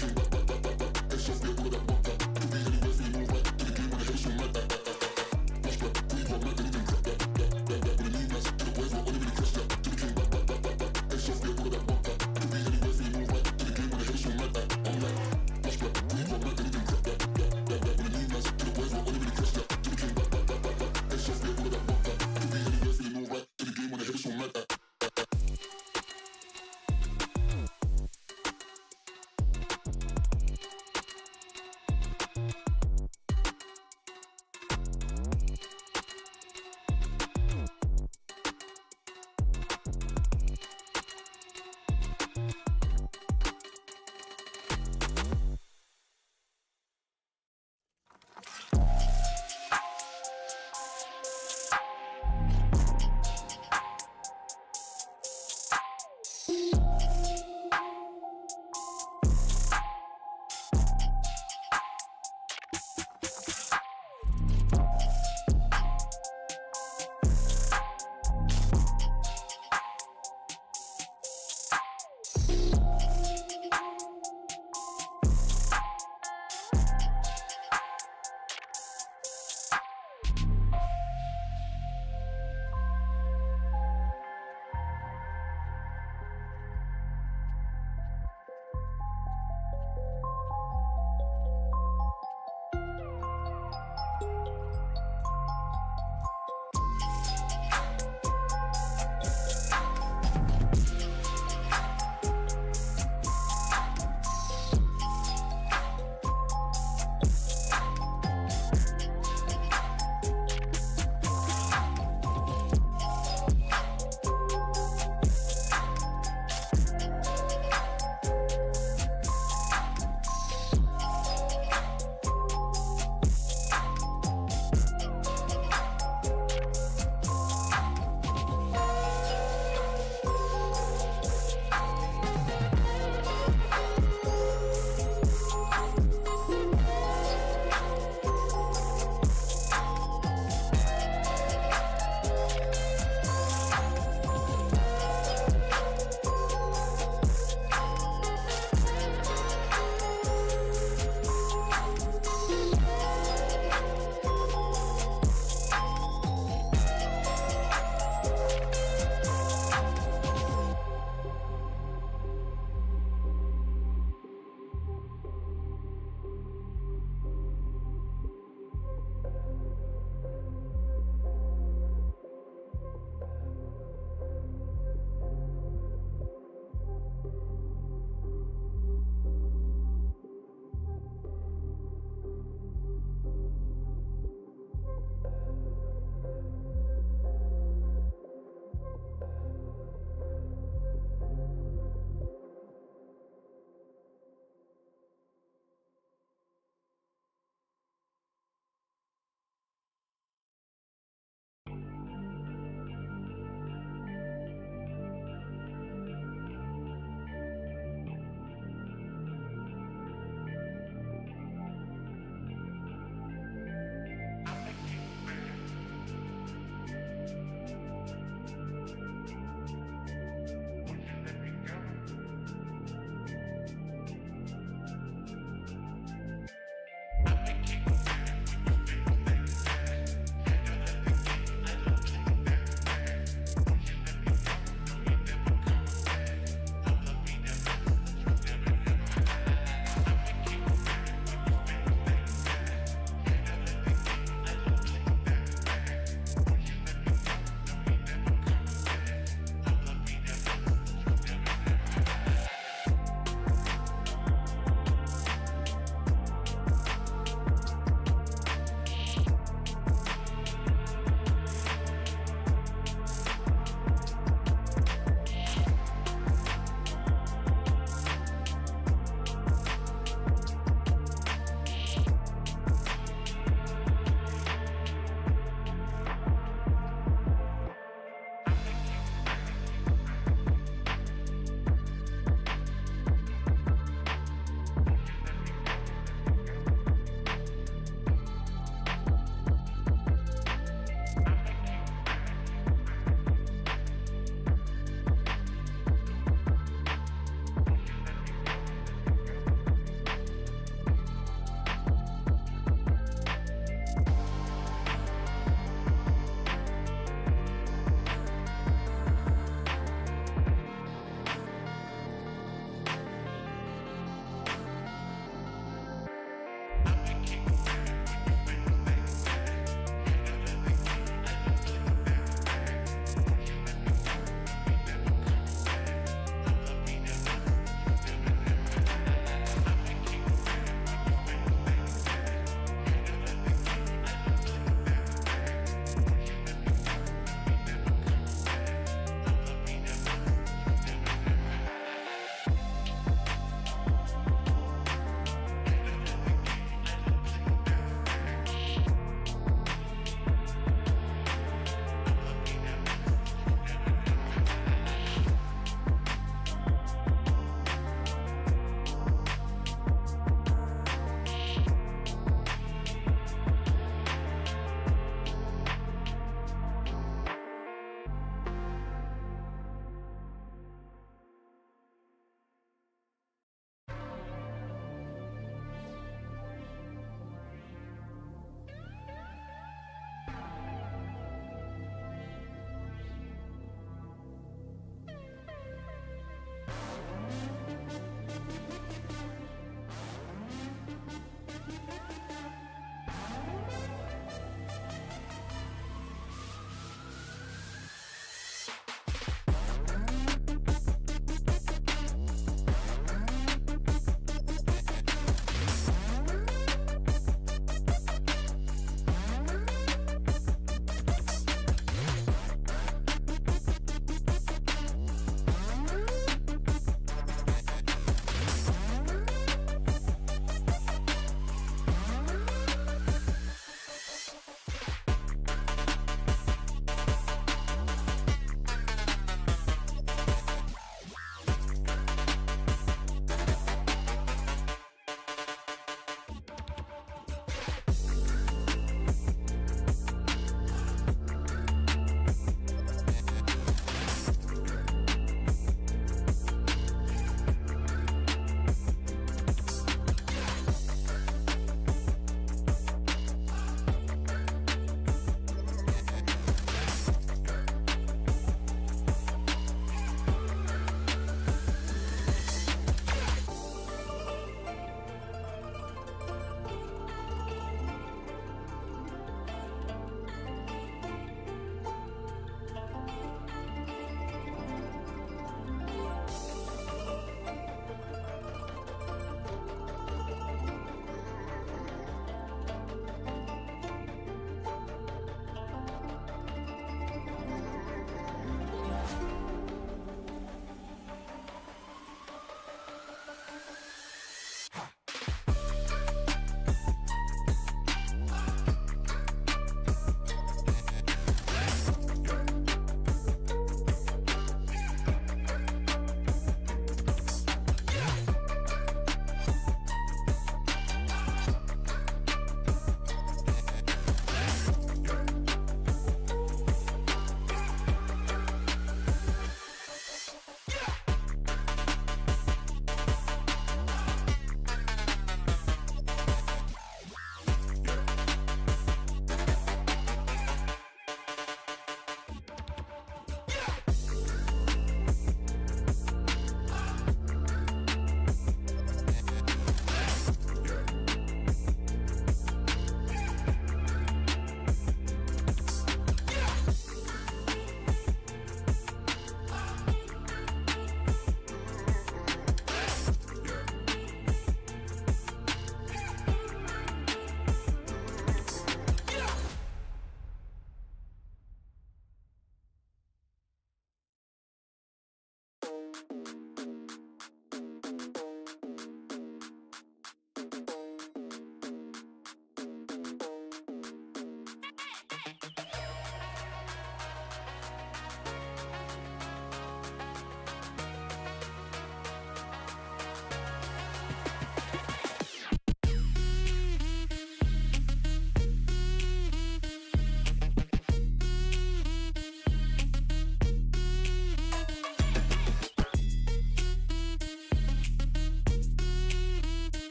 King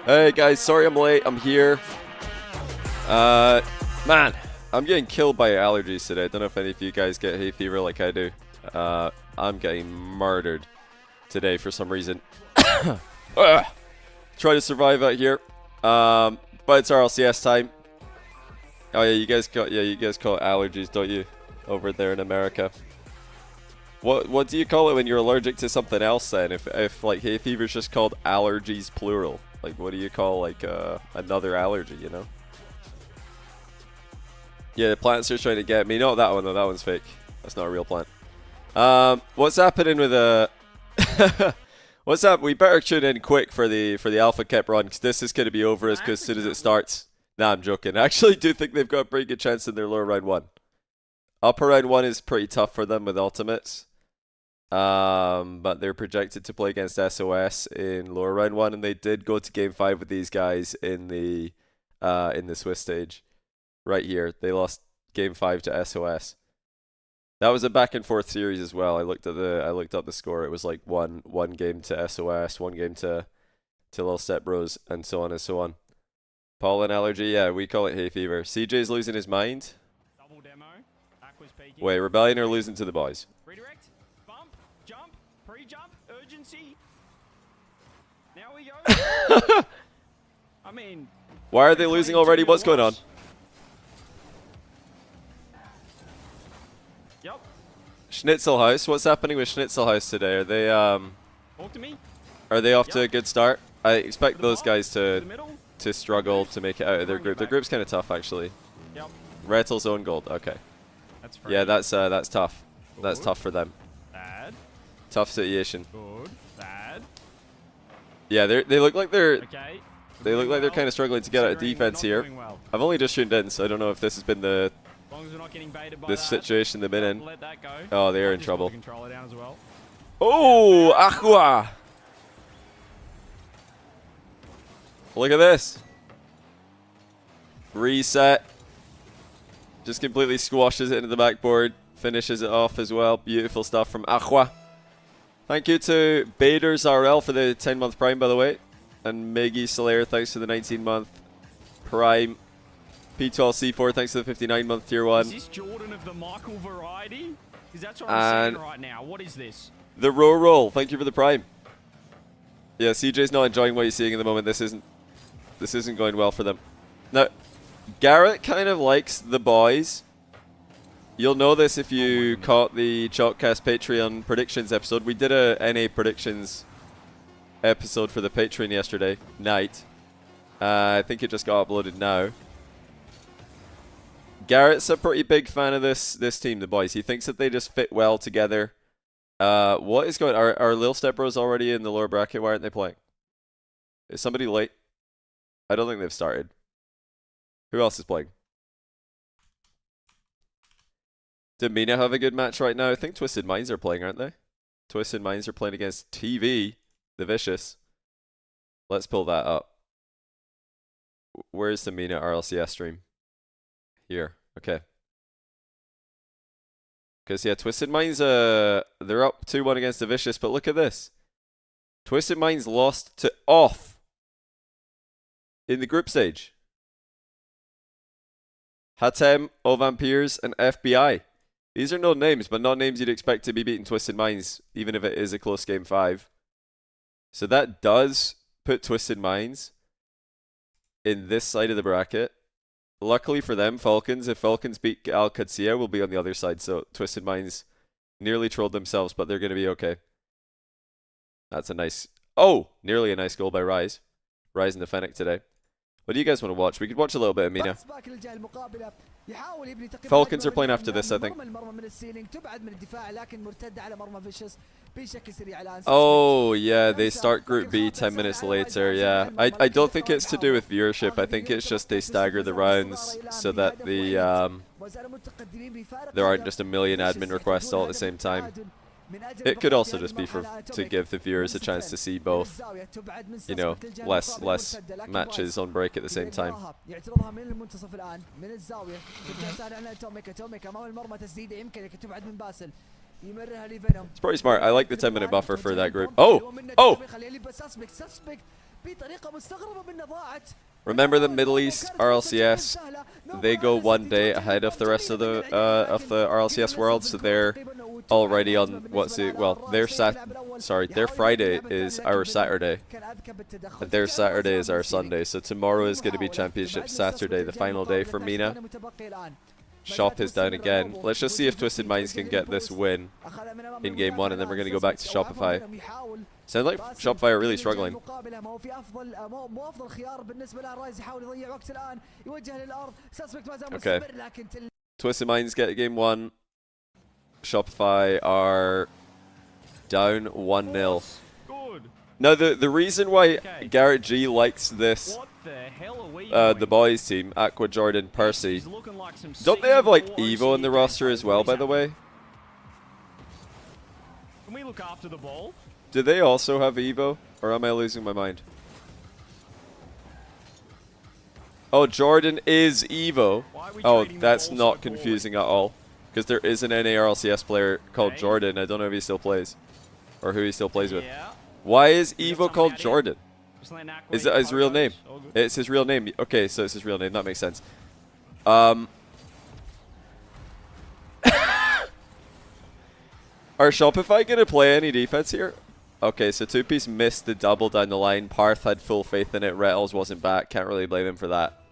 Hey guys, sorry I'm late. I'm here. Man, I'm getting killed by allergies today. I don't know if any of you guys get hay fever like I do. I'm getting murdered today for some reason. Try to survive out here. But it's RLCS time. Oh yeah, you guys call it allergies, don't you? Over there in America. What do you call it when you're allergic to something else then? If like hay fever is just called allergies plural. Like what do you call like another allergy, you know? Yeah, the plants are trying to get me. Not that one though, that one's fake. That's not a real plant. What's happening with what's up? We better tune in quick for the Alpha Cap run, because this is going to be over as soon as it starts. Nah, I'm joking. I actually do think they've got a pretty good chance in their lower round one. Upper round one is pretty tough for them with ultimates. But they're projected to play against SOS in lower round one, and they did go to game 5 with these guys in the Swiss stage. Right here, they lost game 5 to SOS. That was a back and forth series as well. I looked up the score. It was like one game to SOS, one game to Little Step Bros, and so on and so on. Pollen allergy, yeah, we call it hay fever. CJ's losing his mind. Double demo. Aqua's peeking. Wait, Rebellion are losing to the boys. Redirect. Bump. Jump. Pre-jump. Urgency. Now we go. I mean. Why are they losing already? What's going on? Yep. Schnitzelhaus. What's happening with Schnitzelhaus today? Talk to me. Are they off to a good start? I expect To the those bottom, guys to to the middle. struggle to make it out of their Bring it group. Their back. group's kind of tough actually. Yep. Rettel's own gold. Okay. That's free. Yeah, that's tough. That's Good. tough for them. Bad. Tough situation. Good. Bad. Yeah, they look like they're Okay. they look like they're kind of struggling to get out of Considering defense we're not here. doing well. I've only just tuned in, so I don't know if this has been the As long as we're not getting baited by this that, situation they've been in. let that go. Oh, they are Might in just trouble. want to control it down as well. Oh, Aqua! Look at this. Reset. Just completely squashes it into the backboard. Finishes it off as well. Beautiful stuff from Aqua. Thank you to Baders RL for the 10-month Prime, by the way. And Miggy Solaire, thanks for the 19-month Prime. P12C4, thanks for the 59-month Tier 1. Is this Jordan of the Michael variety? Because that's what And I'm seeing right now. What is this? The roll, thank you for the Prime. Yeah, CJ's not enjoying what he's seeing at the moment. This isn't going well for them. Now, Garrett kind of likes the boys. You'll know this if you caught the Chalkcast Patreon predictions episode. We did a NA predictions episode for the Patreon yesterday night. I think it just got uploaded now. Garrett's a pretty big fan of this team, the boys. He thinks that they just fit well together. What is going? Are Lil Step Bros already in the lower bracket? Why aren't they playing? Is somebody late? I don't think they've started. Who else is playing? Did Mina have a good match right now? I think Twisted Minds are playing, aren't they? Twisted Minds are playing against TV, the Vicious. Let's pull that up. Where's the Mina RLCS stream? Here. Okay. Because, yeah, Twisted Minds, they're up 2-1 against the Vicious, but look at this. Twisted Minds lost to Off in the group stage. Hatem, Ovampirs, and FBI. These are no names, but not names you'd expect to be beating Twisted Minds, even if it is a close game 5. So that does put Twisted Minds in this side of the bracket. Luckily for them, Falcons, if Falcons beat Al Qadsiya, will be on the other side. So Twisted Minds nearly trolled themselves, but they're going to be okay. That's a nice... Oh! Nearly a nice goal by Rise. Rise in the Fennec today. What do you guys want to watch? We could watch a little bit of Mina. Falcons are playing after this, I think. Oh, yeah, they start Group B 10 minutes later, yeah. I don't think it's to do with viewership. I think it's just they stagger the rounds so that there aren't just a million admin requests all at the same time. It could also just be to give the viewers a chance to see both, you know, less matches on break at the same time. It's pretty smart. I like the 10-minute buffer for that group. Oh! Oh! Remember the Middle East RLCS? They go one day ahead of the rest of the RLCS world, so they're already on their Friday is our Saturday, and their Saturday is our Sunday. So tomorrow is going to be Championship Saturday, the final day for Mina. Shop is down again. Let's just see if Twisted Minds can get this win in game 1, and then we're going to go back to Shopify. Sounds like Shopify are really struggling. Okay. Twisted Minds get game 1. Shopify are down 1-0. Now the reason why Garrett G likes this the boys team, Aqua, Jordan, Percy, don't they have like Evo in the roster as well, by the way? Can we look after the ball? Do they also have Evo, or am I losing my mind? Oh, Jordan is Evo. Oh, that's not confusing at all, because there is an NARLCS player called Jordan. I don't know if he still plays, or who he still plays with. Why is Evo called Jordan? Is it his real name? It's his real name. Okay, so it's his real name. That makes sense. Are Shopify going to play any defense here? Okay, so Two-Piece missed the double down the line. Parth had full faith in it. Rettles wasn't back. Can't really blame him for that.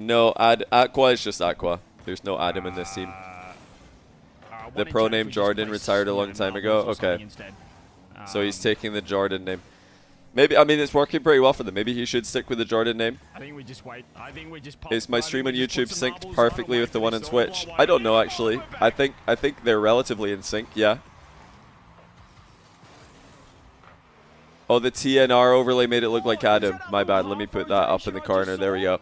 No, Aqua is just Aqua. There's no Adam in this team. The pro name Jordan retired a long time ago. Okay. So he's taking the Jordan name. Maybe, I mean, it's working pretty well for them. Maybe he should stick with the Jordan name. I think we just wait. I think we just Is my stream on YouTube synced perfectly with the one on Twitch? I don't know, actually. I think they're relatively in sync, yeah. Oh, the TNR overlay made it look like Adam. My bad. Let me put that up in the corner. There we go.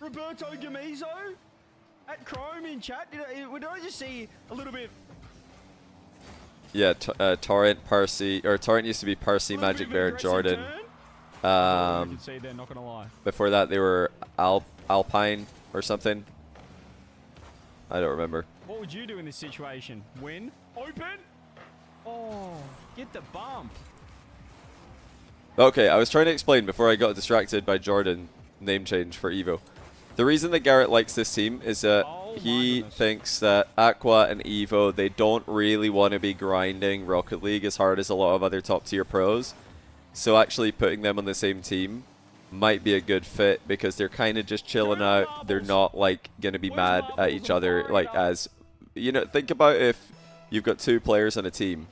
Roberto Gamizo at Chrome in chat. Did I just see a little bit? Yeah, Torrent, Percy, or Torrent used to be Percy, Magic Bear, Jordan. Before that, they were Alpine or something. I don't remember. What would you do in this situation? Win? Open? Oh, get the bump. Okay, I was trying to explain before I got distracted by Jordan name change for Evo. The reason that Garrett likes this team is that he thinks that Aqua and Evo, they don't really want to be grinding Rocket League as hard as a lot of other top tier pros. So actually putting them on the same team might be a good fit because they're kind of just chilling out. They're not like going to be mad at each other. Like as, you know, think about if you've got two players on a team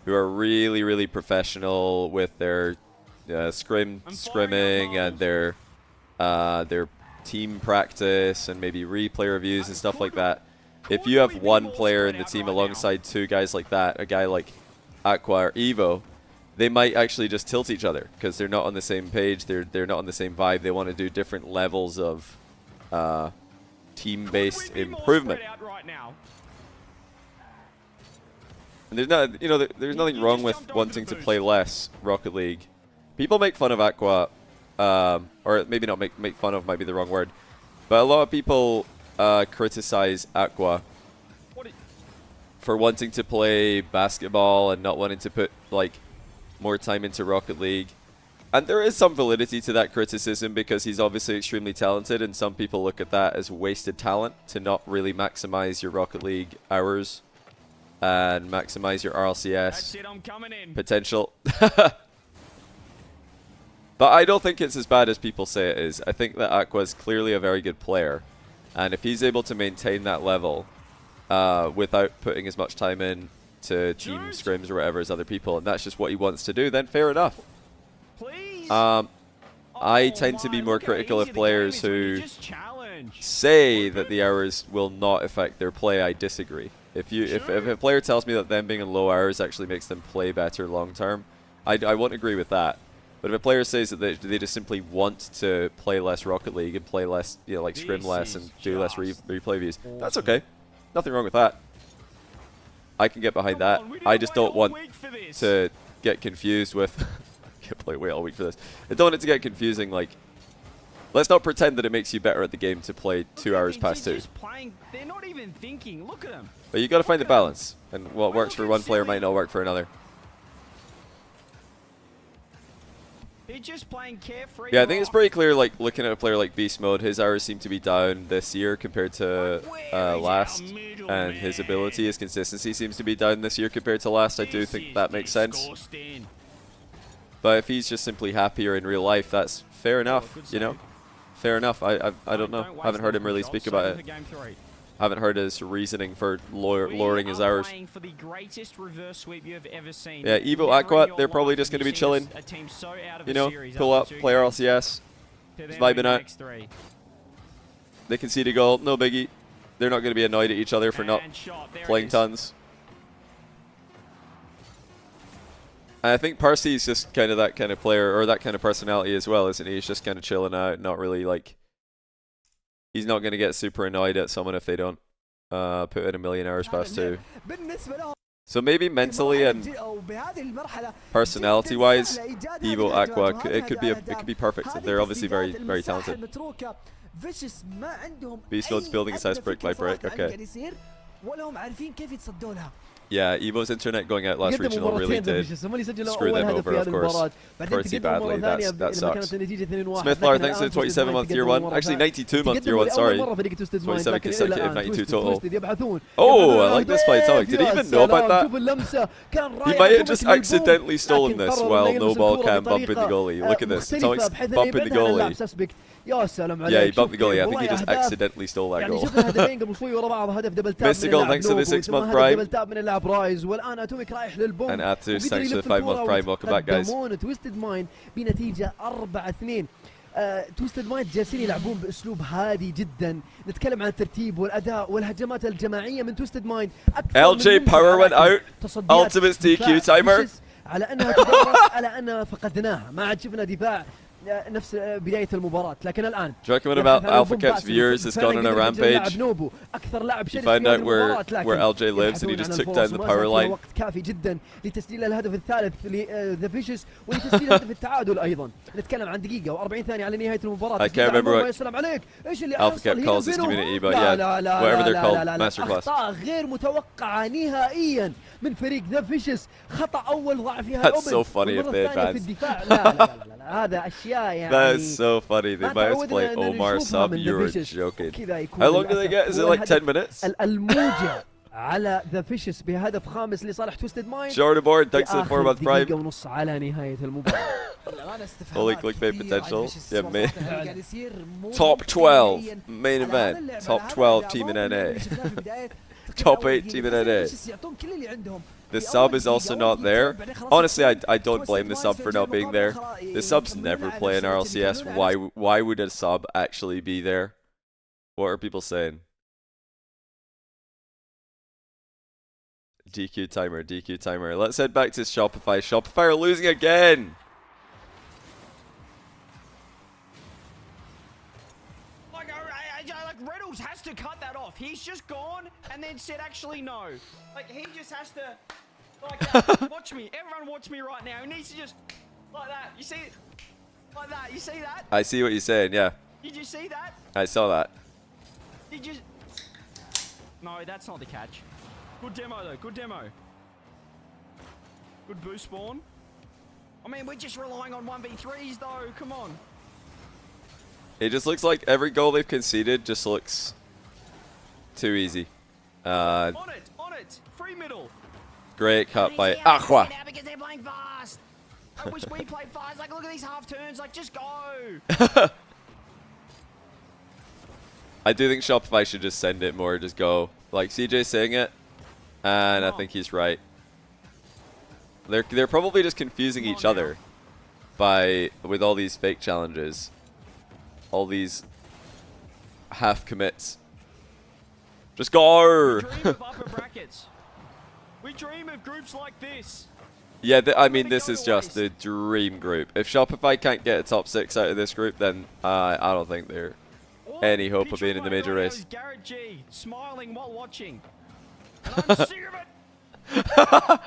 who are really, really professional with their scrimming and their team practice and maybe replay reviews and stuff like that. If you have one player in the team alongside two guys like that, a guy like Aqua or Evo, they might actually just tilt each other because they're not on the same page. They're not on the same vibe. They want to do different levels of team-based improvement. And there's not, you know, there's nothing wrong with wanting to play less Rocket League. People make fun of Aqua, or maybe not make fun of might be the wrong word, but a lot of people criticize Aqua for wanting to play basketball and not wanting to put like more time into Rocket League. And there is some validity to that criticism because he's obviously extremely talented, and some people look at that as wasted talent to not really maximize your Rocket League hours and maximize your RLCS potential. But I don't think it's as bad as people say it is. I think that Aqua is clearly a very good player, and if he's able to maintain that level without putting as much time in to team scrims or whatever as other people, and that's just what he wants to do, then fair enough. I tend to be more critical of players who say that the hours will not affect their play. I disagree. If a player tells me that them being in low hours actually makes them play better long term, I won't agree with that. But if a player says that they just simply want to play less Rocket League and play less, you know, like scrim less and do less replay views, that's okay. Nothing wrong with that. I can get behind that. I just don't want to get confused with. I can't play wait all week for this. I don't want it to get confusing. Like, let's not pretend that it makes you better at the game to play 2 hours past 2. They're not even thinking. Look at them. But you got to find the balance, and what works for one player might not work for another. They're just playing carefree. Yeah, I think it's pretty clear, like, looking at a player like Beast Mode, his hours seem to be down this year compared to last, and his ability, his consistency seems to be down this year compared to last. I do think that makes sense. But if he's just simply happier in real life, that's fair enough, you know? Fair enough. I don't know. Haven't heard him really speak about it. Haven't heard his reasoning for lowering his hours. Yeah, Evo Aqua, they're probably just going to be chilling. You know, pull up, play RLCS, just vibing out. They concede a goal, no biggie. They're not going to be annoyed at each other for not playing tons. And I think Percy's just kind of that kind of player, or that kind of personality as well, isn't he? He's just kind of chilling out, not really like... He's not going to get super annoyed at someone if they don't put in 1,000,000 hours past 2. So maybe mentally and personality-wise, Evo Aqua, it could be perfect. They're obviously very, very talented. Beast Mode's building his house brick by brick. Okay. Yeah, Evo's internet going out last regional really did screw them over, of course, pretty badly. That sucks. Smithlar, thanks for the 27-month tier 1. Actually, 92-month tier 1, sorry. 27 consecutive, 92 total. Oh, I like this play, Atomic. Did he even know about that? He might have just accidentally stolen this while no ball cam bumping the goalie. Look at this. Atomic's bumping the goalie. يا سلام عليك. Yeah, he bumped the goalie. I think he just accidentally stole that يعني goal. شفنا هدفين قبل شوي ورا بعض، هدف دبل تاب Missed the goal thanks to the 6-month prime. دبل تاب من اللاعب رايز، والان اتوميك رايح للبوم. And Athos thanks to the 5-month prime. Welcome back guys. تويستد مايند بنتيجة 4-2. تويستد مايند جالسين يلعبون باسلوب هادي جدا، نتكلم عن الترتيب والاداء والهجمات الجماعيه من تويستد مايند. LJ power went out. Ultimate DQ timer. على انها تدرس على انها فقدناها، ما عاد شفنا دفاع نفس بداية المباراة، لكن الآن Do you reckon about Alpha Cap's viewers has gone on a rampage? He found out where LJ lives and he just took down the power line. وقت كافي جدا لتسجيل الهدف الثالث لذا فيشس ولتسجيل الهدف التعادل أيضا. نتكلم عن دقيقة و40 ثانية على نهاية المباراة. I can't remember what السلام عليك. إيش اللي Alpha Cap calls this community, but yeah, whatever they're called, masterclass. أخطاء غير متوقعة نهائيا من فريق ذا فيشس. خطأ أول ضاع فيها That's so funny if they had fans. لا هذا أشياء يعني. That's so funny. They might have played Omar sub. You're joking. How long do they get? Is it like 10 minutes? الموجة على ذا فيشس بهدف خامس لصالح تويستد مايند. Short aboard thanks to the 4-month prime. دقيقة ونص على نهاية المباراة. Holy clickbait potential. Yeah, man. Top 12 main event. Top 12 team in NA. Top 8 team in NA. The sub is also not there. Honestly, I don't blame the sub for not being there. The subs never play in RLCS. Why would a sub actually be there? What are people saying? DQ timer, DQ timer. Let's head back to Shopify. Shopify are losing again. Like Reynolds has to cut that off. He's just gone and then said actually no. Like he just has to like watch me. Everyone watch me right now. He needs to just like that. You see it? Like that. You see that? I see what you're saying, yeah. Did you see that? I saw that. Did you? No, that's not the catch. Good demo though. Good demo. Good boost spawn. I mean, we're just relying on 1v3s though. Come on. It just looks like every goal they've conceded just looks too easy. On it. Free middle. Great cut by Aqua. Because they're playing fast. I wish we played fast. Like, look at these half turns. Like, just go. I do think Shopify should just send it more. Just go. Like CJ's saying it, and I think he's right. They're probably just confusing each other with all these fake challenges. All these half commits. Just go! We dream of upper brackets. We dream of groups like this. Yeah, I mean, this is just the dream group. If Shopify can't get a top 6 out of this group, then I don't think they're any hope of being in the major race. Garrett G smiling while watching. And I'm sick of it.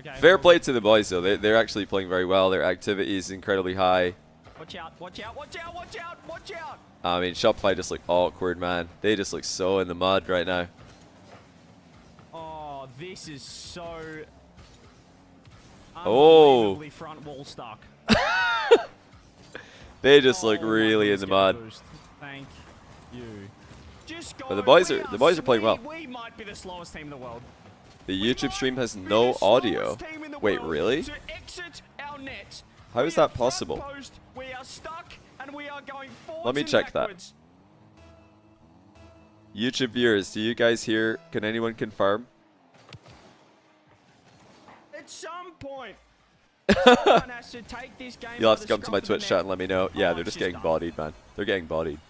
Okay, Fair play to the boys, though. They're actually playing very well. Their activity is incredibly high. Watch out, watch out, watch out, watch out, watch out. I mean, Shopify just look awkward, man. They just look so in the mud right now. Oh, this is so Oh. front wall stuck. They just look really in the mud. Thank you. Just go. But the boys are playing well. We might be the slowest team in the world. The YouTube stream has no audio. Wait, really? To exit our net. How is that possible? We are stuck and we are going forwards. Let me check that. YouTube viewers, do you guys hear? Can anyone confirm? At some point, someone has to take this game. You'll have to come to my Twitch chat and let me know. Yeah, they're just getting bodied, man. They're getting bodied.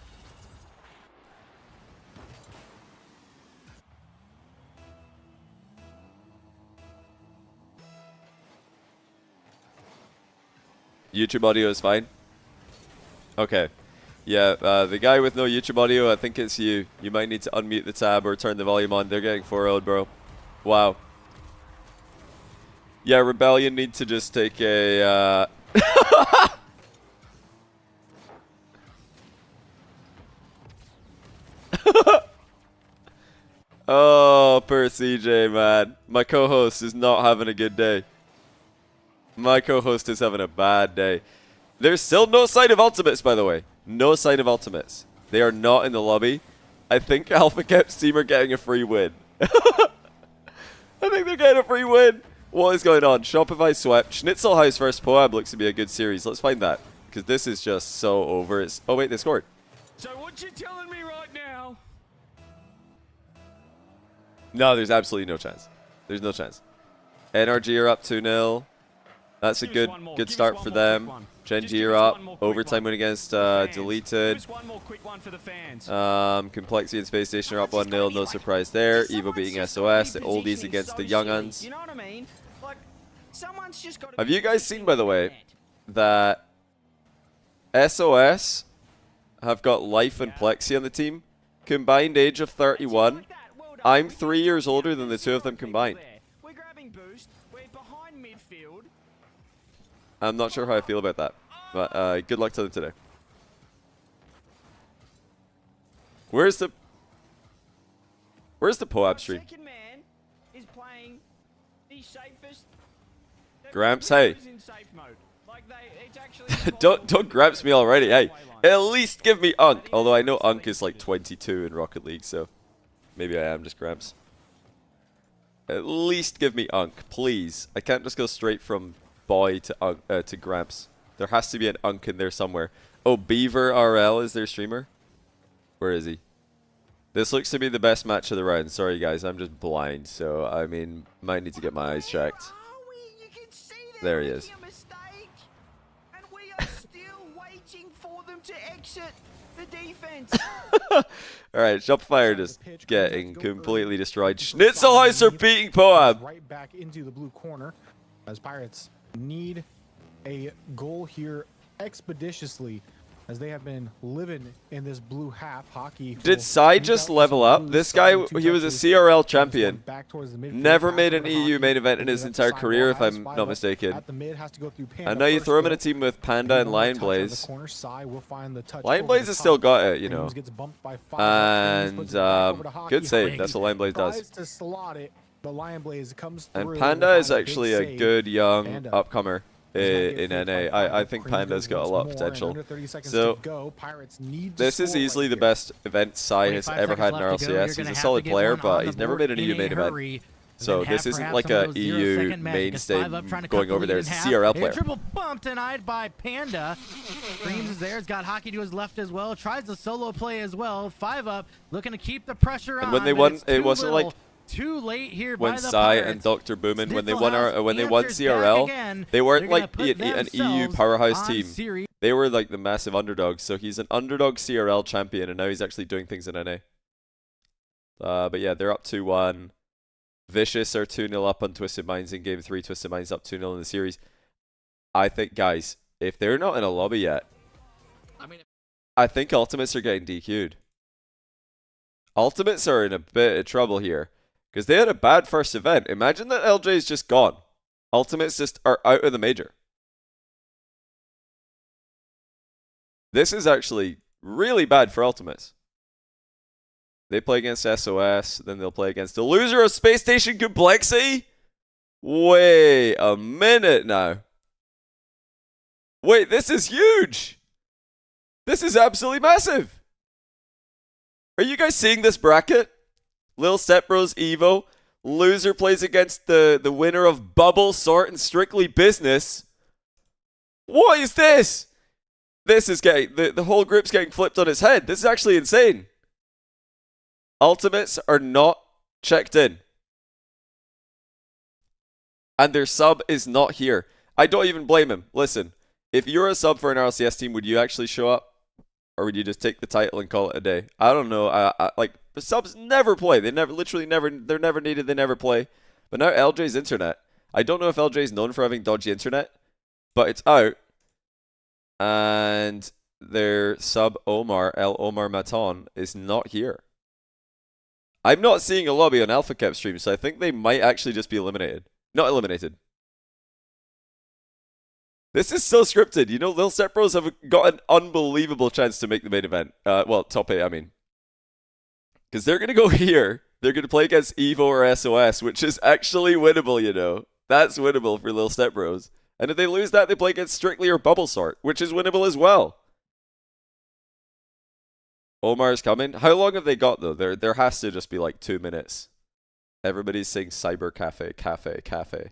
YouTube audio is fine? Okay. Yeah, the guy with no YouTube audio, I think it's you. You might need to unmute the tab or turn the volume on. They're getting 4-0'd, bro. Wow. Yeah, Rebellion need to just take a... Oh, poor CJ, man. My co-host is not having a good day. My co-host is having a bad day. There's still no sign of ultimates, by the way. No sign of ultimates. They are not in the lobby. I think Alpha Cap's team are getting a free win. I think they're getting a free win. What is going on? Shopify swept. Schnitzelhaus versus Poab looks to be a good series. Let's find that. Because this is just so over. It's, oh, wait, they scored. So what you telling me right now? No, there's absolutely no chance. There's no chance. NRG are up 2-0. That's a good start for them. Genji are up. Overtime win against Deleted. Complexity and Space Station are up 1-0. No surprise there. Evo beating SOS. The oldies against the young uns. You know what I mean? Like, someone's just got to. Have you guys seen, by the way, that SOS have got Life and Plexi on the team? Combined age of 31. I'm 3 years older than the two of them combined. We're grabbing boost. We're behind midfield. I'm not sure how I feel about that, but good luck to them today. Where's the Poab stream? Second man is playing the safest. Gramps, hey. In safe mode. Like it's actually don't Gramps me already. Hey, at least give me Unk. Although I know Unk is like 22 in Rocket League, so maybe I am just Gramps. At least give me Unk, please. I can't just go straight from boy to Gramps. There has to be an Unk in there somewhere. Oh, Beaver RL is their streamer? Where is he? This looks to be the best match of the round. Sorry, guys. I'm just blind. So, I mean, might need to get my eyes checked. There he is. And we are still waiting for them to exit the defense. Alright, Shopify are just getting completely destroyed. Schnitzelhaus are beating Poab. Right back into the blue corner as Pirates need a goal here expeditiously as they have been living in this blue half. Hockey. Did Sai just level up? This guy, he was a CRL champion. Never made an EU main event in his entire career, if I'm not mistaken. And now you throw him in a team with Panda and Lion Blaze. Lion Blaze has still got it, you know. And good save. That's what Lion Blaze does. And Panda is actually a good young upcomer in NA. I think Panda's got a lot of potential. So this is easily the best event Sai has ever had in RLCS. He's a solid player, but he's never made an EU main event. So this isn't like a EU mainstay going over there as a CRL player. Triple bump denied by Panda. Dreams is there. He's got Hockey to his left as well. Tries the solo play as well. 5 up, looking to keep the pressure on. And when they won, it wasn't like too late here when by the Sai Pirates. and Dr. Boomin, when they won CRL, they weren't like an EU powerhouse team. They were like the massive underdogs. So he's an underdog CRL champion, and now he's actually doing things in NA. But yeah, they're up 2-1. Vicious are 2-0 up on Twisted Minds in Game 3. Twisted Minds up 2-0 in the series. I think, guys, if they're not in a lobby yet, I think Ultimates are getting DQ'd. Ultimates are in a bit of trouble here. Because they had a bad first event. Imagine that LJ's just gone. Ultimates just are out of the major. This is actually really bad for Ultimates. They play against SOS, then they'll play against the loser of Space Station Complexity? Wait a minute now. Wait, this is huge. This is absolutely massive. Are you guys seeing this bracket? Lil Step Bros Evo. Loser plays against the winner of Bubble, Sort, and Strictly Business. What is this? This is getting... The whole group's getting flipped on its head. This is actually insane. Ultimates are not checked in. And their sub is not here. I don't even blame him. Listen, if you're a sub for an RLCS team, would you actually show up? Or would you just take the title and call it a day? I don't know. Like, the subs never play. They never, literally never, they're never needed. They never play. But now LJ's internet. I don't know if LJ's known for having dodgy internet, but it's out. And their sub Omar, El Omar Maton, is not here. I'm not seeing a lobby on Alpha Cap stream, so I think they might actually just be eliminated. Not eliminated. This is so scripted. You know, Lil Step Bros have got an unbelievable chance to make the main event. Well, top 8, I mean. Because they're going to go here. They're going to play against Evo or SOS, which is actually winnable, you know. That's winnable for Lil Step Bros. And if they lose that, they play against Strictly or Bubble Sort, which is winnable as well. Omar's coming. How long have they got, though? There has to just be like 2 minutes. Everybody's saying Cyber Cafe, Cafe, Cafe.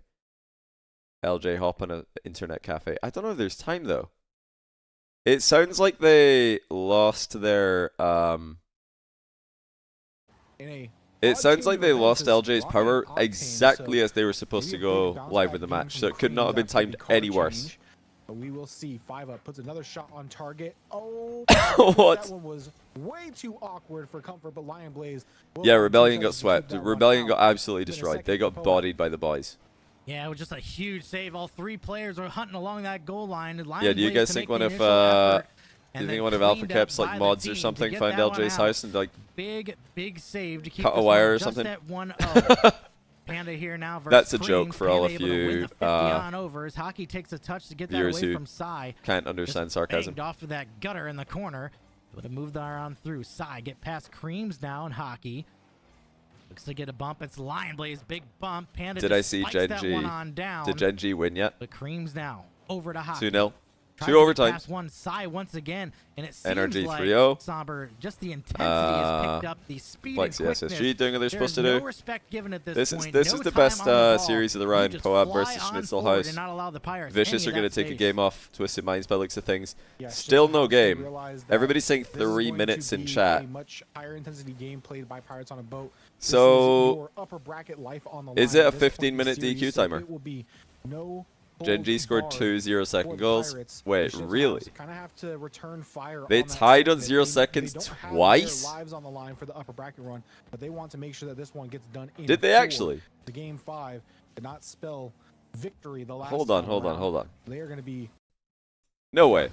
LJ hop on an internet cafe. I don't know if there's time though. It sounds like they lost their It sounds like they lost LJ's power exactly as they were supposed to go live with the match, so it could not have been timed any worse. But we will see. 5-Up puts another shot on target. Oh, What? That one was way too awkward for comfort, but Lion Blaze. Yeah, Rebellion got swept. Rebellion got absolutely destroyed. They got bodied by the boys. Yeah, it was just a huge save. All three players were hunting along that goal line. Yeah, do you guys think one of Alpha Cap's like mods or something find LJ's house and like big save to keep cut a wire or just something? at 1-0. Panda here now versus That's a Creams. joke for all Panda of able to win you the 50 on overs. Hockey takes a touch to get that viewers away who from Sai. can't understand Just sarcasm. banged off of that gutter in the corner. Would have moved that on through. Sai get past Creams now in Hockey. Looks to get a bump. It's Lion Blaze, big bump. Panda Did just I see spikes Gen that G? one on down. Did Gen G win yet? But Creams now over to Hockey. 2-0. Tries Two to get overtime. past one Sai once again, and it seems NRG like 3-0. Somber, just the intensity has picked up, the speed and Flexi quickness. SSG doing what they're supposed to There's do. no respect given at This point. is No the time best on the ball. series of the You round. just Poab fly versus on Schnitzel forward House. and not allow the Pirates Vicious any are of going to that take a space. game off. Twisted Minds by the looks of things. Yeah, Still Schnitzel no House game. realized that Everybody's saying this is 3 going minutes to in be chat. A much higher intensity game played by Pirates on a boat. This So, is your upper bracket life on the is line it a at this point in the 15-minute DQ series, so timer? it will be no Gen G holds scored barred 2 0-second for the goals. Pirates. Wait, The Schnitzel really? House kinda have to return fire They on that tied set on that 0 they seconds don't have twice? their lives on the line for the upper bracket run, but they want to make sure that this one gets done in Did they four. actually? The game 5 did not spell victory the last Hold on, time hold on, around. hold on. They are going to be No way.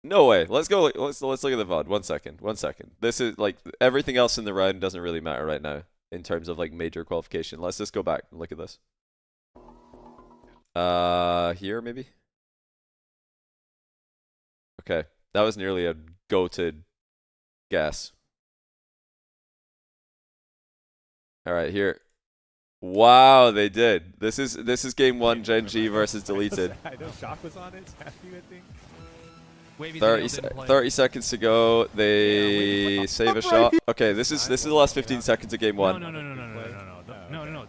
No way. Let's go. Let's look at the VOD. 1 second. 1 second. This is like everything else in the round doesn't really matter right now in terms of like major qualification. Let's just go back and look at this. Here maybe. Okay, that was nearly a goated guess. All right, here. Wow, they did. This is game 1, Gen G versus Deleted. I know Shock was on it. Happy, I think. 30 seconds to go. They save a shot. Okay, this is the last 15 seconds of game 1. No.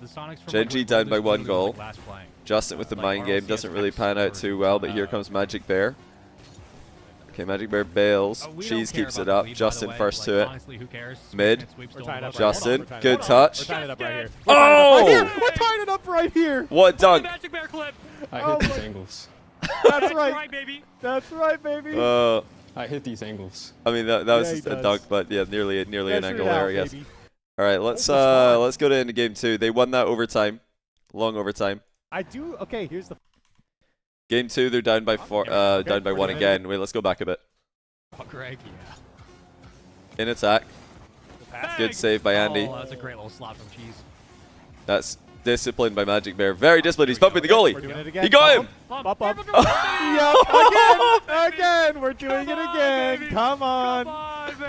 The Sonics from Gen G down by 1 goal. last play. Justin with the mind game doesn't really pan out too well, but here comes Magic Bear. Okay, Magic Bear bails. We Cheese don't care keeps about it the up. lead, by Justin the way. first Like, to it. honestly, who cares? Mid. Sweep and sweep We're still tying in up the right Justin, here. good We're touch. tying it up right here. Oh! We're tying it up right here. What dunk? Magic Bear clip. I Oh hit these my- angles. That's right. Right, baby. That's right, baby. I hit these angles. I mean that was Yeah, just he a does. dunk, but yeah, nearly an Measure angle it out, there, I guess. baby. All right, let's go to into game 2. They won that overtime, long overtime. I do. Okay, here's the. Game 2, they're down by 4, down by 1 again. Wait, let's go back a bit. Oh, Greg, yeah. In attack, good save by Andy. Oh, that's a great little slot from Cheese. That's disciplined by Magic Bear. Very disciplined. He's bumping the goalie. We're doing it again. He got him. Bump up. Yep, again. We're doing it again. Come on.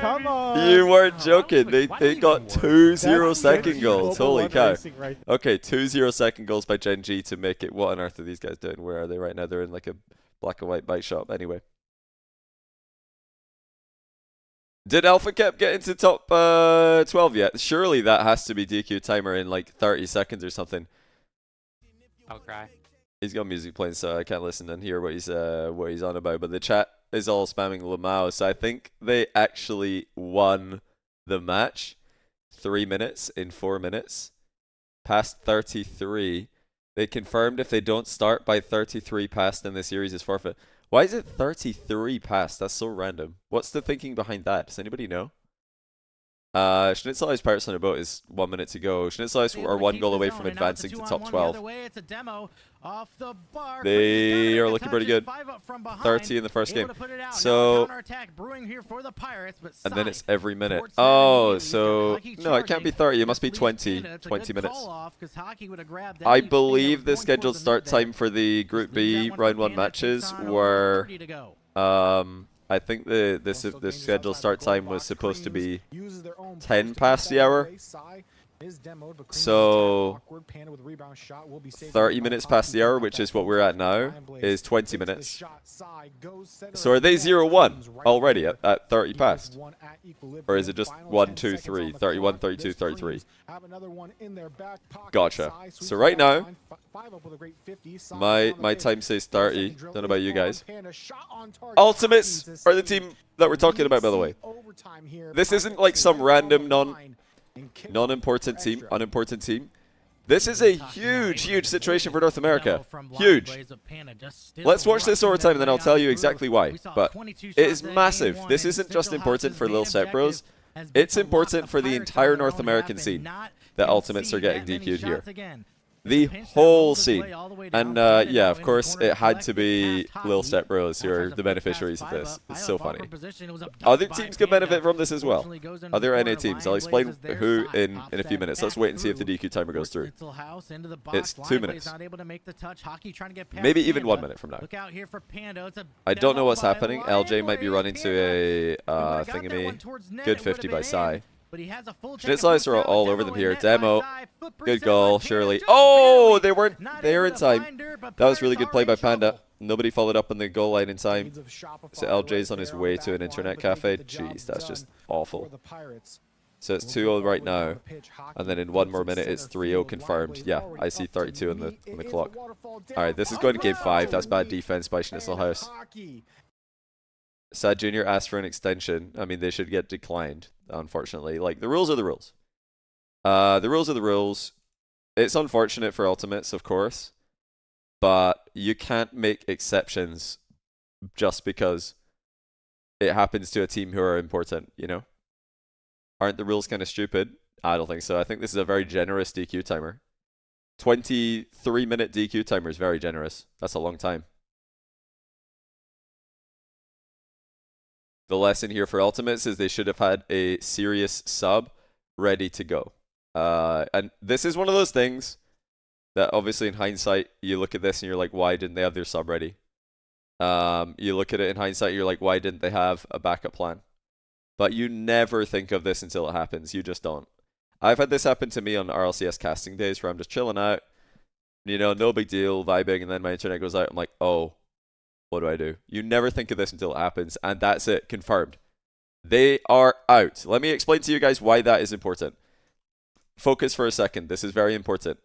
Come on. You weren't joking. They got 2 0-second That's goals. Global Holy One cow. Racing right Okay, 2 0-second goals by Gen G to make it. What on earth are these guys doing? Where are they right now? They're in like a black and white bike shop. Anyway. Did Alpha Cap get into top 12 yet? Surely that has to be DQ timer in like 30 seconds or something. I'll cry. He's got music playing, so I can't listen and hear what he's on about. But the chat is all spamming Lamau, so I think they actually won the match. 3 minutes in 4 minutes, past 33. They confirmed if they don't start by 33 past, then the series is forfeit. Why is it 33 past? That's so random. What's the thinking behind that? Does anybody know? Schnitzel House Pirates on a boat is 1 minute to go. Schnitzel House are 1 goal away from advancing to top 12. They are looking pretty good. 30 in the first game. So, and then it's every minute. Oh, so, no, it can't be 30. It must be 20 minutes. I believe the scheduled start time for the Group B round 1 matches were, I think the scheduled start time was supposed to be 10 past the hour. is demoed, but Creams So, is awkward. Panda with a rebound shot will be saved 30 by minutes Hockey past the hour, off which that is what we're at now, Lion Blaze is 20 takes the minutes. shot, side, goes center So are they again. 0-1 Creams right already there. at 30 He past? is one at equilibrium. Or is it just Final 1, 10 2, seconds 3, on the 31, clock. 32, This 33? Creams have another one in their back pocket. Gotcha. Sai sweeps So right the now, line, five up with a great 50. Sai my on the my base. time says 30 30. second drill Don't know about is you on. guys. Panda shot on target. Ultimates Hockey's are the saved. team that we're talking about, by the way. Overtime here. This Panda isn't like some right on random the line and kick off non-important for team, extra. unimportant team. This is a huge situation for North America. Huge. Let's watch this overtime and then I'll tell you exactly why. But it is massive. This isn't just important for Lil Set Bros. It's important for the entire North American scene that Ultimates are getting DQ'd here. The whole scene. And yeah, of course, it had to be Lil Step Bros who are the beneficiaries of this. It's so funny. Other teams can benefit from this as well. Other NA teams. I'll explain who in a few minutes. Let's wait and see if the DQ timer goes through. It's 2 minutes. Maybe even 1 minute from now. I don't know what's happening. LJ might be running to a thingamy. Good 50 by Sai. Schnitzlies are all over them here. Demo. Good goal, surely. Oh, they weren't there in time. That was really good play by Panda. Nobody followed up on the goal line in time. So LJ's on his way to an internet cafe. Jeez, that's just awful. So it's 2-0 right now. And then in 1 more minute, it's 3-0 confirmed. Yeah, I see 32 on the clock. All right, this is going to game 5. That's bad defense by Schnitzelhaus. Sad Junior asked for an extension. I mean, they should get declined, unfortunately. Like, the rules are the rules. The rules are the rules. It's unfortunate for Ultimates, of course. But you can't make exceptions just because it happens to a team who are important, you know? Aren't the rules kind of stupid? I don't think so. I think this is a very generous DQ timer. 23-minute DQ timer is very generous. That's a long time. The lesson here for Ultimates is they should have had a serious sub ready to go. And this is one of those things that obviously in hindsight, you look at this and you're like, why didn't they have their sub ready? You look at it in hindsight, you're like, why didn't they have a backup plan? But you never think of this until it happens. You just don't. I've had this happen to me on RLCS casting days where I'm just chilling out, you know, no big deal, vibing, and then my internet goes out. I'm like, oh. What do I do? You never think of this until it happens, and that's it. Confirmed. They are out. Let me explain to you guys why that is important. Focus for a second. This is very important.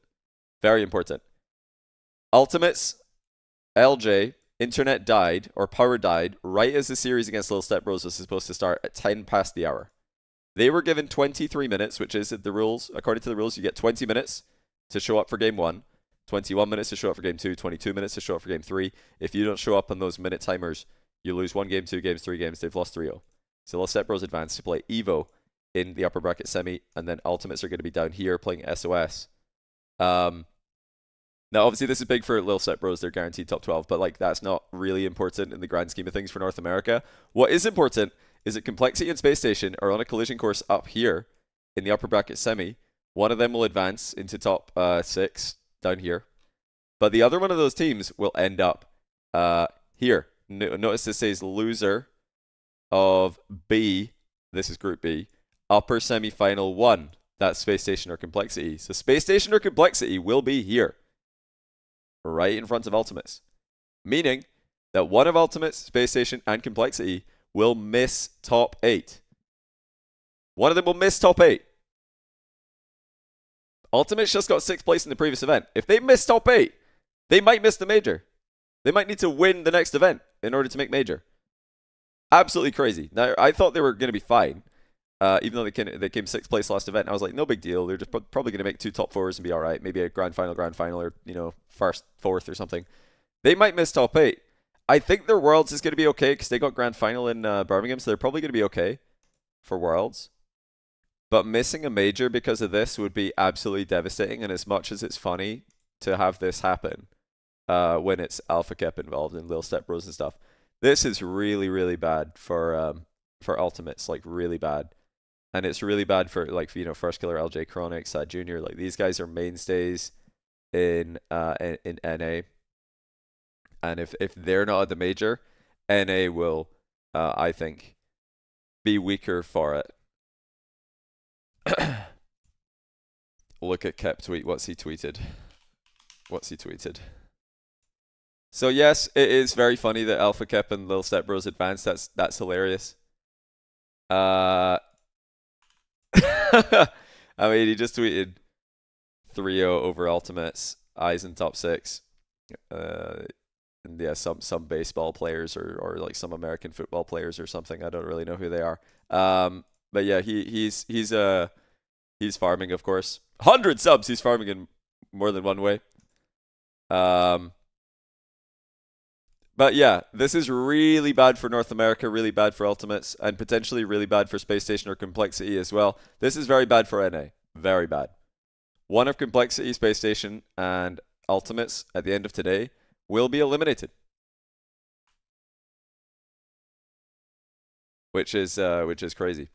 Very important. Ultimates, LJ, internet died, or power died, right as the series against Lil Step Bros was supposed to start at 10 past the hour. They were given 23 minutes, which is the rules. According to the rules, you get 20 minutes to show up for game 1. 21 minutes to show up for game 2, 22 minutes to show up for game 3. If you don't show up on those minute timers, you lose 1 game, 2 games, 3 games. They've lost 3-0. So Lil Step Bros advance to play Evo in the upper bracket semi, and then Ultimates are going to be down here playing SOS. Now, obviously, this is big for Lil Step Bros. They're guaranteed top 12, but like that's not really important in the grand scheme of things for North America. What is important is that Complexity and Space Station are on a collision course up here in the upper bracket semi. One of them will advance into top 6 down here. But the other one of those teams will end up here. Notice this says loser of B. This is Group B. Upper semi-final 1. That's Space Station or Complexity. So Space Station or Complexity will be here. Right in front of Ultimates. Meaning that one of Ultimates, Space Station, and Complexity will miss top 8. One of them will miss top 8. Ultimates just got 6th place in the previous event. If they miss top 8, they might miss the major. They might need to win the next event in order to make major. Absolutely crazy. Now, I thought they were going to be fine, even though they came 6th place last event. I was like, no big deal. They're just probably going to make 2 top 4s and be all right. Maybe a grand final, or, you know, 1st, 4th or something. They might miss top 8. I think their Worlds is going to be okay because they got grand final in Birmingham, so they're probably going to be okay for Worlds. But missing a major because of this would be absolutely devastating. And as much as it's funny to have this happen when it's Alpha Kep involved in Lil Step Bros and stuff, this is really, really bad for Ultimates, like really bad. And it's really bad for, like, you know, First Killer, LJ Chronic, Sad Junior. Like, these guys are mainstays in NA. And if they're not at the major, NA will, I think, be weaker for it. look at Kep tweet. What's he tweeted? So yes, it is very funny that Alpha Kep and Lil Step Bros advanced. That's hilarious. I mean, he just tweeted 3-0 over Ultimates, eyes in top 6. And yeah, some baseball players or like some American football players or something. I don't really know who they are. But yeah, he's farming, of course. 100 subs. He's farming in more than one way. But yeah, this is really bad for North America, really bad for Ultimates, and potentially really bad for Space Station or Complexity as well. This is very bad for NA. Very bad. One of Complexity, Space Station, and Ultimates at the end of today will be eliminated. Which is crazy.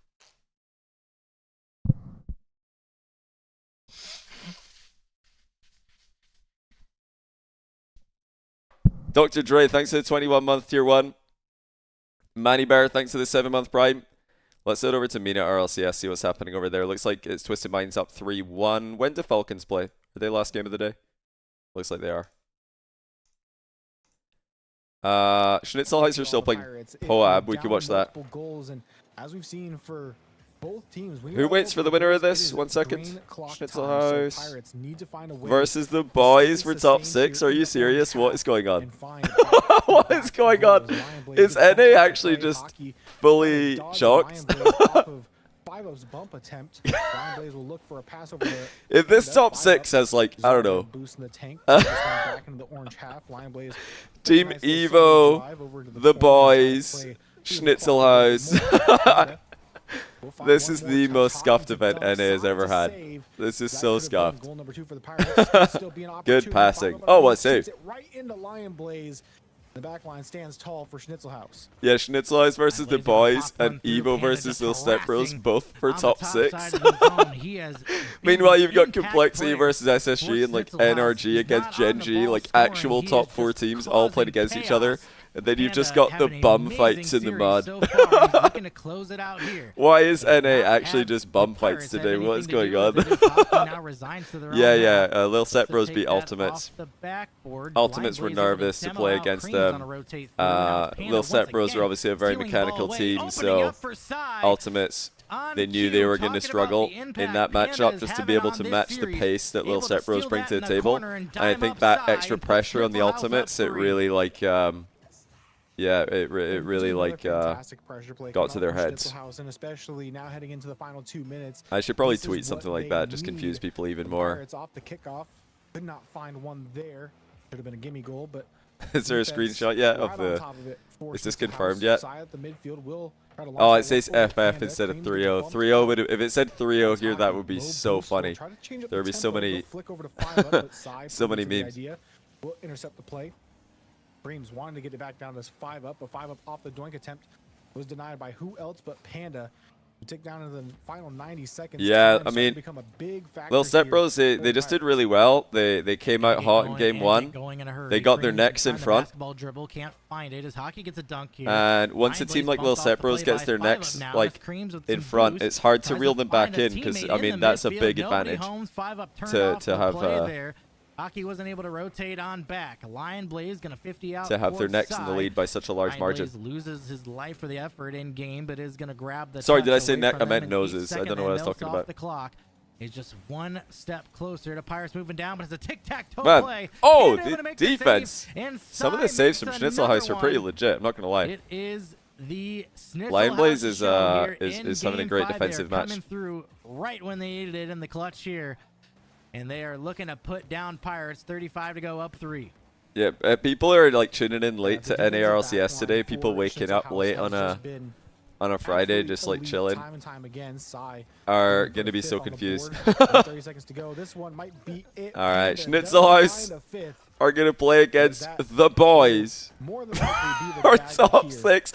Dr. Dre, thanks for the 21-month tier 1. Manny Bear, thanks for the 7-month prime. Let's head over to Mina RLCS, see what's happening over there. Looks like it's Twisted Minds up 3-1. When do Falcons play? Are they last game of the day? Looks like they are. Schnitzelheiser still playing Poab. We can watch that. Goals, and as we've seen for both teams, who waits for the winner of this? 1 second. Schnitzelhouse versus the boys for top 6. Are you serious? What is going on? What is going on? Is NA actually just fully shocked? If this top 6 has like, I don't know, Team Evo, the boys, Schnitzelhouse. This is the most scuffed event NA has ever had. This is so scuffed. Good passing. Oh, what save? The back line stands tall for Schnitzelhouse. Yeah, Schnitzelhouse versus the boys and Evo versus Lil Step Bros, both for top 6. Meanwhile, you've got Complexity versus SSG and like NRG against Gen G, like actual top 4 teams all playing against each other. And then you've just got the bum fights in the mud. Why is NA actually just bum fights today? What is going on? Yeah. Lil Step Bros beat Ultimates. Ultimates were nervous to play against them. Lil Step Bros are obviously a very mechanical team, so Ultimates, they knew they were going to struggle in that matchup just to be able to match the pace that Lil Step Bros bring to the table. And I think that extra pressure on the Ultimates, it really like... yeah, it really like got to their heads. And especially now heading into the final 2 minutes. I should probably tweet something like that, just confuse people even more. It's off the kickoff. Could not find one there. Should have been a gimme goal, but is there a screenshot yet of the? Is this confirmed yet? Oh, it says FF instead of 3-0. 3-0 would, if it said 3-0 here, that would be so funny. There would be so many, so many memes. Will intercept the play. Breams wanted to get it back down to 5-up, but 5-up off the doink attempt was denied by who else but Panda. We take down to the final 90 seconds. Yeah, I mean, Lil Step Bros, they just did really well. They came out hot in game 1. They got their necks in front. And once a team like Lil Step Bros gets their necks like in front, it's hard to reel them back in because I mean that's a big advantage to have. Hockey wasn't able to rotate on back. Lion Blaze gonna 50 out to have their necks in the lead by such a large margin. Blaze loses his life for the effort in game, but is gonna grab the. Sorry, did I say neck? I meant noses. I don't know what I was talking about. The clock is just 1 step closer to Pirates moving down, but it's a tic-tac-toe play. Oh, the defense! Some of the saves from Schnitzelhouse are pretty legit. I'm not gonna lie. It is the Lion Blaze is having a great defensive match. Coming through right when they needed it in the clutch here. And they are looking to put down Pirates. 35 to go, up 3. Yeah, people are like tuning in late to NA RLCS today. People waking up late on a Friday, just like chilling, are gonna be so confused. All right, Schnitzelhouse are gonna play against the boys. Our top 6.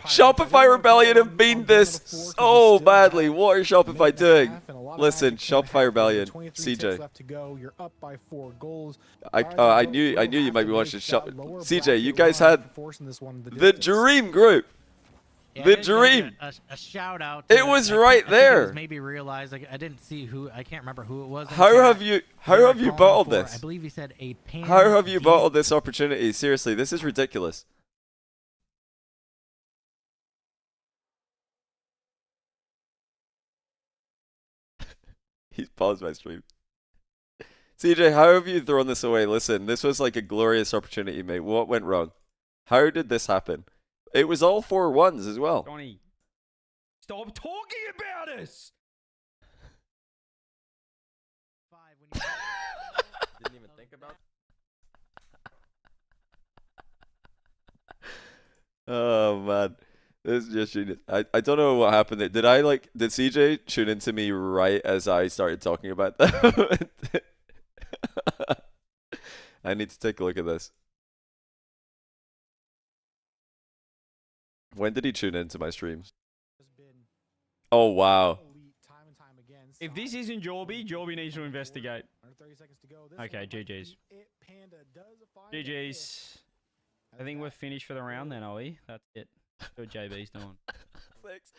Shopify Rebellion have beaten this so badly. What are Shopify doing? Listen, Shopify Rebellion, CJ. I knew you might be watching CJ, you guys had the dream group. Yeah, The I did dream. a shout out. It was right there. Maybe realized. Like, I didn't see who. I can't remember who it was. in How chat. have you They were bottled calling for, this? I believe he said a pan. How have you D- bottled this opportunity? Seriously, this is ridiculous. He's paused my stream. CJ, how have you thrown this away? Listen, this was like a glorious opportunity, mate. What went wrong? How did this happen? It was all 4-1s as well. Johnny, stop talking about us. Didn't even think about. Oh man, this is just genius. I don't know what happened there. Did CJ tune into me right as I started talking about that? I need to take a look at this. When did he tune into my stream? Oh wow. If this isn't Jorby needs to investigate. Okay, GG's. GG's. I think we're finished for the round then, are we? That's it. That's what JB's doing. Thanks.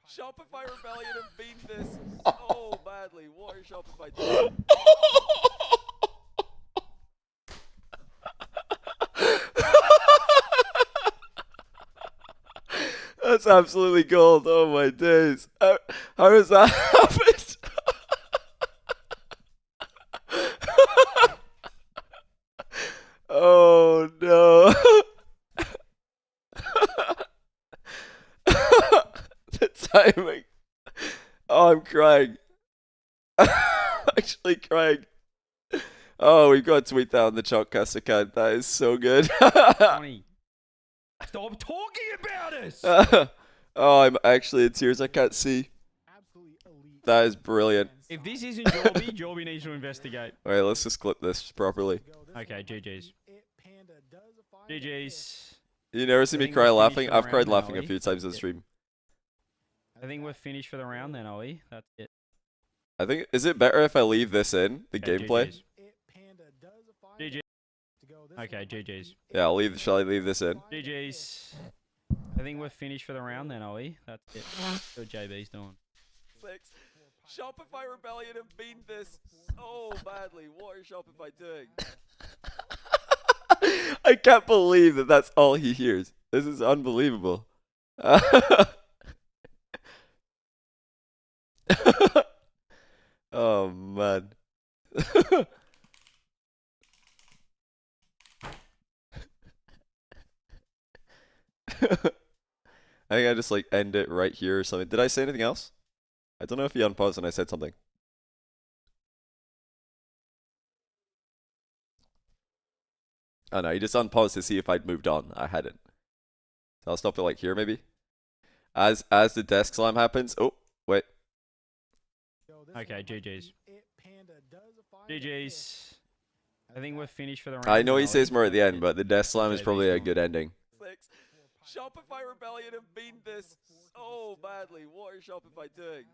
Shopify Rebellion have beaten this so badly. What are Shopify doing? That's absolutely gold. Oh my days. How does that happen? Oh no. The timing. Oh, I'm crying. Actually crying. Oh, we've got to tweet that on the Chalkcast account. That is so good. Johnny, stop talking about us. Oh, I'm actually in tears. I can't see. That is brilliant. If this isn't Jorby needs to investigate. Alright, let's just clip this properly. Okay, GG's. GG's. You never see me cry laughing? I've cried laughing a few times on stream. I think we're finished for the round then, are we? That's it. I think, is it better if I leave this in, the Okay, gameplay? GG's. Okay, GG's. Yeah, shall I leave this in? GG's. I think we're finished for the round then, are we? That's it. That's what JB's doing. Thanks. Shopify Rebellion have beaten this so badly. What are Shopify doing? I can't believe that that's all he hears. This is unbelievable. Oh man. I think I just like end it right here or something. Did I say anything else? I don't know if you unpaused and I said something. Oh no, you just unpaused to see if I'd moved on. I hadn't. So I'll stop it like here maybe. As the desk slam happens. Oh, wait. Okay, GG's. GG's. I think we're finished for the round. I know then, he are says we? more at the That's end, it. but the desk slam is JB's probably a doing. good ending. Shopify Rebellion have beaten this so badly. What are Shopify doing?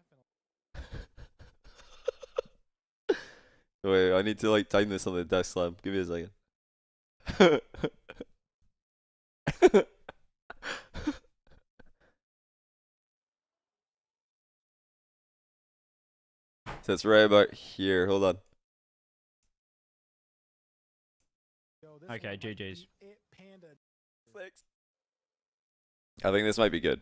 Wait, I need to like time this on the desk slam. Give me a second. So it's right about here. Hold on. Okay, GG's. I think this might be good.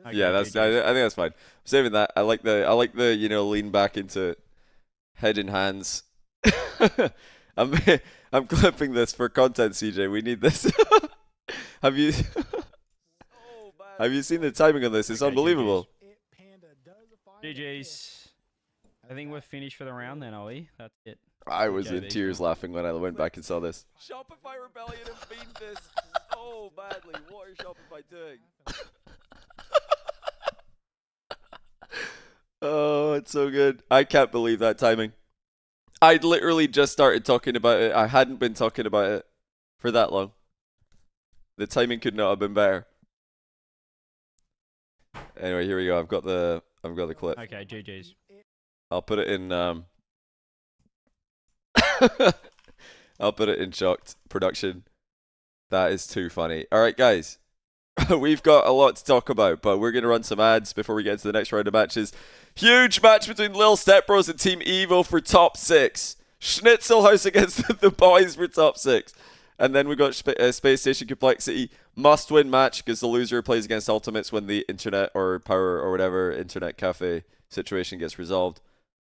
Okay, Yeah, that's. I GG's. think that's fine. I'm saving that. I like the lean back into head in hands. I'm I'm clipping this for content, CJ. We need this. Have you have you seen the timing on this? It's Okay, unbelievable. GG's. I think we're finished for the round then, are we? That's it. I was in JB's tears doing. laughing when I went back and saw this. Shopify Rebellion have beaten this so badly. What are Shopify doing? Oh, it's so good. I can't believe that timing. I'd literally just started talking about it. I hadn't been talking about it for that long. The timing could not have been better. Anyway, here we go. I've got the clip. Okay, GG's. I'll put it in I'll put it in shocked production. That is too funny. All right, guys. We've got a lot to talk about, but we're going to run some ads before we get into the next round of matches. Huge match between Lil Step Bros and Team Evo for top 6. Schnitzelhouse against the boys for top 6. And then we've got Space Station Complexity. Must-win match because the loser plays against Ultimates when the internet or power or whatever internet cafe situation gets resolved.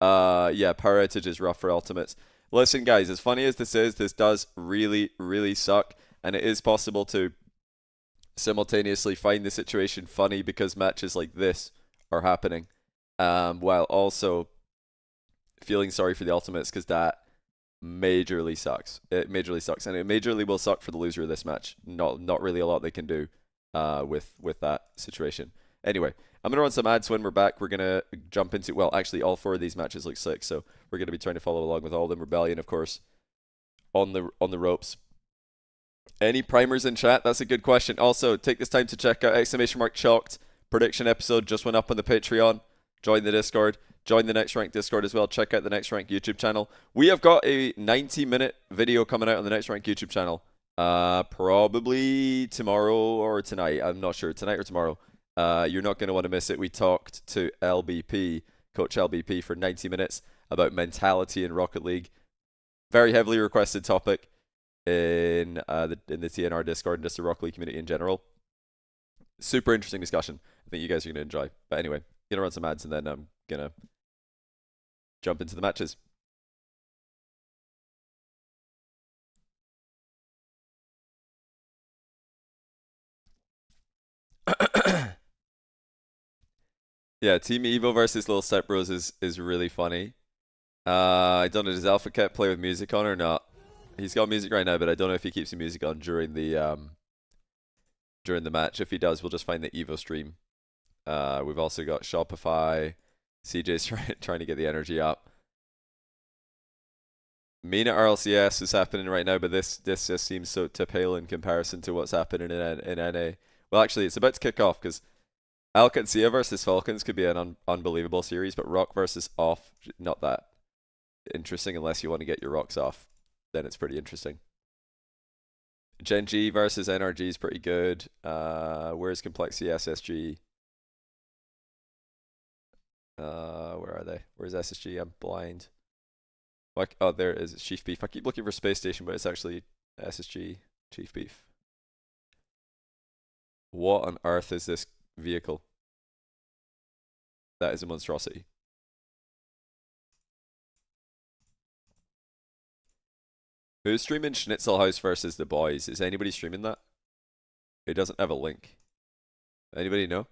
Yeah, power outage is rough for Ultimates. Listen, guys, as funny as this is, this does really, really suck. And it is possible to simultaneously find the situation funny because matches like this are happening, while also feeling sorry for the Ultimates because that majorly sucks. It majorly sucks, and it majorly will suck for the loser of this match. Not really a lot they can do with that situation. Anyway, I'm gonna run some ads. When we're back, we're gonna jump into, well, actually all 4 of these matches look sick, so we're gonna be trying to follow along with all of them. Rebellion, of course, on the ropes. Any primers in chat? That's a good question. Also, take this time to check out !Chalked prediction episode just went up on the Patreon. Join the Discord. Join the Next Rank Discord as well. Check out the Next Rank YouTube channel. We have got a 90-minute video coming out on the Next Rank YouTube channel. Probably tomorrow or tonight. I'm not sure. Tonight or tomorrow. You're not going to want to miss it. We talked to LBP, Coach LBP, for 90 minutes about mentality in Rocket League. Very heavily requested topic in the TNR Discord and just the Rocket League community in general. Super interesting discussion. I think you guys are going to enjoy. But anyway, gonna run some ads and then I'm gonna jump into the matches. Yeah, Team Evo versus Little Step Bros is really funny. I don't know, does Alpha Cat play with music on or not? He's got music right now, but I don't know if he keeps the music on during the match. If he does, we'll just find the Evo stream. We've also got Shopify. CJ's trying to get the energy up. Mean at RLCS is happening right now, but this just seems so pale in comparison to what's happening in NA. Well, actually, it's about to kick off because Alcancia versus Falcons could be an unbelievable series, but Rock versus Off, not that interesting unless you want to get your Rocks off. Then it's pretty interesting. Gen G versus NRG is pretty good. Where's Complexity SSG? Where are they? Where's SSG? I'm blind. Like, oh, there it is. It's Chief Beef. I keep looking for Space Station, but it's actually SSG Chief Beef. What on earth is this vehicle? That is a monstrosity. Who's streaming Schnitzelhouse versus the boys? Is anybody streaming that? It doesn't have a link. Anybody know?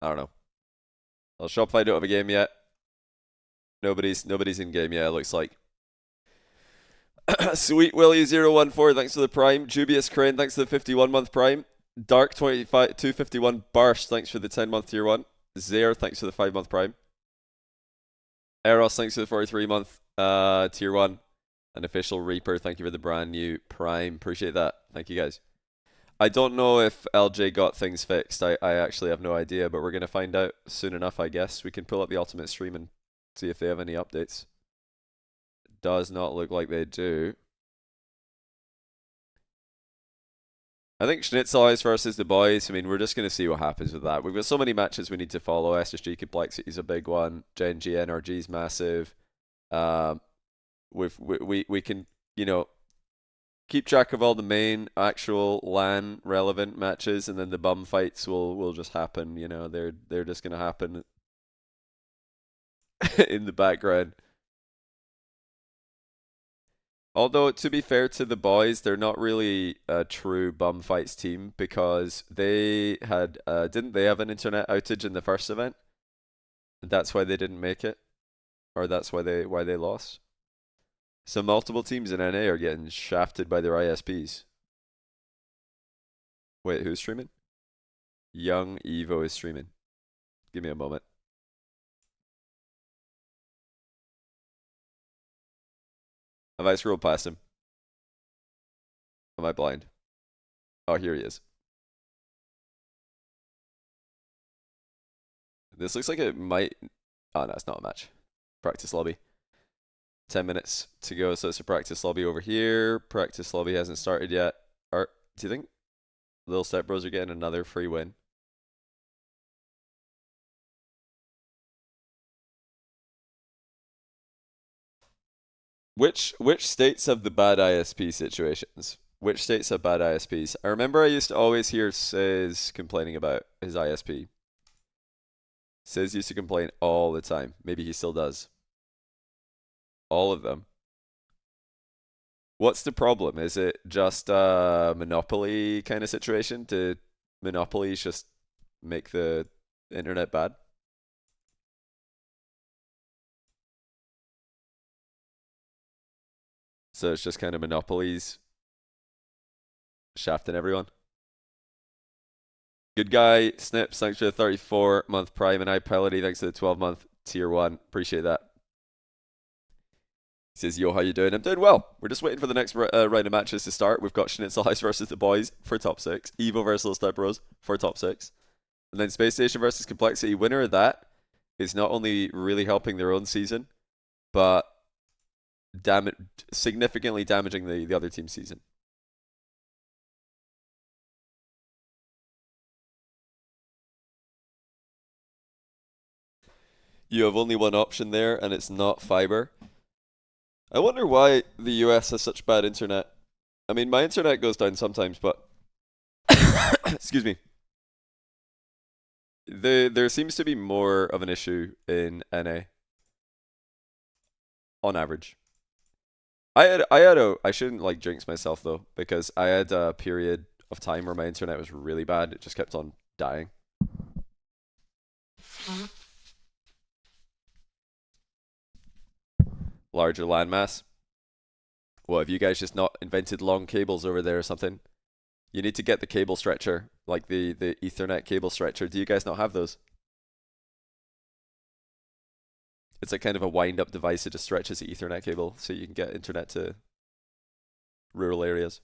I don't know. Well, Shopify don't have a game yet. Nobody's in game yet, it looks like. Sweet Willie014, thanks for the Prime. Dubious Crane, thanks for the 51-month Prime. Dark251 Barsh, thanks for the 10-month Tier 1. Zaire, thanks for the 5-month Prime. Eros, thanks for the 43-month Tier 1. An Official Reaper, thank you for the brand new Prime. Appreciate that. Thank you, guys. I don't know if LJ got things fixed. I actually have no idea, but we're going to find out soon enough, I guess. We can pull up the Ultimate stream and see if they have any updates. Does not look like they do. I think Schnitzelhouse versus the boys. I mean, we're just going to see what happens with that. We've got so many matches we need to follow. SSG Complexity is a big one. Gen G NRG is massive. We can, you know, keep track of all the main actual LAN relevant matches, and then the bum fights will just happen. You know, they're just going to happen in the background. Although, to be fair to the boys, they're not really a true bum fights team because they had, didn't they have an internet outage in the first event? That's why they didn't make it? Or that's why they lost? So multiple teams in NA are getting shafted by their ISPs. Wait, who's streaming? Young Evo is streaming. Give me a moment. Have I scrolled past him? Am I blind? Oh, here he is. This looks like it might... Oh, no, it's not a match. Practice lobby. 10 minutes to go, so it's a practice lobby over here. Practice lobby hasn't started yet. Do you think Little Step Bros are getting another free win? Which states have the bad ISP situations? Which states have bad ISPs? I remember I used to always hear Says complaining about his ISP. Says used to complain all the time. Maybe he still does. All of them. What's the problem? Is it just a monopoly kind of situation? Did monopolies just make the internet bad? So it's just kind of monopolies shafting everyone. Good guy, Snips, thanks for the 34-month Prime, and iPelity, thanks for the 12-month Tier 1. Appreciate that. He says, yo, how you doing? I'm doing well. We're just waiting for the next round of matches to start. We've got Schnitzel House versus the boys for top 6. Evo versus Little Step Bros for top 6. And then Space Station versus Complexity. Winner of that is not only really helping their own season, but significantly damaging the other team's season. You have only one option there, and it's not fiber. I wonder why the US has such bad internet. I mean, my internet goes down sometimes, but... Excuse me. There seems to be more of an issue in NA. On average. I shouldn't like jinx myself though, because I had a period of time where my internet was really bad. It just kept on dying. Larger landmass. What, have you guys just not invented long cables over there or something? You need to get the cable stretcher, like the Ethernet cable stretcher. Do you guys not have those? It's like kind of a wind-up device that just stretches the Ethernet cable so you can get internet to rural areas.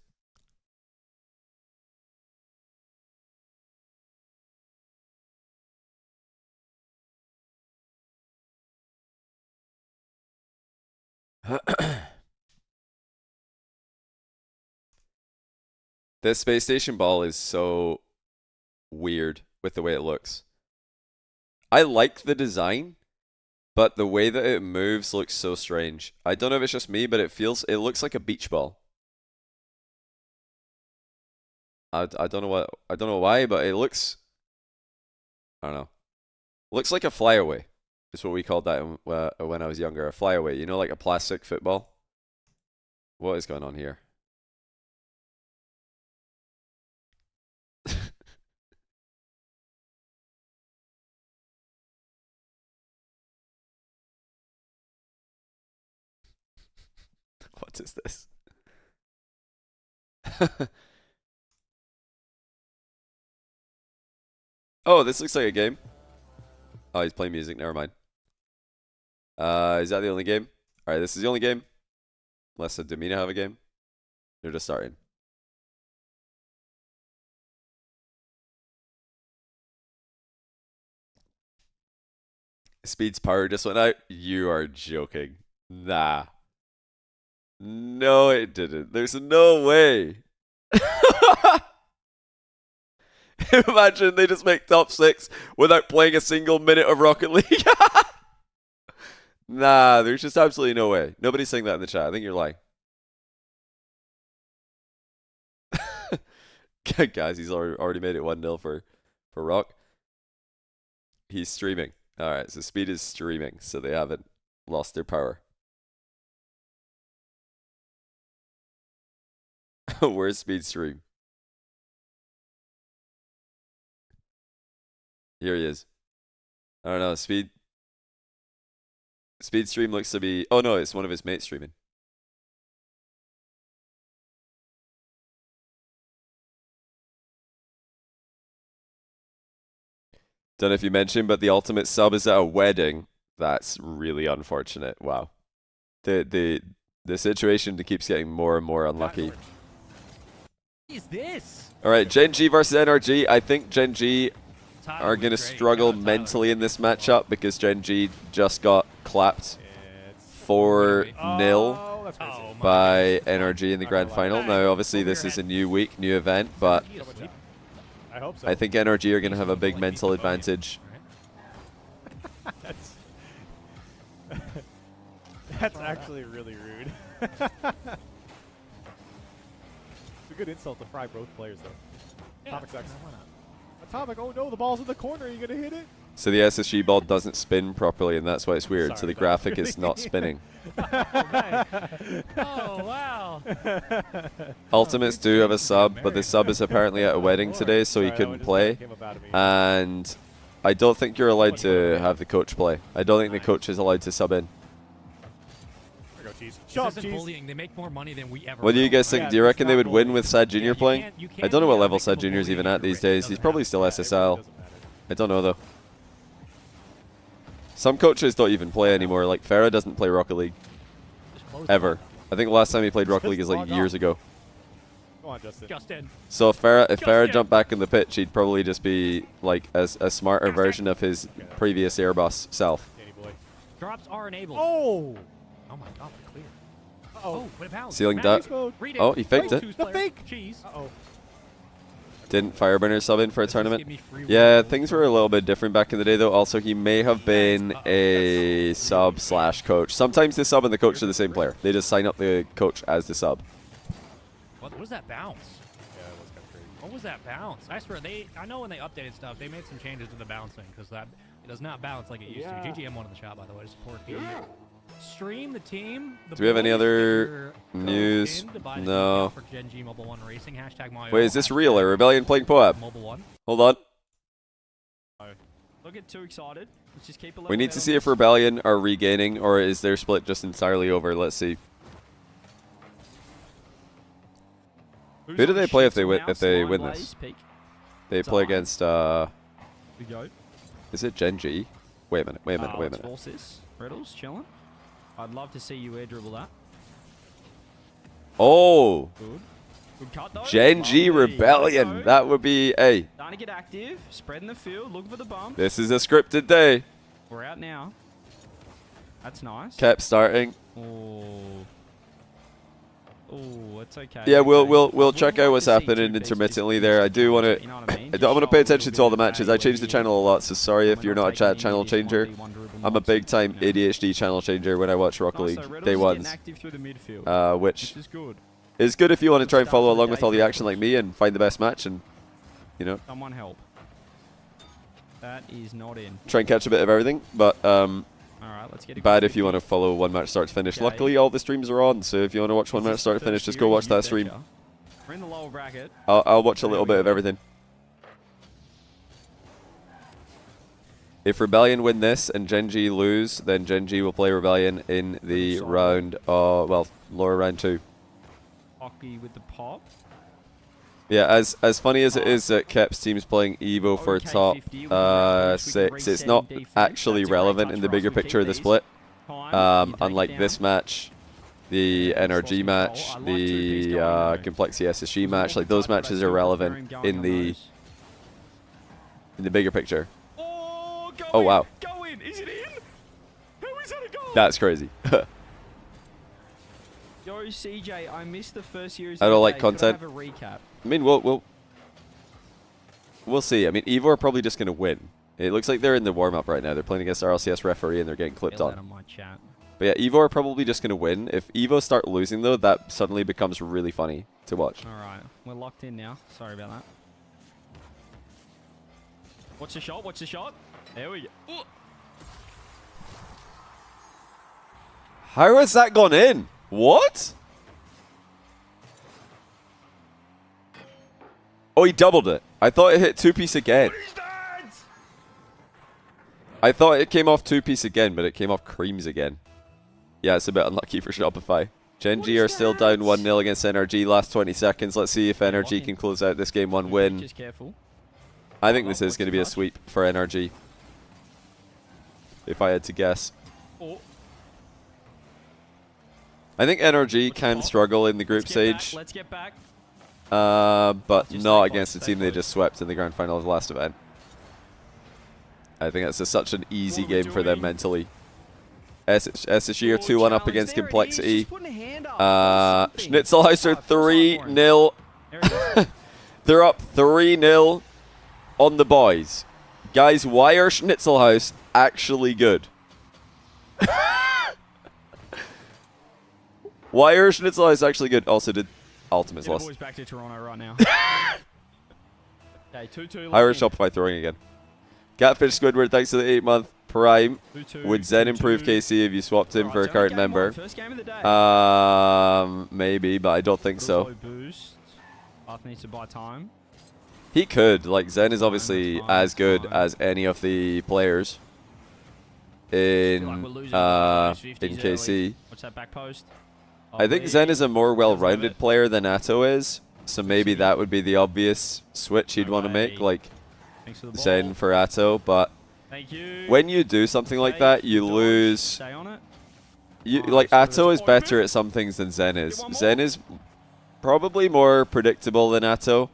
This space station ball is so weird with the way it looks. I like the design, but the way that it moves looks so strange. I don't know if it's just me, but it looks like a beach ball. I don't know why, but it looks, I don't know. Looks like a flyaway. Is what we called that when I was younger, a flyaway. You know, like a plastic football. What is going on here? What is this? Oh, this looks like a game. Oh, he's playing music. Never mind. Is that the only game? All right, this is the only game. Unless Domina have a game. They're just starting. Speed's power just went out. You are joking. Nah. No, it didn't. There's no way. Imagine they just make top 6 without playing a single minute of Rocket League. Nah, there's just absolutely no way. Nobody's saying that in the chat. I think you're lying. Guys, he's already made it 1-0 for Rock. He's streaming. Alright, so Speed is streaming, so they haven't lost their power. Where's Speed stream? Here he is. I don't know, Speed stream looks to be... Oh no, it's one of his mates streaming. Don't know if you mentioned, but the ultimate sub is at a wedding. That's really unfortunate. Wow. The situation keeps getting more and more unlucky. What is this? All right, Gen G versus NRG. I think Gen G Tyler are was going to great. struggle Tyler. mentally in this matchup because Gen G just got clapped It's 4-0 Oh, that's crazy. Oh, my by NRG in the grand final. Now, obviously, this is a new week, new event, but I hope so. I think NRG are going to have a big mental advantage. That's that's actually really rude. It's a good insult to fry both players, though. Atomic sucks. Atomic, oh no, the ball's in the corner. Are you gonna hit it? So the SSG ball doesn't spin properly, and that's why it's weird. So Sorry, the that graphic really- is not spinning. Oh, wow. Ultimates do have a sub, but the sub is apparently at a wedding today, so he Sorry, that couldn't one just play. came up out of me. And I don't think you're allowed to have the coach play. I don't think the coach is allowed to sub in. There you go, Cheese. This Shut up, isn't Cheese. bullying. They make more money than we ever What do you will. guys think? Yeah, Do you it's reckon they not would win bullying. with Sad Junior You playing? can't- you I can't don't know what be level ethical Sad Junior's even bullying at these either way. It days. He's doesn't probably matter. still Yeah, it SSL. doesn't matter. I don't know though. Some coaches don't even play anymore. Like Farah doesn't play Rocket League Just close ever. the I think the last time he played Rocket Just League is like log years off. ago. Go on, Justin. Justin. So if Farah Justin. jumped back in the pitch, he'd probably just be like a smarter version of his previous Airbus self. Danny boy. Drops are enabled. Oh! Oh my god, they're clear. Uh-oh. Oh, what a bounce. Ceiling Matt, duck. Mode. read it. Oh, he faked it. Choose The player. fake. Cheese. Uh-oh. Didn't Fireburner sub in for a Does this tournament? give me free Yeah, will? things were a little bit different back in the day though. Also, he may have been a sub / coach. Sometimes the sub and the coach are the same player. They just sign up the coach as the sub. What was that bounce? Yeah, that was kind of crazy. What was that bounce? I swear, I know when they updated stuff, they made some changes to the bouncing because that it does not bounce like it used Yeah. to. GGM won in the shot, by the way. Support team. Stream the team. The Do we have any boys, other get your code news? in to buy the No. discount for Gen G Mobile 1 Racing. Hashtag Mario. Wait, is this real? Are Rebellion playing Poab? Mobile 1. Hold on. Don't get too excited. Let's just keep a We need to see if Rebellion are regaining or is their split just entirely over. Let's see. Who do they play if they win this? They play against We go. is it Gen G? Wait a minute. Let's force this. Riddles, chilling. I'd love to see you air dribble that. Oh, Good. Good cut though. Gen G Lovely. Rebellion. Let's go. That would be hey. Starting to get active. Spreading the field. Looking for the bump. This is a scripted day. We're out now. That's nice. Kept starting. Oh. Oh, it's okay. Yeah, we'll okay. check We'd out like what's to see happening two beasts intermittently just there. I do want you to. know what I mean? I'm Just going to show pay a attention to all the little bit of matches. I value changed the where channel a lot, so sorry we're if you're not a taking chat any channel of these changer. 1v1 dribble I'm a nonsense, big time you know. ADHD channel changer when I watch Rocket Nice, so League Riddles day is ones, getting active through the midfield, which is good. is good if you want to try and Start follow to the along with day all the for action like me and find the best match and Someone help. That is not in. try and catch a bit of everything. But All right, let's get it. bad if you want to follow one match start to finish. Okay. Luckily, all the streams are on, so if you want to watch one match start to finish, just go watch that stream. We're in the lower bracket. I'll watch a little bit of everything. If Rebellion win this and Gen G lose, then Gen G will play Rebellion in the round, lower round 2. Hockey with the pop. Yeah, as funny as it is that Kep's team's playing Evo for Okay, top 50 with the 6, it's resetting not defense. actually That's a great relevant touch in the for us. bigger We keep picture of the these. split. Time, you take Unlike it this down. match, the Yeah, NRG lost match, control. I like two-piece the going, though. Complexity SSG Was match, awful like those tight, but I matches still are prefer him relevant going in on the those. bigger picture. Oh, go Oh, in, wow. Go in. Is it in? How is that a goal? That's crazy. Yo, CJ, I missed the first series. I of don't the like day. Could I content. have a recap? I mean, we'll see. I mean, Evo are probably just going to win. It looks like they're in the warm-up right now. They're playing against RLCS referee and they're getting clipped Get that on. my chat. But yeah, Evo are probably just going to win. If Evo start losing, though, that suddenly becomes really funny to watch. All right, we're locked in now. Sorry about that. What's the shot? What's the shot? There we go. Ooh. How has that gone in? What? Oh, he doubled it. I thought it hit two-piece again. What is that? I thought it came off two-piece again, but it came off creams again. Yeah, it's a bit unlucky for Shopify. Gen G are still down 1-0 against NRG. Last 20 seconds. Let's see if NRG can close out this game one win. Just careful. I think this is going to be a sweep for NRG. If I had to guess. Oh, I think NRG can struggle in the group stage, Let's get back. but Just not stay against the close, team stay they close. just swept in the grand final of the last event. I think that's such an easy What are we game for them doing? mentally. SSG are Good 2-1 up challenge. against There it is. Complexity. Just putting a hand up. Something. Schnitzelhaus are Full start for him. 3-0. There it is. They're up 3-0 on the boys. Guys, why are Schnitzelhaus actually good? Why are Schnitzelhaus actually good? Also, did Ultimates Get the lost. boys back to Toronto right now. Okay, 2-2. Irish Shopify throwing again. Catfish Squidward, thanks to the 8-month Prime. 2-2. Would Zen improve 2-2. KC if you swapped him Alright, for a so current game member? one, first game of the day. Maybe, but I don't think so. Low boost. Arth needs to buy time. He could. Like, Zen is obviously Time, as good time. as any of the players Feel like we're in losing those 50s in early. KC. What's that back post? I think Zen is a more well-rounded player than Atto is, so maybe that would be the obvious switch he'd want to make, like Thanks for the ball. Zen for Atto. But Thank you. when you do something like that, you Dodge. lose. Stay on it. Like Nice. Atto is Oh, better good. at some things than Zen is. one more. Zen is probably more predictable than Atto.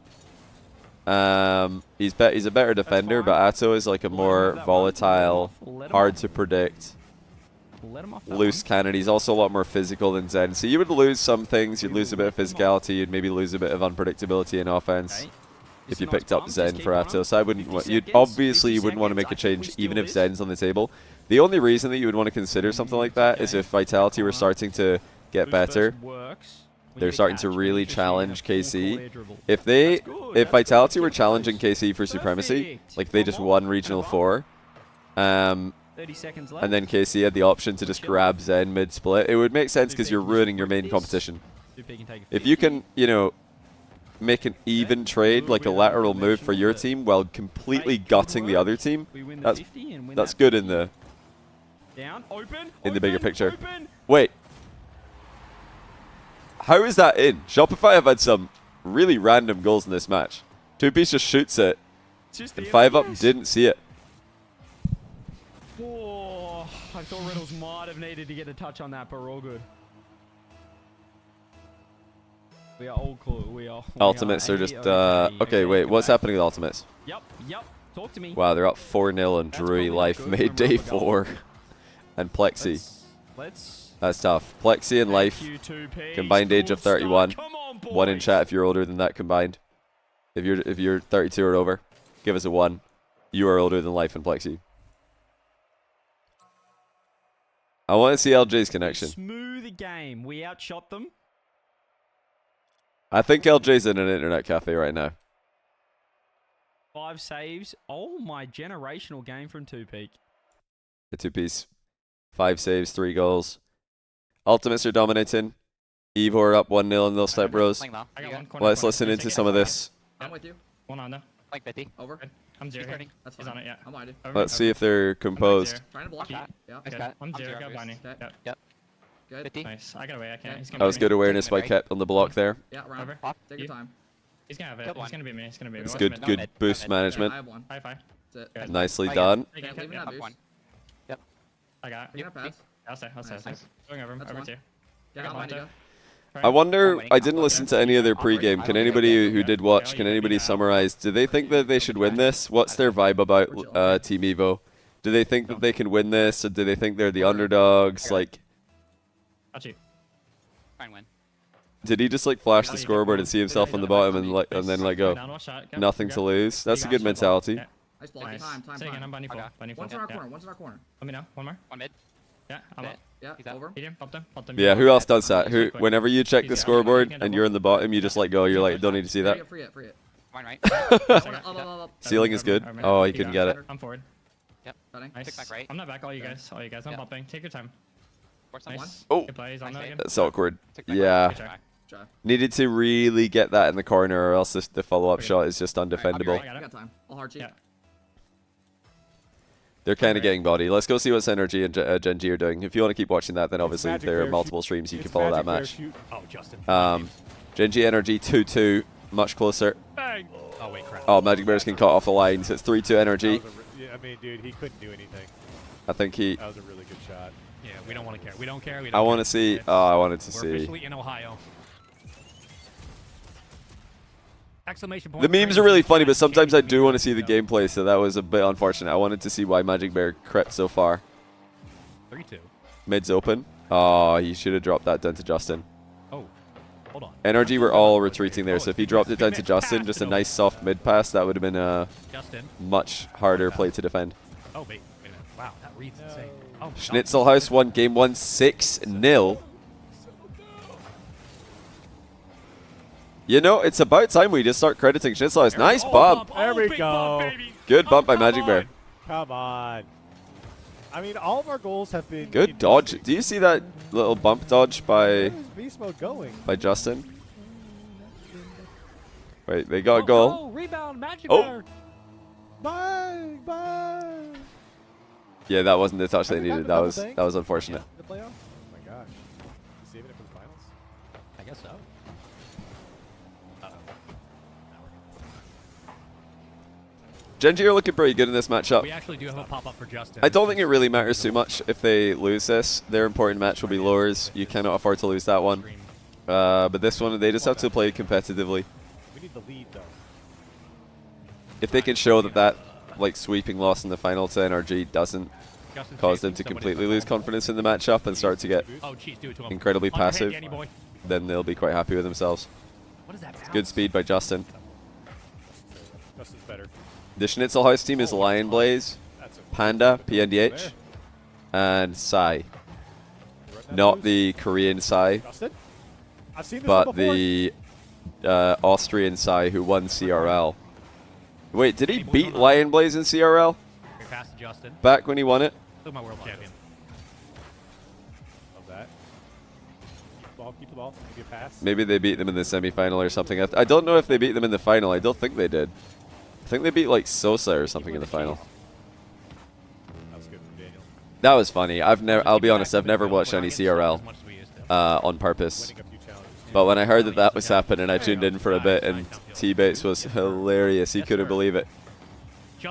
He's a better defender, but fine. Atto is like a Let him more have that one. volatile, Let him hard off. to predict, Let him off that loose one. cannon. He's also a lot more physical than Zen. So you would lose some things. You'd lose a bit of physicality. You'd maybe lose a bit of unpredictability in offense. Okay. If It's you a nice picked up bump. Zen Just for keep on Atto, him. so I wouldn't. 50 You'd seconds, obviously 50 you wouldn't want to make a seconds. I think we change still even if this. Zen's on the table. The only reason that you would want to consider something like that is Okay. if Vitality were starting to get Boost better. burst works. We They're need a starting to catch. really We need to see a challenge full KC. clear dribble. If they, That's good, if that's Vitality good. were Get challenging close. KC for supremacy, Perfect. like they One just more. won Regional Come 4, 30 seconds left. and then KC had the option to just grab Zen mid-split, it would make sense because you're ruining your main competition. Dupe can take a If you 50. can, you know, make an even trade, like a lateral move for your team while completely gutting the other team, We win the that's 50 and win that's that good in 50. the Down, open, in the bigger open, picture. Open. Wait. How is that in? Shopify have had some really random goals in this match. 2-piece just shoots it, It's just and the 5-up FPS. didn't see it. Oh, I thought Reynolds might have needed to get a touch on that, but we're all good. We are all cool. We are. Ultimates are just, okay, wait, what's happening with Ultimates? Yep. Talk to me. Wow, they're up 4-0 and That's Drury probably Life good made from day Rafa Gold. 4. And Plexi. Let's. That's tough. Plexi and Life, Thank you, 2P. combined age of Good start. 31. Come on, boys. 1 in chat if you're older than that combined. If you're 32 or over, give us a 1. You are older than Life and Plexi. I want to see LJ's connection. Smooth game. We outshot them. I think LJ's in an internet cafe right now. 5 saves. Oh my generational game from 2Peak. A 2-piece. 5 saves, 3 goals. Ultimates are dominating. Evo are up 1-0 in those step bros. Playing low. I got You one good? corner. Let's corner. listen Just into take it some of out. this. I'm with you. One on though. Like 50. Over. Good. I'm zero He's here. turning. That's He's fine. on it, yeah. I'm behind you. Over, Let's over. see if they're I'm composed. zero. Trying to block. Shot. Yeah. Nice Good. cut. I'm I'm zero. zero. Got blinding. Okay. Yep. Good. 50. Nice. I got away. I can't. Okay. He's gonna That was beat good me. awareness by Right. Kep on the block there. Yeah, round. Over. Pop. Take You. your time. He's gonna have it. Killed He's one. gonna beat me. He's gonna beat me. It's Watch good, mid. good mid. boost Mid. management. I have one. High five. That's it. Good. Nicely I got done. You Yeah, can leaving yeah. that Top boost. one. I got it. You're gonna pass. I'll stay. I'll stay. Nice. Nice. Going over. That's Over one. to you. Yeah, got I'm behind one. you. I wonder, winning. I didn't listen to any of their pregame. Can anybody who did watch, Yeah, can you anybody beat me now. summarize? Do they think that they should win this? What's their vibe about Team Evo? Do they think that they can win this, or do they think they're the underdogs? Like, Got you. Try and win. did he just like flash the scoreboard and see himself on the bottom and then let go? Down, one shot. Go. Nothing Go. to lose. That's a You good guys, football. mentality. Yeah. Nice block. Nice. Time. Say again. I'm binding full. Okay. Binding full. One's in our Yeah. corner. One's in our corner. Let me know. One more. One mid. Yeah. I'm Hit up. it. Yeah. He's up. Over. Hit him. Popped him. Yeah, who else does that? Really Who, quick. whenever you check the Easy. scoreboard Yeah, and you're in the bottom, you just let go. You're like, don't need to see that. Free it. One right. Up. Ceiling is good. Oh, he couldn't get it. I'm forward. Cutting. Nice. Tick back right. I'm not back. All you guys. I'm Yeah. popping. Take your time. Force on one. Nice. Oh. Good play. He's on Nice that save. again. That's awkward. Tick back Yeah. right. Try. Try. Needed to really get that in the corner, or else the follow-up Okay. shot is just Alright, undefendable. I got I it. got time. I'll hard cheat. Yeah. They're kind of Alright. getting body. Let's go see what Synergy and Gen G are doing. If you want to keep watching that, then obviously Magic there are Bear multiple shoot. streams you can It's follow that Magic Bear match. shoot. Oh, Justin. Gen G Energy 2-2, much closer. Bang. Oh, Oh wait, crap. Oh, Magic Bear's getting caught off the line, so it's 3-2 energy. Yeah, I mean, dude, he couldn't do anything. I think he. That was a really good shot. Yeah, we don't want to care. We don't care. We I don't want to see. Oh, I wanted to We're see. officially in Ohio. Exclamation point. The memes are really funny, but sometimes I do want to see the gameplay, so that was a bit unfortunate. I wanted to see why Magic Bear crept so far. 3-2. Mid's open. Oh, he should have dropped that down to Justin. Oh, hold on. NRG were all retreating there, so if he dropped it down to Justin, just a nice soft mid pass, that would have been a Justin. much harder play to defend. Oh, wait a minute. Wow, that reads insane. Oh, Schnitzelhaus won game 1 6-0. You know, it's about time we just start crediting Schnitzelhaus. Nice bump. There we go. Good bump by Magic Bear. Come on. I mean, all of our goals have been Good dodge. Do you see that little bump dodge Where by is beast mode going? Justin? Wait, they got a goal. Oh, rebound, Magic Oh. Bear. Bye, bye. Yeah, that wasn't the touch they Have we gotten needed. the double That thing? was unfortunate. The playoff? Oh my gosh. You saving it for the finals? I guess so. Genji are looking pretty good in this matchup. We actually do have a pop-up for Justin. I don't think it really matters too much if they lose this. Their important match will be lowers. You cannot afford to lose that one. But this one, they just have to play competitively. We need the lead, though. If they can show that like sweeping loss in the final to NRG doesn't Justin's cause them to chasing completely somebody. lose confidence in the matchup and start to get Oh, jeez, do it to him. incredibly On your head, passive, Danny boy. then they'll be quite happy with themselves. What is that bounce? Good speed by Justin. Justin's better. The Schnitzelhaus team is Lion Blaze, That's a Panda, PNDH, and Psy. Not the Korean Psy, Justin? I've seen this but one before. the Austrian Psy who won CRL. Wait, did he beat Lion Blaze in CRL Great pass to Justin. back when he won it? Look my world champion. Love that. Keep the ball. Give you a pass. Maybe they beat them in the semifinal or something. I don't know if they beat them in the final. I don't think they did. I think they beat like Sosa or something in the final. That was good from Daniel. That was funny. I'll be honest, I've never watched any CRL As much as we used to. on purpose. Winning a few challenges. But when I heard that was happening, I tuned in for a bit, and T-Bates was hilarious. He couldn't believe it.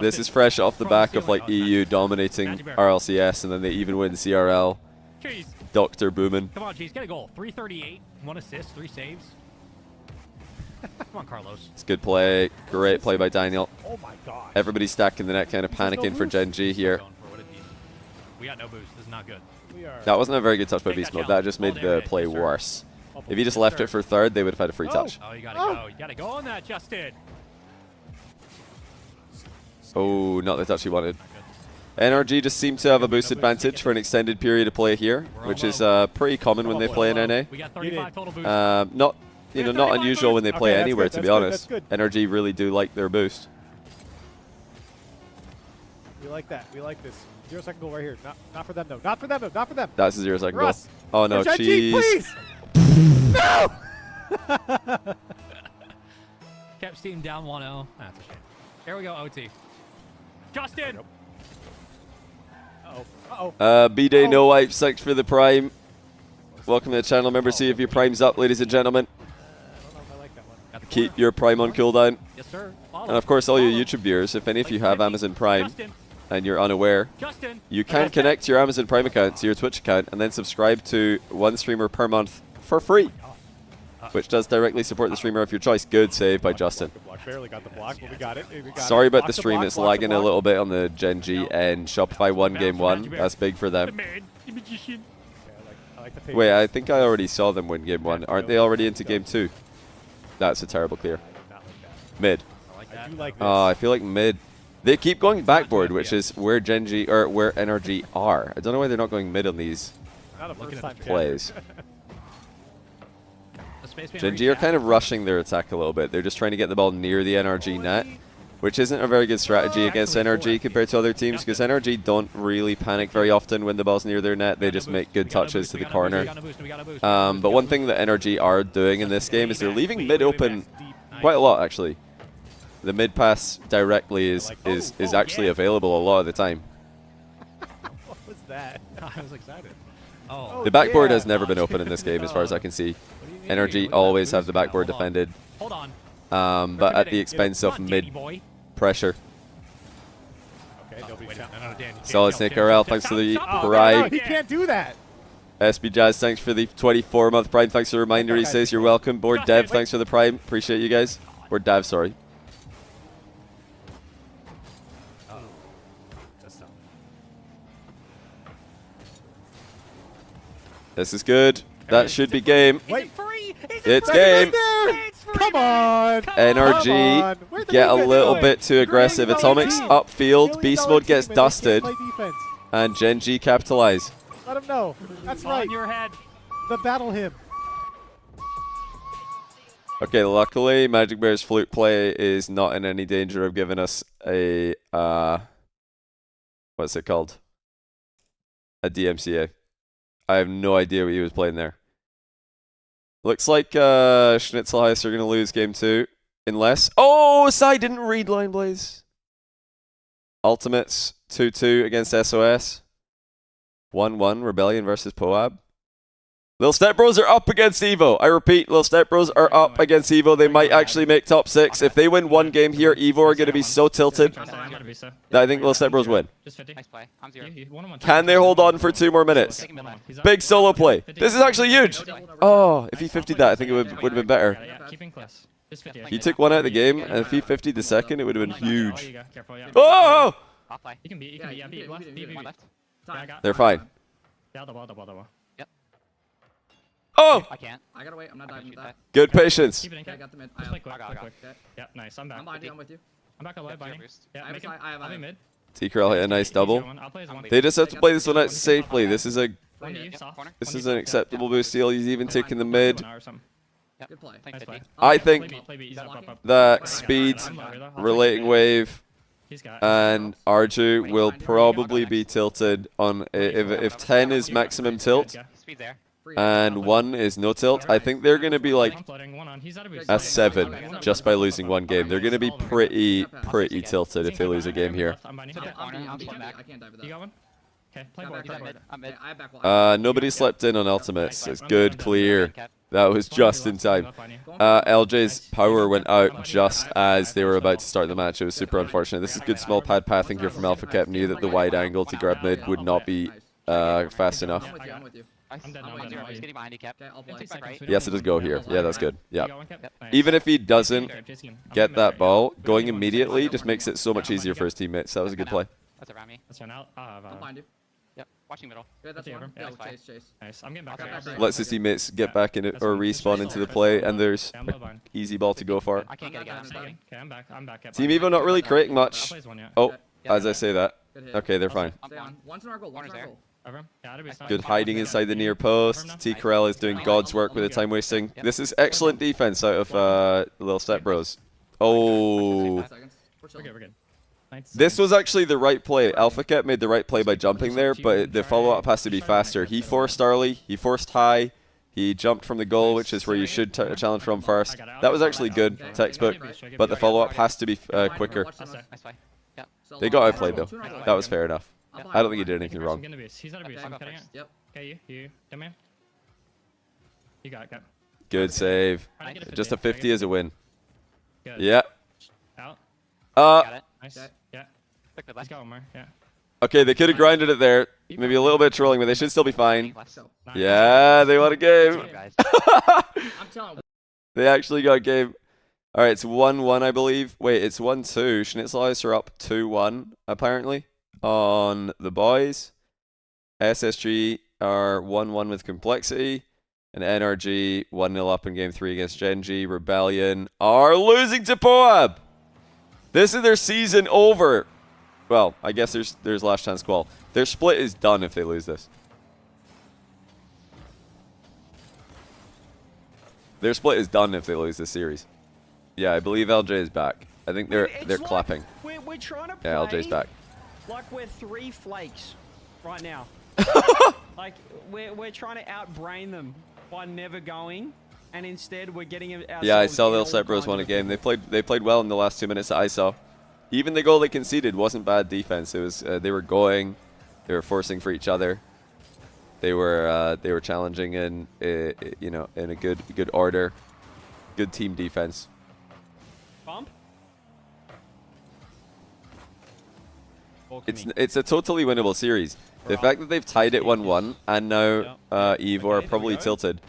This is fresh off the back of like EU dominating RLCS, and then they even win CRL. Jeez. Dr. Boomin. Come on, jeez, get a goal. 338, 1 assist, 3 saves. Come on, Carlos. It's good play. Great play by Daniel. Oh my god. Everybody's stacking the net, kind of panicking for Gen G here. Going for what it needs. We got no boost. This is not good. We are. That wasn't a very good touch by Take Beast that Mode. challenge. That just made All day, the right? play Yes, sir. worse. If he just left it for third, they would have had a free touch. Oh, you gotta go. You gotta go on that, Justin. Oh, not the touch he wanted. NRG just seemed to have a boost advantage for an extended period of play here, which is pretty common when they play in NA. We got 35 total boost. Not not unusual when they play Okay, that's anywhere, good, to be that's good, honest. that's NRG really do like their boost. We like that. We like this. 0-second goal right here. Not for them though. Not for them though. Not for them. That's a 0-second For goal. us. Oh no, Gen G, cheese. please. No. Kept Steam down 1-0. That's a shame. There we go, OT. Justin! Uh-oh. Uh-oh. B-Day No Wipes, thanks for the Prime. Welcome to the channel. Remember, see if your Prime's up, ladies and gentlemen. I don't know if I like that one. Got the Keep corner. your Prime on cooldown. Yes, sir. Follow. And of course, all your Follow. YouTube viewers, if any of you have Amazon Prime Justin. and you're unaware, Justin. you can connect your Amazon Prime account to your Twitch account and then subscribe to one streamer per month for free, which does directly support the streamer of your choice. Good save by Justin. Good block. Barely got the block, but we got it. We got Sorry it. about Block the stream, block, it's block the lagging a block. little bit on the Gen G and Shopify won game 1. That's big for The them. man. The magician. Okay, I like the pace. Wait, I think I already saw them win game 1. Aren't they already into game 2? That's a terrible clear. Not like that. Mid. I like I that. do like this. I feel like mid. They keep going backboard, which is where Gen G or where NRG are. I don't know why they're not going mid on these Not a Looking first at time the plays. The spaceman Gen G are reached kind out. of rushing their attack a little bit. They're just trying to get the ball near the NRG net, which isn't a very good strategy against NRG compared to other teams, because NRG don't really panic very often when the ball's near their net. They just make good touches to the corner. But one thing that NRG are doing in this game is they're leaving mid open quite a lot, actually. The mid pass directly is actually available a lot of the time. What was that? I was excited. Oh. The backboard yeah. has never been open in this game, as far as I can see. NRG always have the backboard defended. Hold on. but at the expense of mid pressure. Okay, nobody Solid Snake RL, thanks for the Prime. He can't do that. SB Jazz, thanks for the 24-month Prime. Thanks for the reminder. He says you're welcome. Board Dev, thanks for the Prime. Appreciate you guys. Board Dev, sorry. This is good. That should be game. Wait. It's game. Come on. NRG get a little bit too aggressive. Atomics upfield. Beast Mode gets dusted. And Gen G capitalize. Let him know. That's right. your head. The battle hymn. Okay, luckily Magic Bear's flute play is not in any danger of giving us a what's it called? A DMCA. I have no idea what he was playing there. Looks like Schnitzelheis are going to lose game 2. Unless... Oh, Sai didn't read Line Blaze. Ultimates 2-2 against SOS. 1-1 Rebellion versus Poab. Lil Step Bros are up against Evo. I repeat, Lil Step Bros are up against Evo. They might actually make top 6. If they win one game here, Evo are going to be so tilted that I think Lil Step Bros win. Nice play. I'm 0. Can they hold on for 2 more minutes? Big solo play. This is actually huge. Oh, if he 50'd that, I think it would have been better. He took one out of the game, and if he 50'd the second, it would have been huge. Oh! Off play. One left. They're fine. Yep. Oh! I can't. I gotta wait. I'm not diving with that. Good patience. Okay, I got the mid. I got. Yep, nice. I'm back. I'm behind you. I'm with you. I'm back alive, Bunny. Yeah, I have make a him. side- I have I'll be a- mid. T-Curl hit a nice double. I'll play as one. They just have to play this one out safely. This is a One to you, soft. this is an acceptable boost steal. He's even taking the mid. Good play. Thanks, Nice play. 50. I think Play beat, ease up, up, up. that speed, I'm low, really. relating wave, He's got. and Arju will probably be tilted on if 10 is maximum tilt Speed there. and 1 is no tilt. I think they're gonna be like I'm flooding, one on. He's out of boost. a 7 just by losing one game. They're gonna be pretty tilted if they lose a game here. I'm Bunny. Yeah. I'm I'm beat. back. I can't dive with You that. got one? Okay, play Got board. back, Play got board. I'm mid. I'm mid. I have back. Nobody slept in on ultimates. It's good, clear. That was just in time. LJ's power went out just as they were about to start the match. It was super unfortunate. This is good small pad pathing here from Alpha Cap. Knew that the wide angle to grab mid would not be fast enough. I'm with you. I'm with you. I'm dead now, I'm I'm zero. dead. Just getting behind you, Cap. Okay, I'll play. Take back right. Yes, it does go here. Yeah, that's good. You Yeah. got one, Cap? Nice. Even if he doesn't I'm get mid that right ball, now. going But immediately anyone just makes it so much easier for his teammates. That was a good play. That's around me. That's fine. I'll have. I'm behind you. Yep. Watching middle. Good. That's That's one. the Go, Everett. chase, chase. Nice. I'm getting back. I'll right. get back. Lets his teammates get back in it or respawn into the play, and there's Yeah, I'm low bind. easy ball to go for. I can't get it. I'm I'm not staying. Okay, I'm back. I'm back. Cap. Team Evo not really creating I'll much. play as one, yeah. Oh, as I say that. Good hit. Okay, they're fine. I'm Stay down. on. One's in our goal. One's in our Corner's goal. Over. Yeah, that'd be nice. Good hiding inside the near post. T. Corell is doing God's work with the time wasting. This is excellent defense out of Lil Step Bros. Oh. 5 seconds. We're We're chilling. good. We're good. Nice. This was actually the right play. Alpha Cat made the right play by jumping there, but the follow-up has to be faster. He forced Arlie, he forced high, he jumped from the goal, which is where you should challenge from first. That was actually good, textbook, but the follow-up has to be quicker. Watch them. Nice play. Yep. So They long. got Two in outplayed our goal, though. 2 in our goal. That was fair enough. I'm I behind don't you. think he did anything wrong. He's out of boost. Okay. I'm I'll go cutting it. first. Yep. Okay, you. Come here. You got it. Cap. Good save. Trying to get Just a 50 is a win. Good. Yeah. Out. Got it. Nice. Okay. Yeah. Quick mid Let's left. go, Omar. Yeah. Okay, they could have grinded it there. Maybe a little bit trolling, but they should still be fine. Left. So, Nice. Yeah, they won a game. Guys. I'm telling you. They actually got game. All right, it's 1-1, I believe. Wait, it's 1-2. Schnitzelheis are up 2-1, apparently, on the boys. SSG are 1-1 with Complexity. And NRG 1-0 up in Game 3 against Gen G. Rebellion are losing to Poab. This is their season over. Well, I guess there's last chance qual. Their split is done if they lose this. Their split is done if they lose this series. Yeah, I believe LJ is back. I think they're It's like clapping. We're trying to play Yeah, LJ's back. like we're 3 flakes right now. Like we're trying to outbrain them by never going, and instead we're getting ourselves. Yeah, I saw in Lil all Step Bros kinds won a of game. They played well in the last 2 minutes that I saw. Even the goal they conceded wasn't bad defense. It was they were going, they were forcing for each other. They were challenging in in a good order, good team defense. Bump. Talk to me. It's a totally winnable series. The Bruh. fact that they've tied it 1-1 and now Evo are Okay, probably there we go. tilted.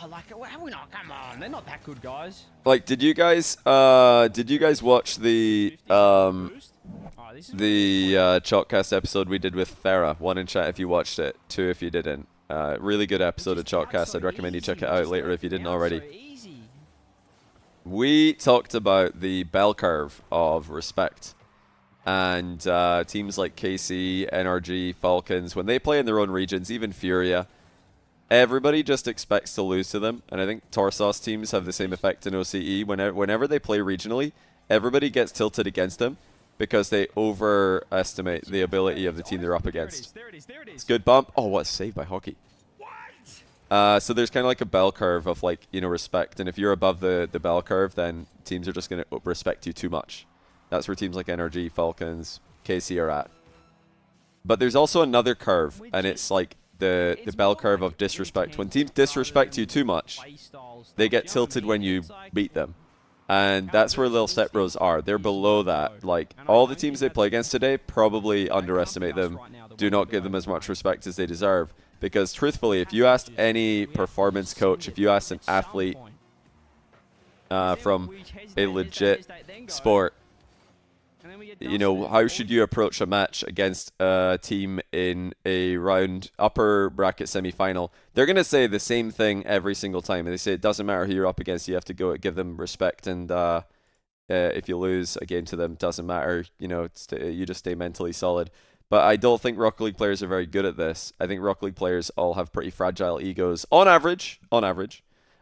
Oh, like, how we not? Come on, they're not that good, guys. Like, did you guys watch the 50 boost. Oh, this is Chalkcast episode we did with Farah? One in chat if you watched it, two if you didn't. Really good episode of Chalkcast. I'd recommend you check it out later if you didn't already. So easy. We talked about the bell curve of respect. And teams like KC, NRG, Falcons, when they play in their own regions, even Furia, everybody just expects to lose to them. And I think Torsos teams have the same effect in OCE. Whenever they play regionally, everybody gets tilted against them because they overestimate the ability of the team they're up against. There it is. It's good bump. Oh, what a save by Hockey. So there's kind of like a bell curve of like, you know, respect. And if you're above the bell curve, then teams are just going to respect you too much. That's where teams like NRG, Falcons, KC are at. But there's also another curve, and it's like the bell curve of disrespect. When teams disrespect you too much, they get tilted when you beat them. And that's where Lil Step Bros are. They're below that. Like, all the teams they play against today probably underestimate them, do not give them as much respect as they deserve. Because truthfully, if you asked any performance coach, if you asked an athlete from a legit sport, you know, how should you approach a match against a team in a round upper bracket semi-final? They're going to say the same thing every single time. And they say it doesn't matter who you're up against, you have to go give them respect. And if you lose a game to them, it doesn't matter. You know, you just stay mentally solid. But I don't think Rocket League players are very good at this. I think Rocket League players all have pretty fragile egos, on average.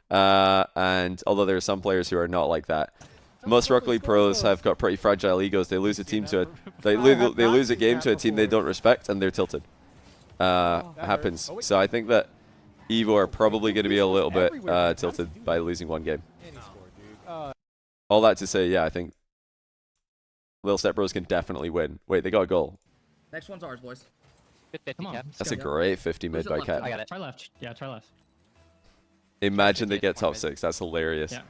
And although there are some players who are not like that. Most Rocket League pros have got pretty fragile egos. They lose a team to they lose a game to a team they don't respect, and they're tilted. Happens. So I think that Evo are probably going to be a little bit tilted by losing one game. All that to say, yeah, I think Lil Step Bros can definitely win. Wait, they got a goal. Next one's ours, boys. Good 50 Come on. cap. That's a great 50 mid Who's it by left? Cat. I got it. Try left. Yeah, try left. Imagine they get top 6. That's hilarious. Yeah.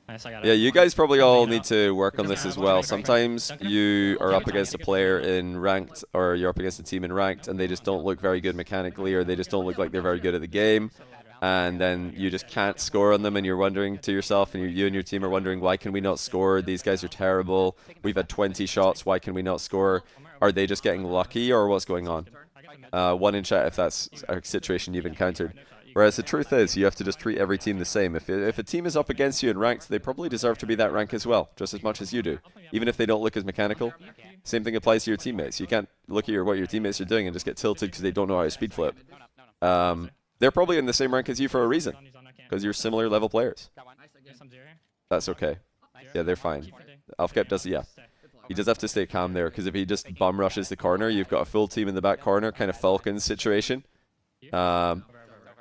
Nice, I got it. Yeah, you guys probably all need to work on this as well. Sometimes you are up against a player in ranked, or you're up against a team in ranked, and they just don't look very good mechanically, or they just don't look like they're very good at the game. And then you just can't score on them, and you're wondering to yourself, and you and your team are wondering, why can we not score? These guys are terrible. We've had 20 shots. Why can we not score? Are they just getting lucky, or what's going on? One in chat if that's a situation you've encountered. Whereas the truth is, you have to just treat every team the same. If a team is up against you in ranked, they probably deserve to be that rank as well, just as much as you do. Even if they don't look as mechanical. Same thing applies to your teammates. You can't look at what your teammates are doing and just get tilted because they don't know how to speed flip. They're probably in the same rank as you for a reason, because you're similar level players. That's okay. Yeah, they're fine. Alfcap does, yeah. He does have to stay calm there, because if he just bum rushes the corner, you've got a full team in the back corner, kind of Falcons situation.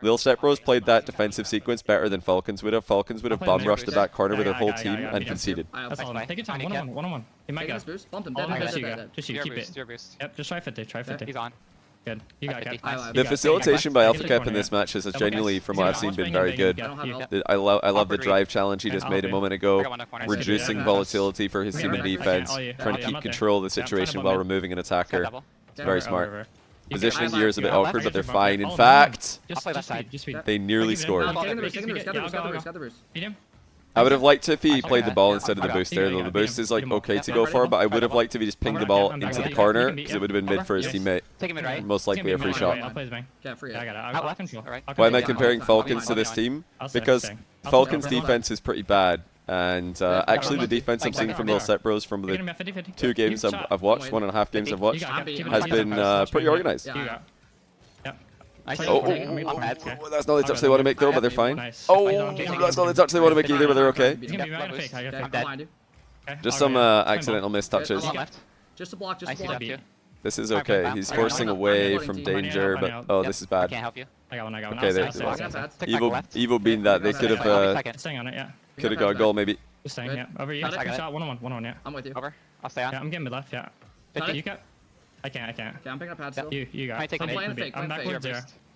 Lil Step Bros played that defensive sequence better than Falcons would have. Falcons would have bum rushed the back corner with their whole team and conceded. That's all. Take your time. One-on-one. He might Taking go. this boost. Bumped him. All Dead, just dead, you dead, go. dead. Just you. Your Keep boost, it. your boost. Yep. Just try 50. Try 50. He's on. Good. You got it. I The facilitation by Alphacap in this match has genuinely, from what I've seen, been very good. I don't have help. I love the drive challenge he just made a moment ago, reducing Yeah. volatility for his team in defense, trying to keep control of the situation while removing an attacker. It's very smart. Positioning here is a bit awkward, but they're fine. In fact, Just play that speed. side. Just speed. they nearly scored. Taking the boost. Taking the boost. Got the boost. Got the boost. Got the boost. Beat him. I would have liked if he I played the got ball it. instead of the I got boost it. there, You though. got The it. boost is like Yeah. okay to Yeah. go for, but I would have Yeah. liked if he just pinged the ball into the corner, because it would have been mid for his teammate. Take him in right. Most likely a free I'll shot. play his bang. Yeah, free. Yeah, I got it. Out I'll left. control. Alright. Why am I Yeah, comparing I'll Falcons fine. to this team? I'll stay, Because I'll stay. I'll Falcons' stay. defense is pretty bad. And actually, the defense I'm seeing from Lil Step Bros from You're gonna the be at 50-50. 2 games Keep shot. I've watched, 1.5 games I've watched, You got it. Keep it. has Keep it. been pretty organized. Yeah. You got it. Yep. Nice. Oh, that's not the touch they want to make though, but they're fine. Nice. Oh, that's not the touch they want to make either, but they're okay. He's gonna be right fake. I got I'm fake. behind you. Okay, Just I'll some go. accidental missed touches. On left. Just a block. Just I a see block. left too. This is Alright, okay. back. He's I forcing got it. away I'm from letting team. danger, I but know. oh, Yep. this is I bad. can't help you. I got one. I got one. Okay, I'll there- stay, Yeah, I'll stay. pads. Take back left. Evo being that they could have Second. Staying on it, yeah. got a goal maybe. Just staying, Good. yeah. Over you. Got it. Good I got shot. One-on-one, yeah. I'm with you. Over. I'll stay on. Yeah, I'm getting mid left, yeah. Got it. You got. I can't. Okay, I'm picking up pads Yep. still. You got. I take Play mid. mid. Playing fake, I'm playing backwards fake. there.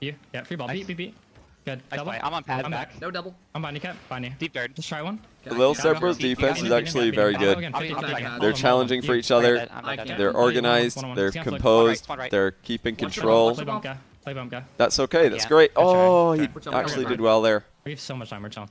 You. Yeah, free ball. Nice. Beat. Good. Nice Double. play. I'm on pad. I'm back. No double. I'm binding cap. Binding. Deep third. Just try one. The Lil Yeah, Cerberus yeah, defense yeah, is yeah, actually very I'll good. again, I'll 50 be back. seconds. They're challenging for each other. I'm dead. They're organized. They're composed. They're keeping control. Play bump guy. Play bump guy. That's okay. That's Yeah. great. Good try. Oh, Good he try. We're actually trying. did well there. We have so much time. We're chilling.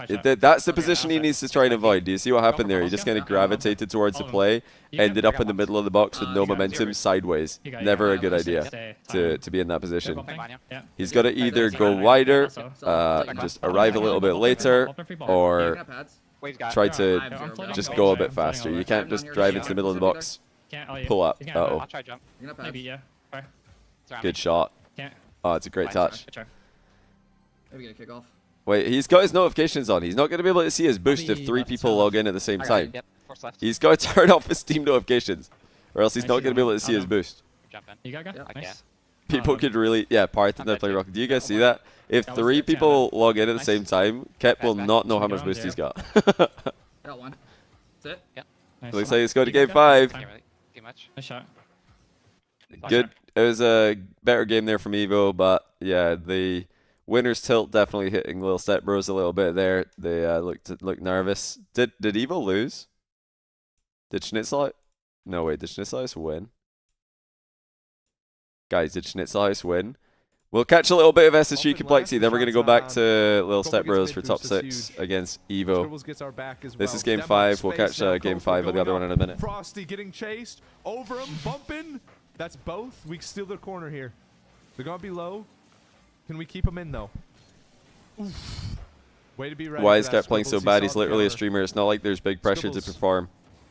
That's the position he needs to try and avoid. Do you see what happened there? He just kind of gravitated towards the play, ended up in the middle of the box with no momentum, sideways. Never a good idea to be in that position. He's got to either go wider, just arrive a little bit later, or try to just go a bit faster. You can't just drive into the middle of the box, pull up. Uh-oh. I'll try jump. Maybe, yeah. Good shot. Oh, it's a great touch. Maybe get a kickoff. Wait, he's got his notifications on. He's not going to be able to see his boost if 3 people log in at the same time. Yep, force left. He's got to turn off his Steam notifications, or else he's not going to be able to see his boost. Jump in. You got a guy? Yep. Okay. Nice. people could really, yeah, Python they play Rocket. Do you guys see that? If That was 3 their people channel. log in at the Nice. same time, Kep will Back. not know how Get much on boost he's there. got. Got one. That's it. Nice. Looks like it's going to You game got it. 5. Can't really do much. Nice shot. Good. It was a better game there from Evo, but yeah, the winner's tilt definitely hitting Little Step Bros a little bit there. They looked nervous. Did Evo lose? Did Schnitzel? No, wait. Did Schnitzelhaus win? Guys, did Schnitzelhaus win? We'll catch a little bit of SSG complexity, then we're going to go back to Little Step Bros for top 6 against Evo. Scribbles gets our back as This well. is game Demo 5. We'll space catch now. game Kofor 5 of the going other one up. in a minute. Frosty getting chased. Over him, bumping. That's both. We steal their corner here. They're going to be low. Can we keep them in, though? Oof. Way to be ready. Why for is that, Kep playing so Scribbles. He bad? saw He's the literally a counter. streamer. It's not like there's big pressure to Scribbles. perform.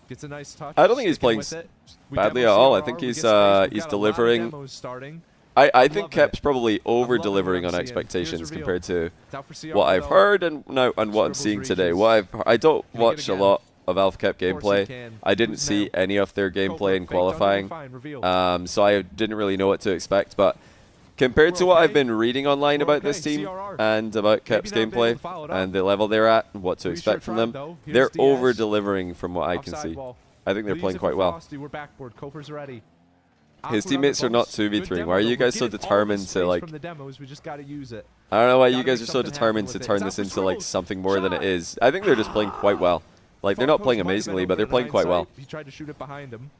Gets a nice touch. I don't think he's Sticking playing with it. We badly demo at all. I CRR, think we he's get space. We've he's got a lot of delivering. demos starting. I I'm think loving Kep's it. probably over loving what delivering I'm on seeing. expectations Here's reveal. compared to It's out for CR, what I've though. heard and what I'm Scribbles seeing today. reaches. What I don't Can we get watch a again? lot of Alpha Kep Of course he gameplay. can. I didn't Who's see now? any of their gameplay Kofor in faked under, qualifying, fine, reveal. so I didn't really know what to expect. But compared to We're what I've okay. been reading online We're about this okay. team CRR. and about Kep's Maybe not be able gameplay to follow it up. and the level they're at and what to We sure expect from tried, them, though. Here's they're DS. over delivering from what I can Offside see. ball. I think they're We'll use playing it quite for well. Frosty. We're backboard. Kofor's ready. His Awkward teammates on are the not bumps. 2v3. Good Why are demo, you though. We're guys so getting all the determined to space like? from the demos. We just got to use it. I don't know why you Gotta guys make are so something happen determined to with it. turn It's this out into for like Scribbles. something more than it Shot. is. I think they're just playing quite well. Like they're Far not playing post might have been amazingly, over but they're in playing quite well. hindsight. He tried to shoot it behind him.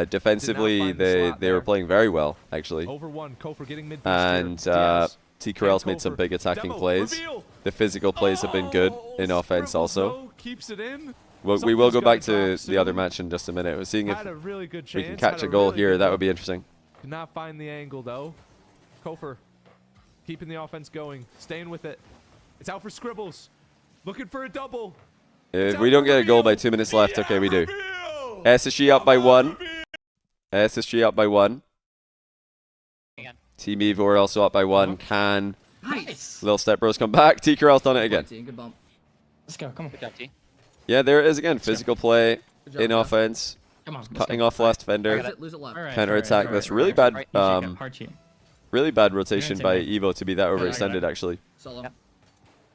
Defensively, find the they slot they were there. playing very well actually. Over one. Kofor getting mid. And T. Corral's made some big attacking plays. The physical plays have been good in offense also. Keeps it in. We will go Something's back gotta to drop the other soon. match in just a minute. We're seeing if Had a really good we chance. can catch had a goal really here. good That look. would be interesting. Could not find the angle though. Kofor keeping the offense going, staying with it. It's out for Scribbles. Looking for a double. If we don't get a goal by 2 minutes left, okay, we do. SSG up by 1. SSG up by 1. Again. Team Evo are also up by 1. Can Nice. Little Step Bros come back? T. Corral's done it again. Good bump. Let's go. Come on. Good job, T. Yeah, there it is again. Physical play Good job, in Jeff. offense. Come on. let's Cutting go. off last defender. Lose it left. All right, Counter all right, attack. all That's right, really all right. bad. Hard cheat, hard cheat. Really bad rotation by teammate. Evo to be that Yeah, overextended, yeah. actually. Solo. Yep.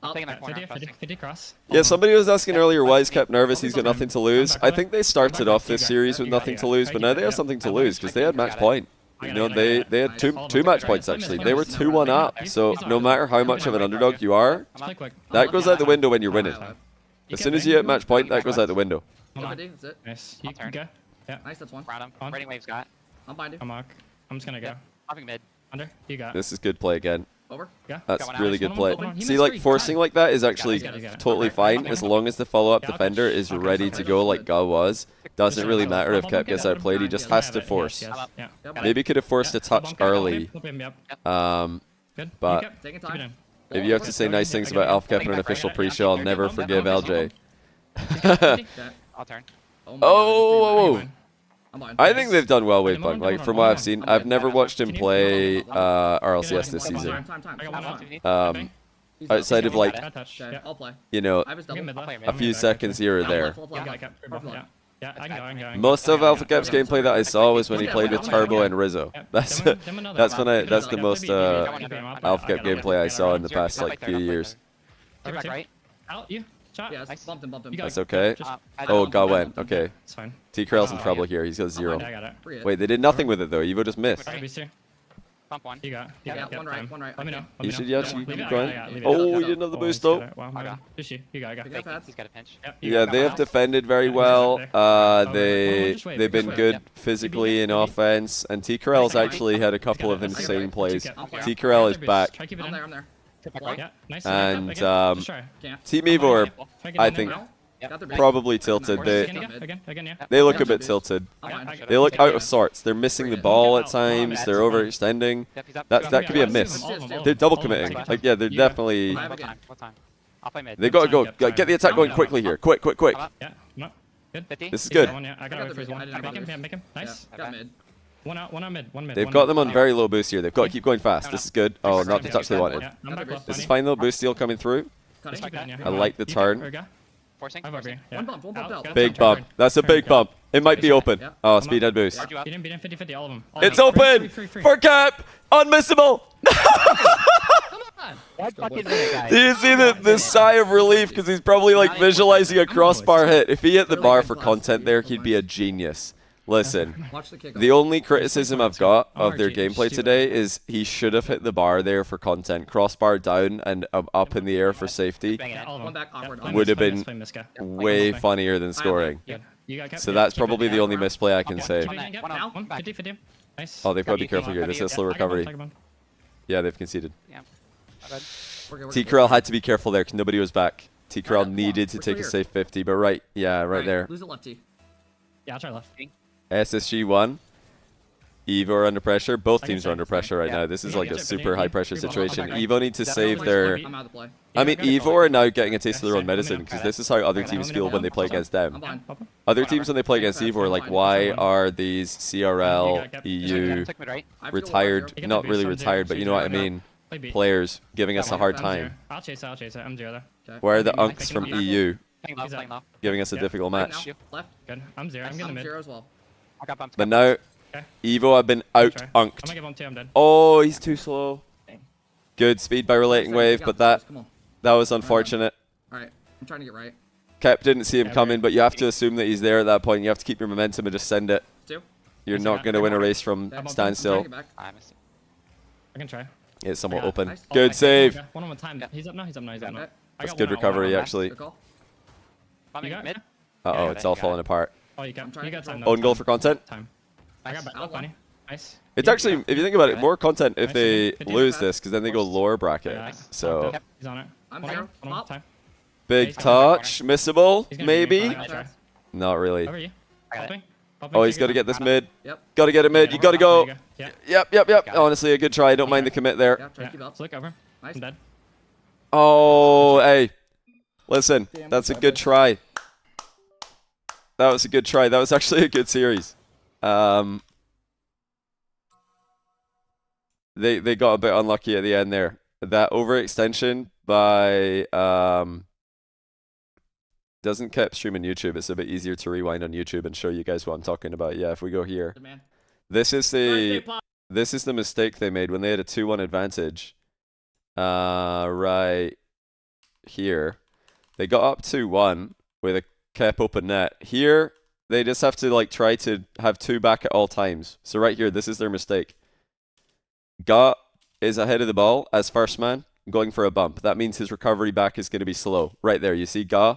I'm taking that corner. 50, I'm 50, pressing. 50 cross. Yeah, somebody was asking earlier why is Kep nervous. He's got nothing to lose. I think they started off this series with nothing to lose, but now they have something to lose because they had match point. You know, they had two match points actually. They were 2-1 up. So no matter how much of an underdog you are, I'm up. Quick. that goes out the window when you're winning. As soon as you hit match point, that goes out the window. Come on. That's it. Nice. I'll You turn. go. Yeah. Nice, that's one. Round him. On. Rating wave's got. I'm behind you. I'm Mark. I'm just gonna go. Popping mid. Under. You got. This is good play again. Over. Yeah. That's Going out. really good One play. on one. He See, missed like three. forcing like that is actually Got it. totally Okay. fine Okay. as long as the follow-up Yeah, I'll defender catch. is Okay, ready okay. to go like Ga was. Doesn't really matter if Kep gets outplayed. He just has to force. Yes, yes, yeah. Maybe could have forced a touch early. Yep. But Good. Keep it. Taking Keep it time. in. if you have to say nice things about Alpha Kep in an official pre-show, I'll never forgive LJ. Okay. I'll turn. Oh, my Oh, God. I'm behind. I think they've done well with Come on, Punk. come Like on, from come what on. I've seen, I've never watched him play RLCS this Time, season. time. I got I'm one. up to me. He's Outside of like, Bad touch. Okay, Yeah. I'll play. you know, I have his I'll double. get mid I'll play left. mid. a few seconds here or there. Full Yeah, play. I got Purple. yeah. Yeah, I can go. I can go. Most of Alpha Kep's gameplay that I saw was when he played with Turbo and Rizzo. That's that's the most Alpha Kep gameplay I saw in the past like few years. Take back right. Out you. Shot. Yes, Nice. bumped him. You got That's it. okay. Just- Oh, Ga went. Okay. It's fine. T. Corral's in trouble here. He's got I 0. got it. Free it. Wait, they did nothing with it though. Evo just missed. Alright, booster. Bump one. You got. You Yeah, got. one right, one right. Let me know. Okay. Let You me should know. actually Leave keep it. going. I got it. Leave it. Oh, Yeah. you didn't have the Oh, boost he's though. got it. Wow, I got. Just you. You got it. Pick up pads. He's got a pinch. Yep, you Yeah, got they it. have defended very Yeah, well. exactly. Just They've been wait. good Yep. physically in offense, and T. Corral's actually had a couple of insane plays. Okay. T. Corral is back. Try keep it I'm in. there. I'm there. Take back Well, right. Yeah, nice. And, Again. Just try. Can't. Team Evo are, Try get I in there. think, Yep. Got the big. probably tilted. Again, yeah. They look a Got bit the tilted. I'm behind. They look out of sorts. They're missing the ball at times. They're overextending. Yep, he's up. That could be a miss. They're double committing. Like yeah, they're definitely. I have What again. time? What time? I'll play mid. They gotta go. Yep, Get the attack going quickly here. Quick. I'm up. Yeah, no. Good. 50. This is He's got good. one, yeah. I I got got away the for his big- one. I didn't have Make him, others. make him. Nice. Yeah, got mid. One out, one on mid, one mid. They've one got mid. them on Yeah. very low boost here. They've got to keep going fast. This is good. Oh, not the touch they wanted. Yeah, I'm back left. This is buddy. fine though. Boost steal coming through. Cutting. Keep it in, yeah. I like the You turn. got- Forcing. I've Forcing. yeah. One bump out. Got Big it. bump. That's a Turn, big got it. bump. It might be open. Yeah. Oh, speedhead boost. Charge you up. Beat him, 50-50, all of them. It's open for Cap. Unmissable. That's fucking it, guys. Do you see the sigh of relief because he's probably like visualizing a crossbar hit? If he hit the bar for content there, he'd be a genius. Listen, Watch the kickoff. the only criticism I've got of their RG, gameplay stupid. today is he should have hit the bar there for content. Crossbar down and up in the air for safety Bang it in. All of them. One back, awkward. Play Would miss, have play been miss, play miss, guy. way funnier than scoring. Good. You got Cap? So Yeah, that's keep it. probably the only misplay I can say. Keep it again, Cap. One out. One, 50-50. Nice. Oh, they've got to be Yeah, careful here. This is a slow Yeah, I got one, recovery. I got one. Yeah, they've conceded. Yeah. My bad. We're good, we're T good. Corral had to be careful there because nobody was back. T Corral Alright, come on, needed to we're take a still safe 50, but right, yeah, right Alright, there. Lose the lefty. Yeah, I'll try left. SSG 1. Evo are under pressure. Both I can teams say. are under pressure right Yeah. now. This is Yeah, like get a it, super but high yeah, pressure yeah. situation. Okay. Evo need to Definitely save switch their... I'm out of the play. I mean, Evo are now getting a taste of their own Let me medicine know. because this is how other Okay, teams let me know. feel when they play against I'm them. blind. Pop him. Other teams when they play against Evo are like, why are these CRL, EU, Took mid right. I have to go retired, left You get not the really boost, I'm retired, but you know what I zero. mean, Play beat. players giving us a hard I'm time. zero. I'll chase it. I'm zero there. here. Okay. Why are the I'm unks from thinking EU Playing low, playing low. giving us a Yeah. difficult Right match? now, left. Good. I'm zero. I'm getting I'm mid. zero as well. I got bumped. But now, Okay. Evo have been I'll out try. I'm gonna unked. give him 2. I'm dead. Oh, he's too slow. Dang. Good speed by relating Second, wave, you but got this, that Come on. that was unfortunate. All right. I'm trying to get right. Cap didn't see him Yeah, coming, we're- but you have to assume that he's there at that point. You have to keep your momentum and just send it. Two. You're Nice, not yeah. going to win a race from Okay. I'm standstill. I'm trying to get back. I missed it. I can try. It's somewhat Yeah. open. Nice. Good Okay, save. okay. One time. Yeah. He's up now. He's up now. He's up now. Okay. I That's got good one out, recovery, one out. actually. Good call. Bumping got- mid. Uh-oh, Yeah, it's you all got falling it. apart. Oh, you got. I'm trying You to got time. control. Own goal for content? Time. I got Nice. back. Oh, funny. Nice. It's Yeah, actually, yeah. if you think about it, Okay. more content if Nice, they okay. Good lose defense. this, because then they go lower bracket. Yeah. So, Yep, he's on it. I'm One zero. more, one more Up. time. big He's touch, missable, He's gonna beat me. maybe? I'll try. Not really. Over you. I got it. Popping. Popping. Oh, he's Take got to it get this Got mid. Yep. Got to get it mid. You got to There go. you Yeah. Yep. Got it. Honestly, a good try. I don't mind the commit there. Yeah. Try Yeah. to keep up. Flick over. Nice. I'm dead. Oh, hey. Listen, Damn, that's a that's good try. That was a good try. That was actually a good series. They got a bit unlucky at the end there. That overextension by doesn't keep streaming YouTube. It's a bit easier to rewind on YouTube and show you guys what I'm talking about. Yeah, if we go here. Good man. This is the mistake they made when they had a 2-1 advantage. Right here. They got up 2-1 with a kept open net. Here, they just have to like try to have 2 back at all times. So right here, this is their mistake. Ga is ahead of the ball as first man, going for a bump. That means his recovery back is going to be slow. Right there, you see Ga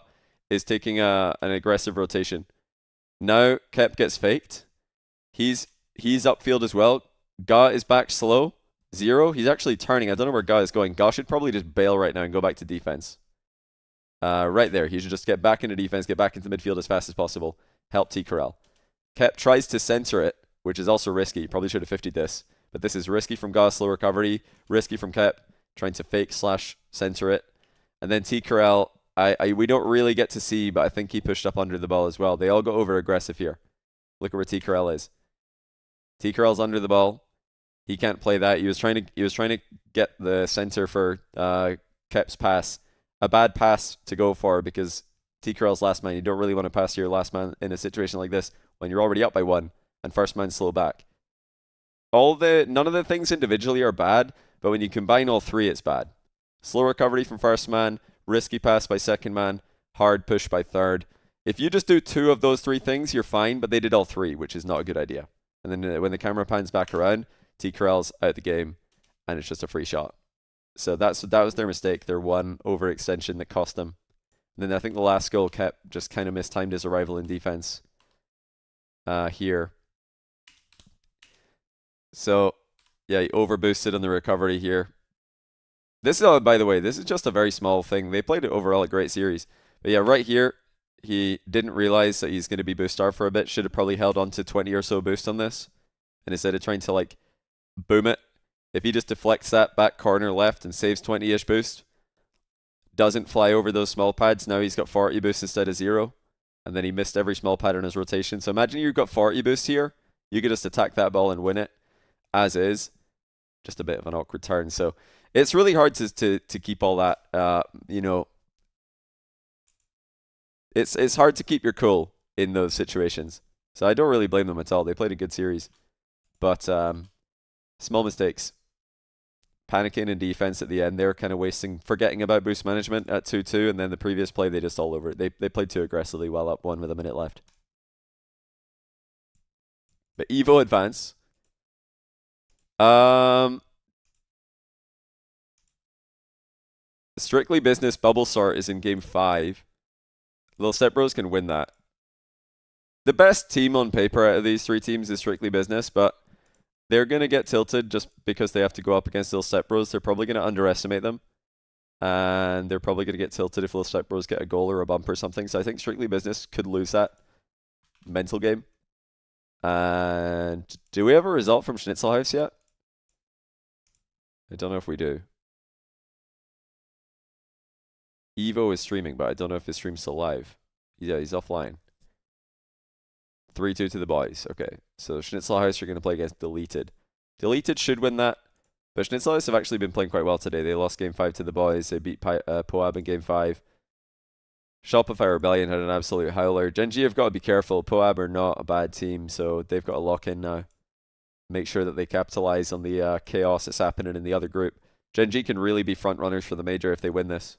is taking an aggressive rotation. Now Kep gets faked. He's upfield as well. Ga is back slow. 0. He's actually turning. I don't know where Ga is going. Ga should probably just bail right now and go back to defense. Right there. He should just get back into defense, get back into midfield as fast as possible. Help T Corral. Kep tries to center it, which is also risky. Probably should have 50'd this. But this is risky from Ga, slow recovery. Risky from Kep, trying to fake / center it. And then T Corral, we don't really get to see, but I think he pushed up under the ball as well. They all go over aggressive here. Look at where T Corral is. T Corral's under the ball. He can't play that. He was trying to get the center for Kep's pass. A bad pass to go for because T Corral's last man. You don't really want to pass to your last man in a situation like this when you're already up by 1 and first man slow back. None of the things individually are bad, but when you combine all 3, it's bad. Slow recovery from first man, risky pass by second man, hard push by third. If you just do 2 of those 3 things, you're fine, but they did all 3, which is not a good idea. And then when the camera pans back around, T Corral's out the game, and it's just a free shot. So that was their mistake, their one overextension that cost them. And then I think the last goal kept just kind of mistimed his arrival in defense here. So, yeah, he overboosted on the recovery here. This is, by the way, this is just a very small thing. They played it overall a great series. But yeah, right here, he didn't realize that he's going to be boost star for a bit. Should have probably held on to 20 or so boost on this. And instead of trying to like boom it, if he just deflects that back corner left and saves 20-ish boost, doesn't fly over those small pads, now he's got 40 boost instead of 0. And then he missed every small pad on his rotation. So imagine you've got 40 boost here. You could just attack that ball and win it. As is. Just a bit of an awkward turn. So it's really hard to keep all that, you know. It's hard to keep your cool in those situations. So I don't really blame them at all. They played a good series. But small mistakes. Panicking in defense at the end. They were kind of forgetting about boost management at 2-2. And then the previous play, they just all over it. They played too aggressively while up 1 with a minute left. But Evo advance. Strictly Business Bubble Sort is in game 5. Little Step Bros can win that. The best team on paper out of these 3 teams is Strictly Business, but they're going to get tilted just because they have to go up against Little Step Bros. They're probably going to underestimate them. And they're probably going to get tilted if Little Step Bros get a goal or a bump or something. So I think Strictly Business could lose that mental game. And do we have a result from Schnitzel House yet? I don't know if we do. Evo is streaming, but I don't know if his stream's still live. Yeah, he's offline. 3-2 to the boys. Okay, so Schnitzel House are going to play against Deleted. Deleted should win that, but Schnitzel House have actually been playing quite well today. They lost game 5 to the boys. They beat Poab in game 5. Shopify Rebellion had an absolute howler. Gen G have got to be careful. Poab are not a bad team, so they've got to lock in now. Make sure that they capitalize on the chaos that's happening in the other group. Gen G can really be front runners for the major if they win this.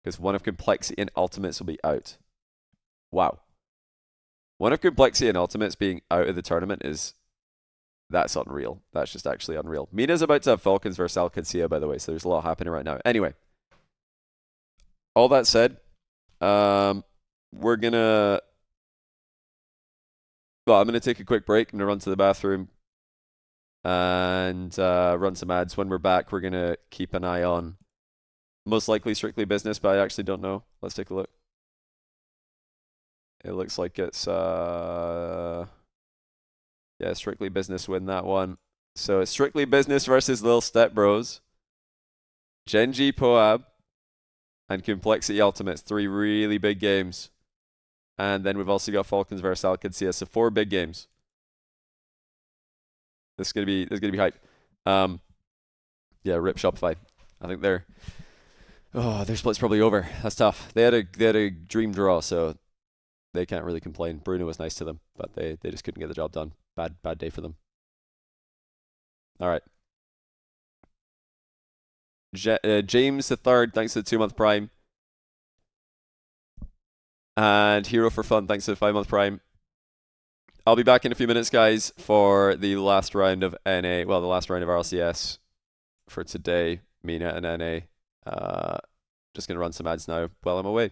Because one of Complexity and Ultimates will be out. Wow. One of Complexity and Ultimates being out of the tournament that's unreal. That's just actually unreal. Mina's about to have Falcons versus Alcancia, by the way, so there's a lot happening right now. Anyway. All that said, we're gonna... Well, I'm going to take a quick break. I'm going to run to the bathroom and run some ads. When we're back, we're going to keep an eye on most likely Strictly Business, but I actually don't know. Let's take a look. It looks like it's... yeah, Strictly Business win that one. So it's Strictly Business versus Lil Step Bros. Gen G Poab. And Complexity Ultimates. 3 really big games. And then we've also got Falcons versus Alcancia. So 4 big games. This is gonna be hype. Yeah, rip Shopify. I think their split's probably over. That's tough. They had a dream draw, so they can't really complain. Bruno was nice to them, but they just couldn't get the job done. Bad day for them. All right. James the Third, thanks to the 2-month Prime. And Hero for Fun, thanks to the 5-month Prime. I'll be back in a few minutes, guys, for the last round of NA. Well, the last round of RLCS for today. Mina and NA. Just going to run some ads now while I'm away.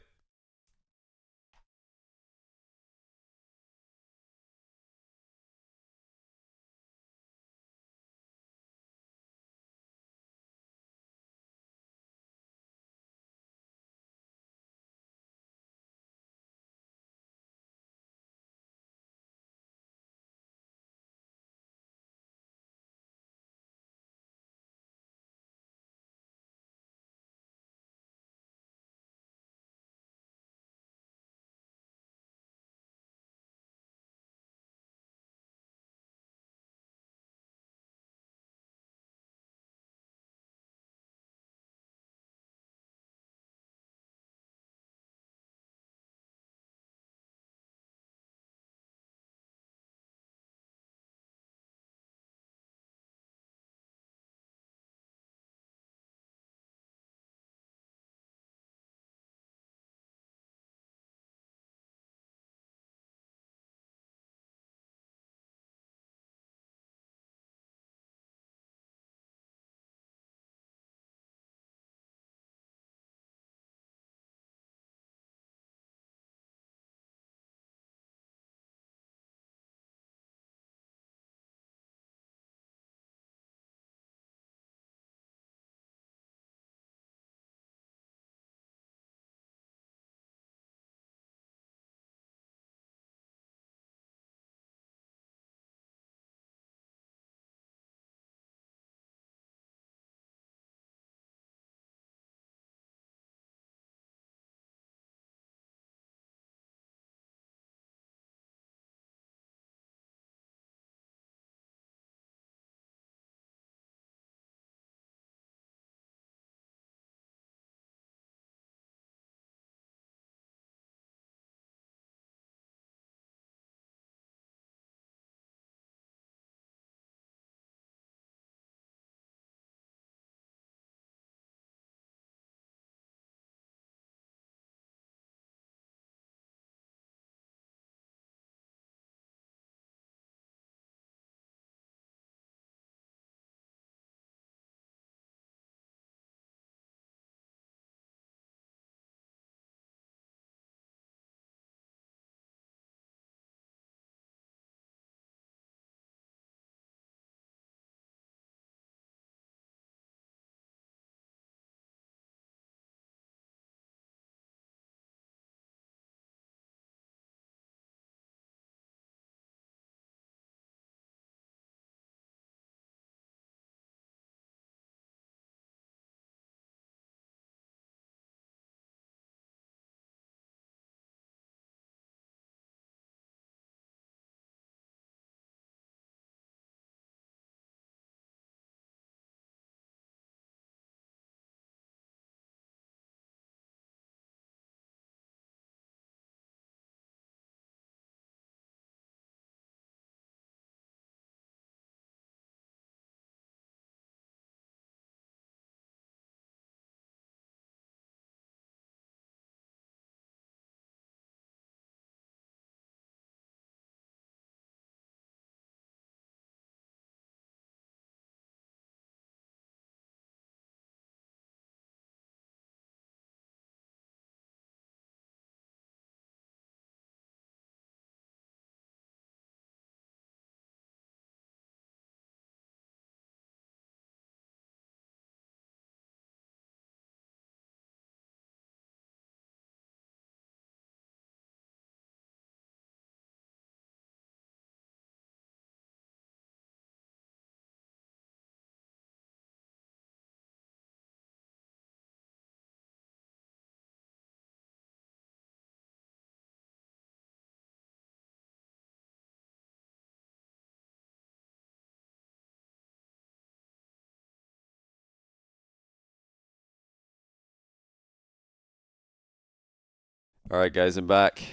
Alright guys, I'm back.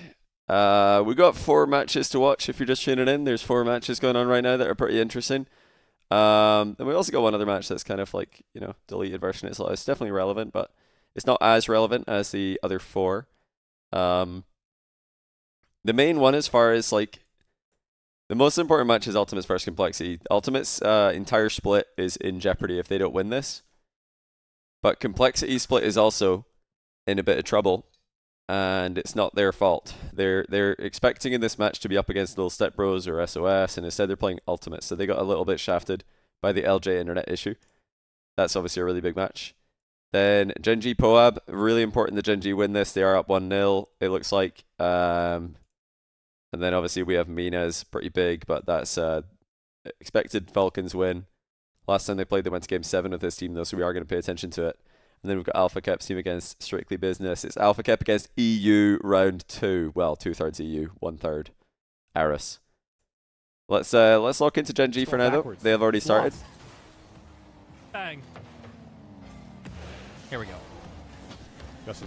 We got 4 matches to watch if you're just tuning in. There's 4 matches going on right now that are pretty interesting. And we also got one other match that's kind of like, you know, deleted version. It's definitely relevant, but it's not as relevant as the other 4. The main one, as far as like the most important match, is Ultimate's first Complexity. Ultimate's entire split is in jeopardy if they don't win this. But Complexity split is also in a bit of trouble, and it's not their fault. They're expecting in this match to be up against Little Step Bros or SOS, and instead they're playing Ultimate, so they got a little bit shafted by the LJ internet issue. That's obviously a really big match. Then Genji Poab, really important that Genji win this. They are up 1-0, it looks like. And then obviously we have Mina's pretty big, but that's expected Falcons win. Last time they played, they went to Game 7 with this team though, so we are going to pay attention to it. And then we've got Alpha Kep's team against Strictly Business. It's Alpha Kep against EU round 2. Well, 2/3 EU, 1/3 Aris. Let's lock into Genji for now though. They have already started. Bang. Here we go.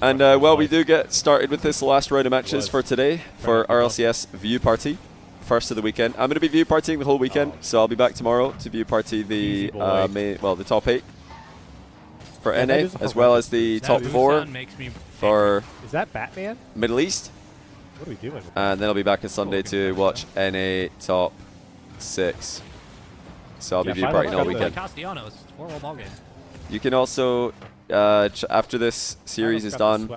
And well, we do get started with this last round of matches for today for RLCS View Party. First of the weekend. I'm going to be view partying the whole weekend, so I'll be back tomorrow to view party the the top 8 for NA, as well as the top 4 for Is that Batman? Middle East. What are we doing? And then I'll be back on Sunday to watch NA top 6. So I'll be view partying all weekend. Castellanos, 4-1 ball game. You can also, after this series is done,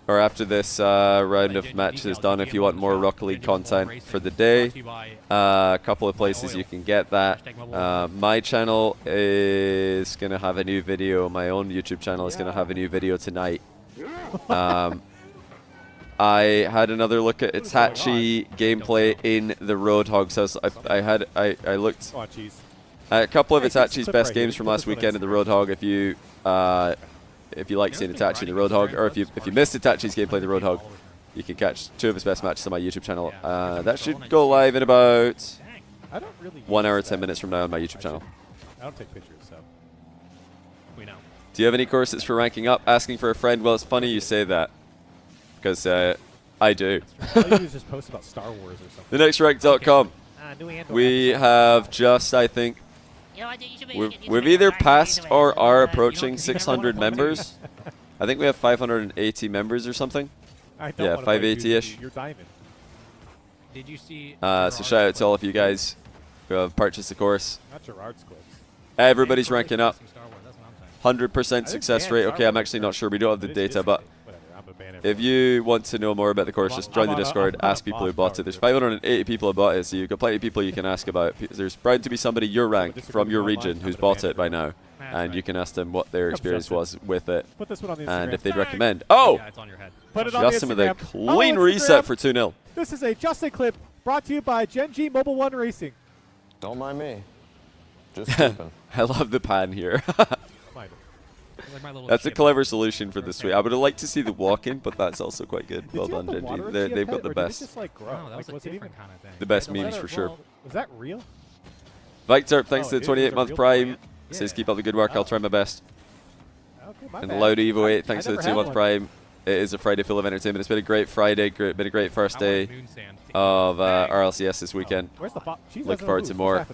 or after this round of matches is done, if you want more Rocket League content for the day, a couple of places you can get that. My channel is going to have a new video. My own YouTube channel is going to have a new video tonight. I had another look at Itachi gameplay in the Roadhog. So I looked at a couple of Itachi's best games from last weekend in the Roadhog. If you like seeing Itachi in the Roadhog, or if you missed Itachi's gameplay in the Roadhog, you can catch 2 of his best matches on my YouTube channel. That should go live in about 1 hour 10 minutes from now on my YouTube channel. I don't take pictures, so we know. Do you have any courses for ranking up? Asking for a friend? Well, it's funny you say that, because I do. All you do is just post about Star Wars or something. TheNextRank.com. We have just, I think, we've either passed or are approaching 600 members. I think we have 580 members or something. Yeah, 580-ish. You're diamond. Did you see? So shout out to all of you guys who have purchased the course. Not Gerard's clips. Everybody's ranking up. 100% success rate. Okay, I'm actually not sure. We don't have the data, but if you want to know more about the course, just join the Discord, ask people who bought it. There's 580 people who bought it, so you've got plenty of people you can ask about. There's bound to be somebody your rank from your region who's bought it by now, and you can ask them what their experience was with it, and if they'd recommend. Oh! Justin with a clean reset for 2-0. This is a Justin clip brought to you by Genji Mobile One Racing. Don't mind me. Just sleeping. I love the pan here. That's a clever solution for this week. I would have liked to see the walk-in, but that's also quite good. Well done, Genji. They've got the best. The best memes for sure. Was that real? Victor, thanks to the 28-month Prime. Says keep up the good work. I'll try my best. And Loud Evo 8, thanks for the 2-month Prime. It is a Friday full of entertainment. It's been a great Friday. Been a great first day of RLCS this weekend. Look forward to more.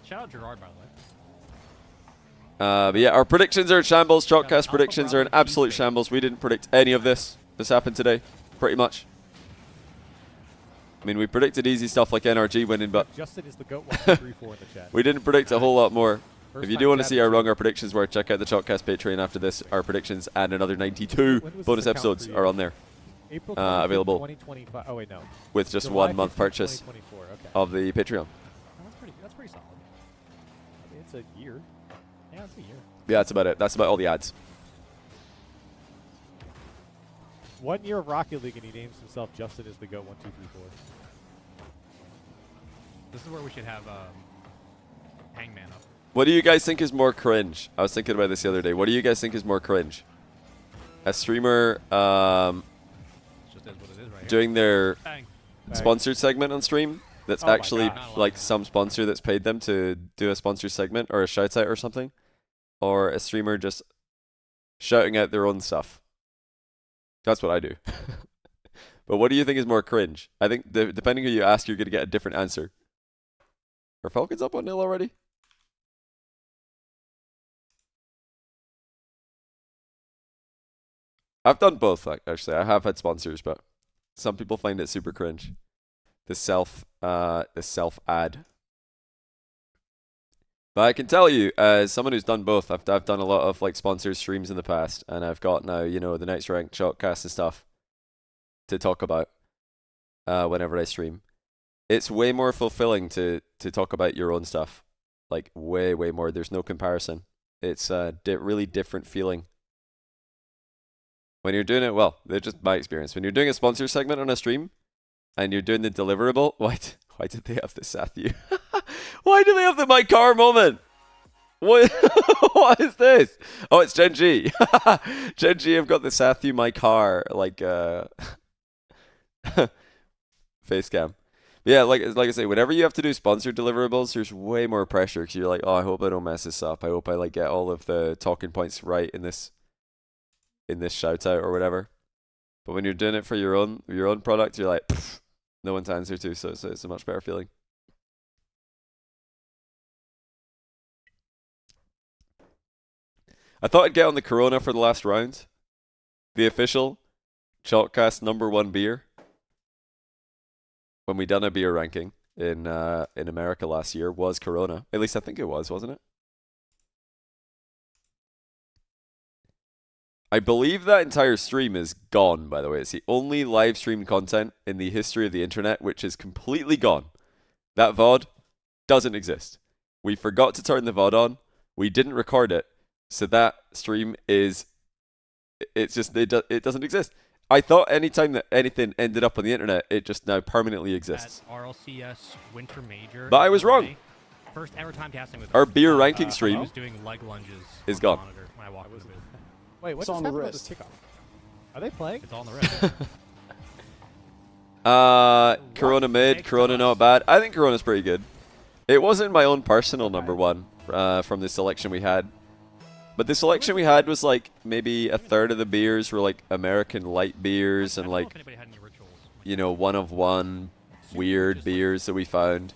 Shout out Gerard, by the way. But yeah, our predictions are in shambles. Chalkcast predictions are in absolute shambles. We didn't predict any of this. This happened today, pretty much. I mean, we predicted easy stuff like NRG winning, but Justin is the GOAT 1, 2, 3, 4 in the chat. we didn't predict a whole lot more. If you do want to see how wrong our predictions were, check out the Chalkcast Patreon after this. Our predictions and another 92 bonus episodes are on there. April available 2025. Oh, wait, no. with just July 1 month 15th, purchase 2024. Okay. of the Patreon. That's pretty solid. I mean, it's a year. Yeah, it's a year. Yeah, that's about it. That's about all the ads. 1 year of Rocket League, and he names himself Justin is the GOAT 1, 2, 3, 4. This is where we should have Hangman up. What do you guys think is more cringe? I was thinking about this the other day. What do you guys think is more cringe? A streamer Just is what it is right doing their Bang. sponsored segment on stream that's actually like some sponsor that's paid them to do a sponsor segment or a shout out or something, or a streamer just shouting out their own stuff That's what I do. But what do you think is more cringe? I think depending who you ask, you're going to get a different answer. Are Falcons up 1-0 already? I've done both, actually. I have had sponsors, but some people find it super cringe. The self ad. But I can tell you, as someone who's done both, I've done a lot of like sponsored streams in the past, and I've got now, you know, the next ranked shotcast and stuff to talk about whenever I stream. It's way more fulfilling to talk about your own stuff, like way more. There's no comparison. It's a really different feeling. When you're doing it, well, they're just my experience. When you're doing a sponsor segment on a stream and you're doing the deliverable, why did they have the Sathu? Why do they have the my car moment? What what is this? Oh, it's Gen G. Gen G have got the Sathu my car like face cam. Yeah, like I say, whenever you have to do sponsored deliverables, there's way more pressure because you're like, oh, I hope I don't mess this up. I hope I like get all of the talking points right in this shout out or whatever. But when you're doing it for your own product, you're like, no one to answer to, so it's a much better feeling. I thought I'd get on the Corona for the last round. The official Chalkcast #1 beer. When we done a beer ranking in America last year was Corona. At least I think it was, wasn't it? I believe that entire stream is gone, by the way. It's the only live stream content in the history of the internet which is completely gone. That VOD doesn't exist. We forgot to turn the VOD on. We didn't record it. So that stream it doesn't exist. I thought anytime that anything ended up on the internet, it just now permanently exists. At RLCS Winter Major. But I was wrong. First ever time casting with our beer ranking stream I was doing leg lunges is gone. When I walked into it. Wait, what's happening with this kickoff? Are they playing? It's on the wrist. Corona mid, Corona not bad. I think Corona's pretty good. It wasn't my own personal #1 from the selection we had. But the selection we had was like maybe a third of the beers were like American light beers and like, you know, one of one weird beers that we found.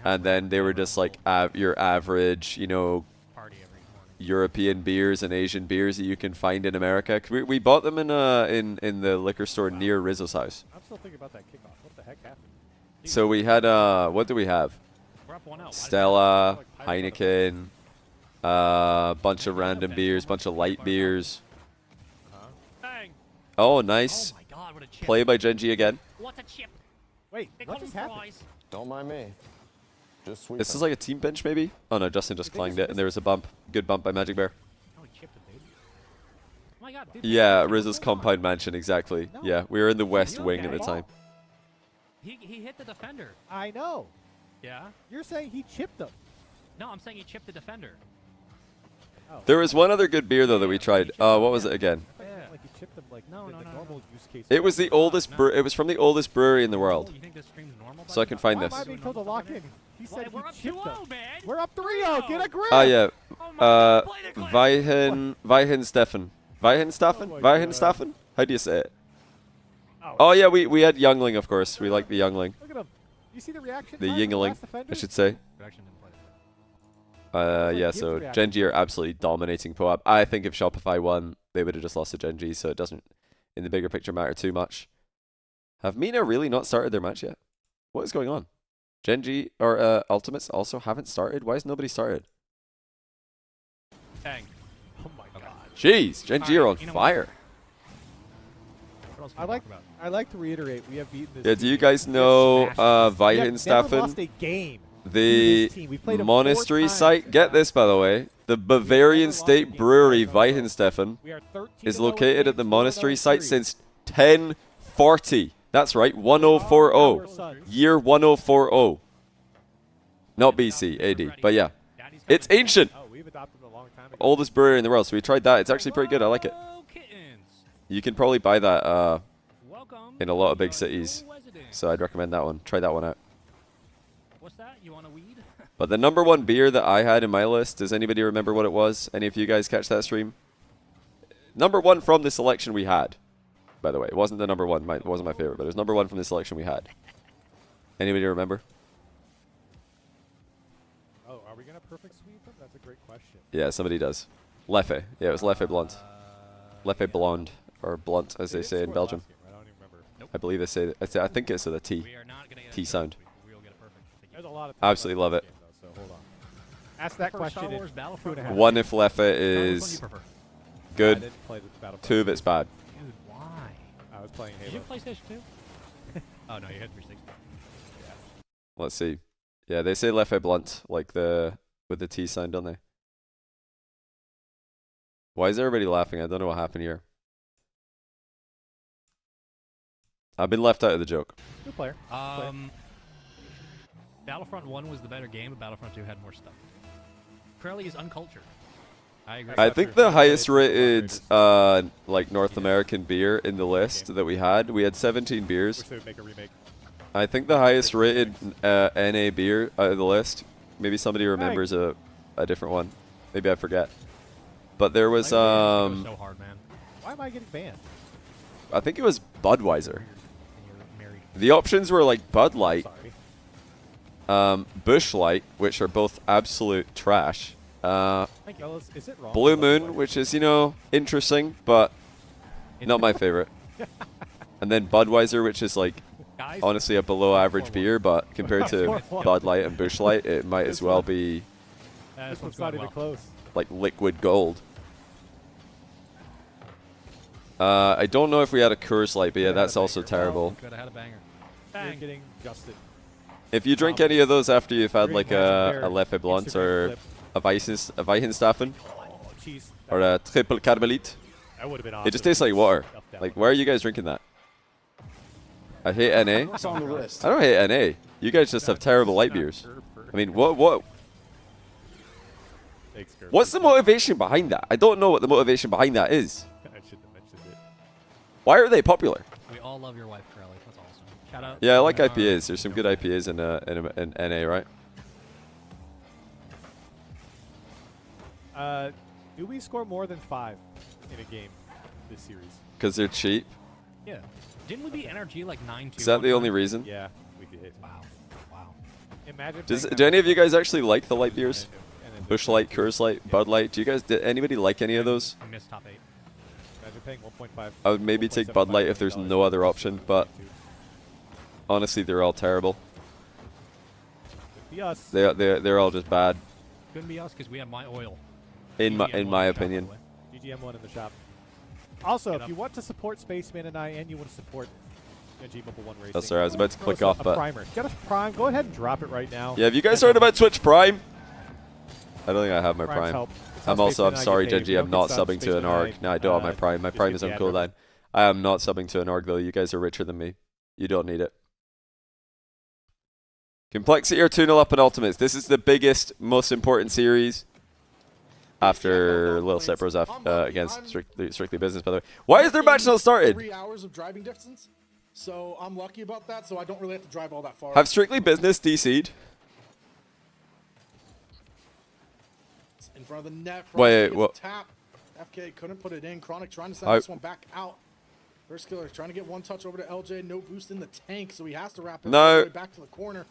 And then they were just like your average, you know, European beers and Asian beers that you can find in America. We bought them in the liquor store near Rizzo's house. I'm still thinking about that kickoff. What the heck happened? So we had what do we have? Stella, Heineken, bunch of random beers, bunch of light beers. Oh, nice. Play by Gen G again. What a chip. Wait, what just happened? Don't mind me. Just sweep. This is like a team bench, maybe? Oh no, Justin just clanged it, and there was a bump. Good bump by Magic Bear. Oh, he chipped it, dude. Oh my God, dude. Yeah, Rizzo's compound mansion, exactly. Yeah, we were in the west wing at the time. He hit the defender. I know. Yeah? You're saying he chipped them. No, I'm saying he chipped the defender. Oh. There was one other good beer though that we tried. What was it again? Like he chipped them like No. normal use case. It was the oldest it was from the oldest brewery in the world. You think this stream's normal? So I can find Why this. am I being told to lock in? He said We're he up chipped them. 2-0, man. We're up 3-0. Get a grip. Ah yeah. Oh my God, play the clip. Weihenstephan. Weihenstephan? Oh my Weihenstephan? How do you say it? Oh yeah, we had Youngling, of course. We like the Youngling. Look at him. You see the reaction? The time of the Yingling, last defender? I should say. Reaction didn't play. Yeah, Gibbs so reaction. Gen G are absolutely dominating POAP. I think if Shopify won, they would have just lost to Gen G, so it doesn't, in the bigger picture, matter too much. Have Mina really not started their match yet? What is going on? Gen G or Ultimates also haven't started? Why has nobody started? Dang. Oh my God. Jeez, Gen G are on you know what? fire. What else can we talk about? I like to reiterate, we have beaten this Yeah, do you team. guys We have know smashed them. We have never Weihenstephan? lost a game. The this team. We played them monastery 4 times. site, get this by the way, the Bavarian lost a State game Brewery twice. Weihenstephan We are 13-0 is in located at the games, monastery 12-0 site in since 1040. That's right, 1040. Year 1040. Not BC, AD, but yeah. It's ancient. Oh, we've adopted them a long time ago. Oldest brewery in the world, so we tried that. It's actually pretty good, I like it. Hello, kittens. You can probably buy that Welcome in a lot of to big our cities, new residence. so I'd recommend that one. Try that one out. What's that? You want a weed? But the #1 beer that I had in my list, does anybody remember what it was? Any of you guys catch that stream? #1 from the selection we had. by the way. It wasn't the number one. It wasn't my favorite, but it was number one from the selection we had. Anybody remember? Oh, are we gonna perfect sweep them? That's a great question. Yeah, somebody does. Leffe. Yeah, it was Leffe Blunt. Leffe Blonde, or Blunt, as they say in Belgium. Game, right? I don't even remember. I believe they say. I think it's with a T. We are not gonna get T sound. We will get a perfect. Thank you. There's a lot of Absolutely love it. game, though, so hold on. Ask that For question Star in Wars Battlefront 2.5. One if Leffe Which one do you is prefer? I good. didn't play the Battlefront. Two if it's bad. Dude, why? I was playing Did Halo. you PlayStation 2? Oh no, you had 360. Let's see. Yeah, they say Leffe Blunt, like the with the T sound, don't they? Why is everybody laughing? I don't know what happened here. I've been left out of the joke. Good player. Battlefront 1 was the better game, but Battlefront 2 had more stuff. Corelli is uncultured. I agree. I think the highest rated like North American beer in the list that we had 17 beers. Wish they would make a remake. I think the highest rated NA beer out of the list, maybe somebody remembers a different one. Maybe I forget. But there was so hard, man. Why am I getting banned? I think it was Budweiser. And you're married. The options were like Bud Light, Sorry. Busch Light, which are both absolute trash. Thank you. Is it wrong? Blue Moon, which is, you know, interesting, but not my favorite. And then Budweiser, which is like Guys, honestly a below average beer, but compared to Bud Light and Busch Light, it might as well be this This one's one's not going even well. close. like liquid gold. I don't know if we had a Coors Light, but yeah, that's also terrible. Could have had a banger. You're Bang. getting justed. If you drink any of those after you've had Green like Magic a Bear Leffe Blunt Instagram or clip. a Weihenstaffeln Oh, jeez. or a Triple Carmelite, That would have been awesome. it just tastes like water. Stuff down. Like, why are you guys drinking that? I hate NA. What's on the list? I don't hate NA. You guys just have terrible light beers. I mean, Thanks, Gerber. what's the motivation behind that? I don't know what the motivation behind that is. I should have mentioned it. Why are they popular? We all love your wife, Corelli. That's awesome. Shout out. Yeah, I like IPAs. There's some good IPAs in NA, right? Do we score more than 5 in a game this series? Because they're cheap. Yeah. Didn't we beat NRG like 9-2? Is that the only reason? Yeah, we did. Wow. Wow. Imagine. Do any of you guys actually like the light beers? Busch Light, Coors Light, Bud Light. Do you guys? Did anybody like any of those? We missed top 8. Imagine paying 1.5. I would maybe take Bud Light if there's no other option, but honestly, they're all terrible. Be us. They're all just bad, Couldn't be us because we had my oil. in my GGM one opinion. shot away. GGM1 in the shop. Also, Get if up. you want to support Spaceman and I, and you want to support G Mobile 1 Racing, Oh, sorry, I was about to throw click us off, a but primer. Get us Prime. Go ahead and drop it right now. yeah. Have you guys heard about Twitch Prime? I don't think I have my Primes Prime. help. It's how I'm Spaceman and I sorry, get paid. Genji. We I'm don't not get subs, subbing to an Spaceman and org. I, No, I don't have my Prime. My just Prime use is the on admin. cooldown. I am not subbing to an org though. You guys are richer than me. You don't need it. Complexity or 2-0 up in Ultimates. This is the biggest, most important series after Little Step Bros against Strictly Business, by the way. Why is their match not started? 3 hours of driving distance, so I'm lucky about that. So I don't really have to drive all that far. Have Strictly Business DC'd? In front of the net. Wait, Chronic what? gets a tap. FK couldn't put it in. Chronic trying to I- send this one back out. First killer trying to get one touch over to LJ. No boost in the tank, so he has to wrap it No. all the way back to the corner.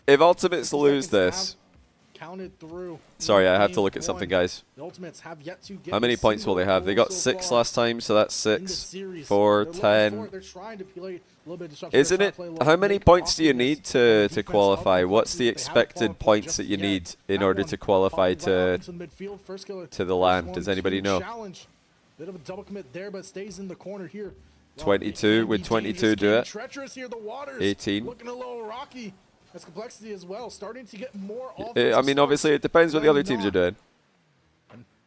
If Ultimates 60 lose seconds this, have counted through. sorry, I have to Game look at something, one. guys. The Ultimates have yet to get How many a points will they single have? They goal got so 6 far last time, so that's in the 6, series. 4, They're looking 10. for it. They're trying to play a little bit of disruption. Isn't They're it? trying to play How low, many make points do you offense need and to defense up. qualify? What's the They haven't expected qualified points just that you yet. need in That order one to qualify followed right to out into the midfield. First killer, to the first land? one, Does anybody two know? Challenge. Bit of a double commit there, but stays in the corner here. Well, 22, it can would be 22 dangerous, do getting it? Treacherous here, the waters 18. looking a little rocky. That's complexity as well, starting to get more I offensive mean, obviously, it depends what the other teams are doing.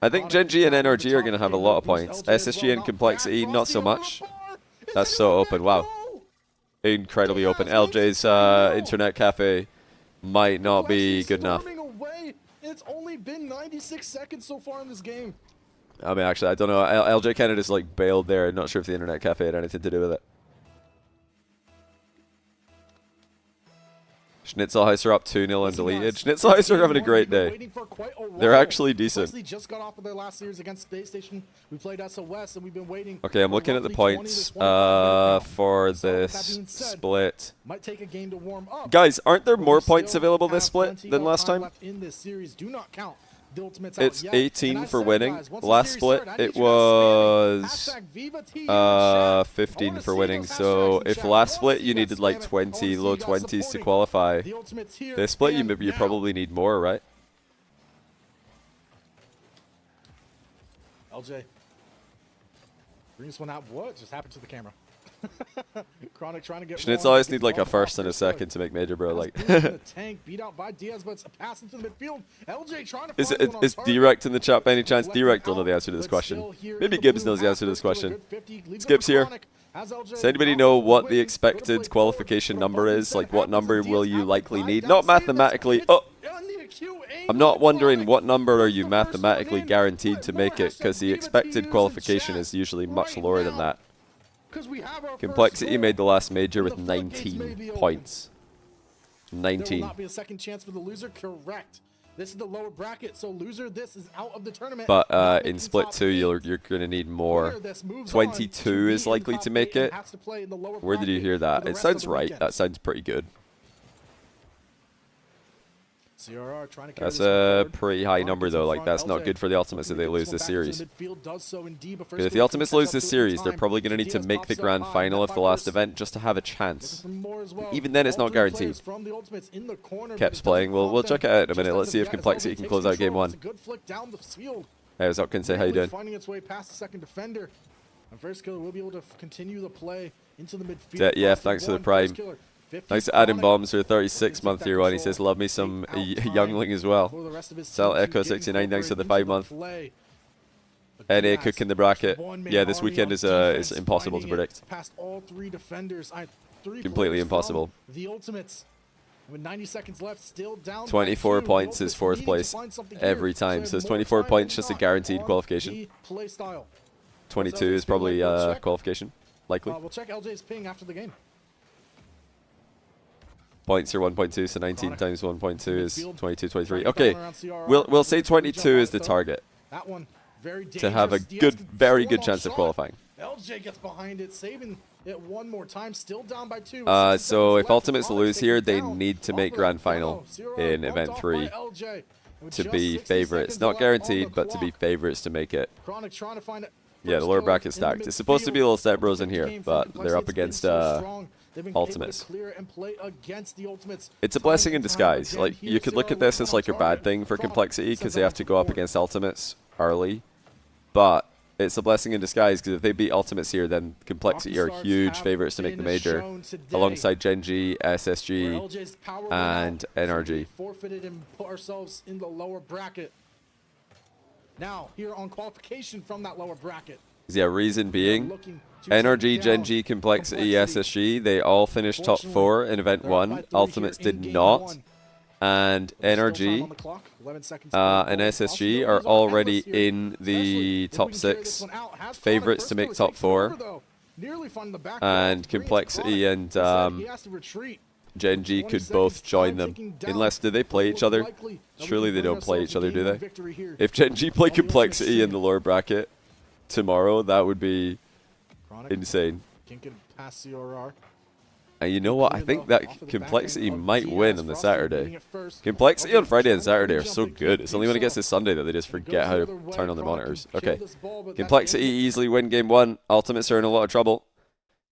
I think Genji and NRG are going to have a lot of points. SSG and Complexity, not so much. That's so open. Wow. Incredibly open. LJ's internet cafe might not be good enough. Away. It's only been 96 seconds so far in this game. I mean, actually, I don't know. LJ Canada's like bailed there. Not sure if the internet cafe had anything to do with it. Schnitzelheiser are up 2-0 and deleted. Schnitzelheiser are having a great day. They're actually decent. Wesley just got off of their last series against Space Station. We played SOS and we've been waiting. Okay, I'm looking at the points for this split. Might take a game to warm up. Guys, aren't there more points available this split than last time? In this series, do not count. It's 18 for winning. Last split, it was 15 for winning. So if last split you needed like 20, low 20s to qualify, this split you probably need more, right? LJ. Bring this one out. What just happened to the camera? Chronic trying to get Schnitzelheiser need like a first and a second to make major, bro. Like, the tank beat out by Diaz, but it's a pass into the midfield. LJ trying to is Direct in the chat by any chance? Direct don't know the answer to this question. Maybe Gibbs knows the answer to this question. Gibbs here. Does anybody know what the expected qualification number is? Like, what number will you likely need? Not mathematically. Oh, I'm not wondering what number are you mathematically guaranteed to make it, because the expected qualification is usually much lower than that. Complexity made the last major with 19 points. 19. There will not be a second chance for the loser. Correct. This is the lower bracket, so loser, this is out of the tournament. But in split 2, you're going to need more. 22 is likely to make it. Where did you hear that? It sounds right. That sounds pretty good. That's a pretty high number, though. Like, that's not good for the Ultimates if they lose this series. Because if the Ultimates lose this series, they're probably going to need to make the grand final of the last event just to have a chance. Even then, it's not guaranteed. Keps playing. We'll check it out in a minute. Let's see if Complexity can close out game 1. Hey, what's up, Kinsey? How you doing? Finding its way past the second defender. And First Killer will be able to continue the play into the midfield. Yeah, thanks for the prime. Thanks to Adam Bombs for 36-month year 1. He says, love me some youngling as well. Sal Echo 69, thanks for the 5-month. NA Cook in the bracket. Yeah, this weekend is impossible to predict. Completely impossible. The Ultimates, with 90 seconds left, still down 24 points is 4th place every time. So it's 24 points, just a guaranteed qualification. 22 is probably qualification, likely. We'll check LJ's ping after the game. Points are 1.2, so 19 times 1.2 is 22, 23. Okay, we'll say 22 is the target to have a very good chance of qualifying. LJ gets behind it, saving it one more time, still down by 2. So if Ultimates lose here, they need to make grand final in event 3 to be favorites. Not guaranteed, but to be favorites to make it. Yeah, the lower bracket stacked. It's supposed to be little step bros in here, but they're up against Ultimates. It's a blessing in disguise. Like, you could look at this as like a bad thing for Complexity because they have to go up against Ultimates early, but it's a blessing in disguise because if they beat Ultimates here, then Complexity are huge favorites to make the major, alongside Genji, SSG, and NRG. Forfeited and put ourselves in the lower bracket. Now, here on qualification from that lower bracket. Yeah, reason being, NRG, Genji, Complexity, SSG, they all finished top 4 in event 1. Ultimates did not. And NRG and SSG are already in the top 6 favorites to make top 4. And Complexity and Genji could both join them. Unless, do they play each other? Surely they don't play each other, do they? If Genji play Complexity in the lower bracket tomorrow, that would be insane. And you know what? I think that Complexity might win on the Saturday. Complexity on Friday and Saturday are so good. It's only when it gets to Sunday that they just forget how to turn on their monitors. Okay. Complexity easily win game 1. Ultimates are in a lot of trouble.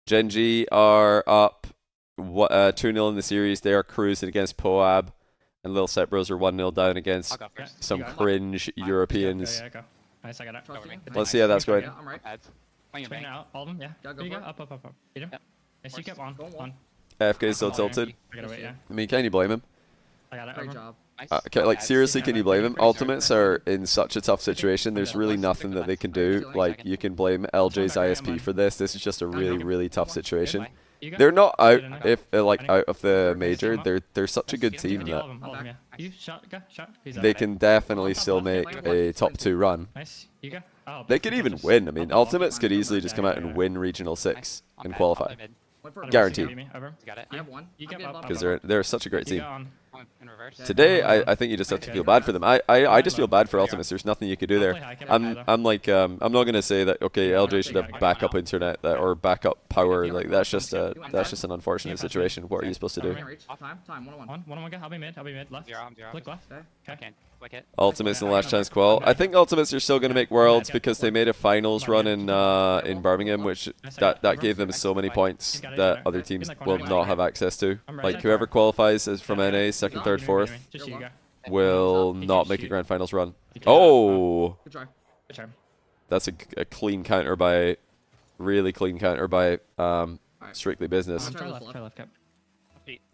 Genji are up 2-0 in the series. They are cruising against Poab. And Lil Set Bros are 1-0 down against some cringe Europeans. Nice, I got it. Let's see how that's going. I'm right. Swing out, all of them, yeah. There you go, up. Beat him. Yes, you kept on. AFK is still tilted. I gotta wait, yeah. I mean, can you blame him? I got it. Great job. Okay, like, seriously, can you blame him? Ultimates are in such a tough situation. There's really nothing that they can do. Like, you can blame LJ's ISP for this. This is just a really, really tough situation. They're not out out of the major. They're such a good team that they can definitely still make a top 2 run. They could even win. I mean, Ultimates could easily just come out and win Regional 6 and qualify. Guaranteed. Got it. I have one. You get up. Because they're such a great team. On in reverse. Today, I think you just have to feel bad for them. I just feel bad for Ultimates. There's nothing you could do there. I'm like I'm not gonna say that okay LJ should have backup internet or backup power. Like that's just an unfortunate situation. What are you supposed to do? Time. 1-on-1. 1-on-1 I'll be mid. Left. I'm zero. Click left. I can't click it. Ultimates in the last chance qual. I think Ultimates are still gonna make Worlds because they made a finals run in Birmingham, which that gave them so many points that other teams will not have access to. Like whoever qualifies as from NA, second, third, fourth, will not make a grand finals run. Oh, Good try. Good try. that's a clean counter by, really clean counter by Strictly Business. Try left, Cap.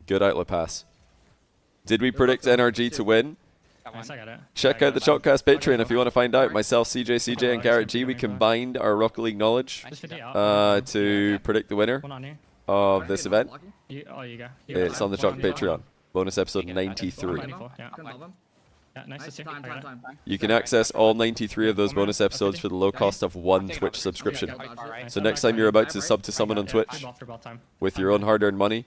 Good outlet pass. Did we predict NRG to win? Nice, I got it. Check out the Shotcast Patreon if you want to find out. Myself, CJ, and Garrett G, we combined our Rocket League knowledge to predict the winner One on you. of this event. You got. It's on the Shock Patreon. Bonus episode 93. 94, yeah. Yeah, nice to see. I got it. You can access all 93 of those bonus episodes for the low cost of one Twitch subscription. So next time you're about to sub to someone on Twitch with your own hard-earned money,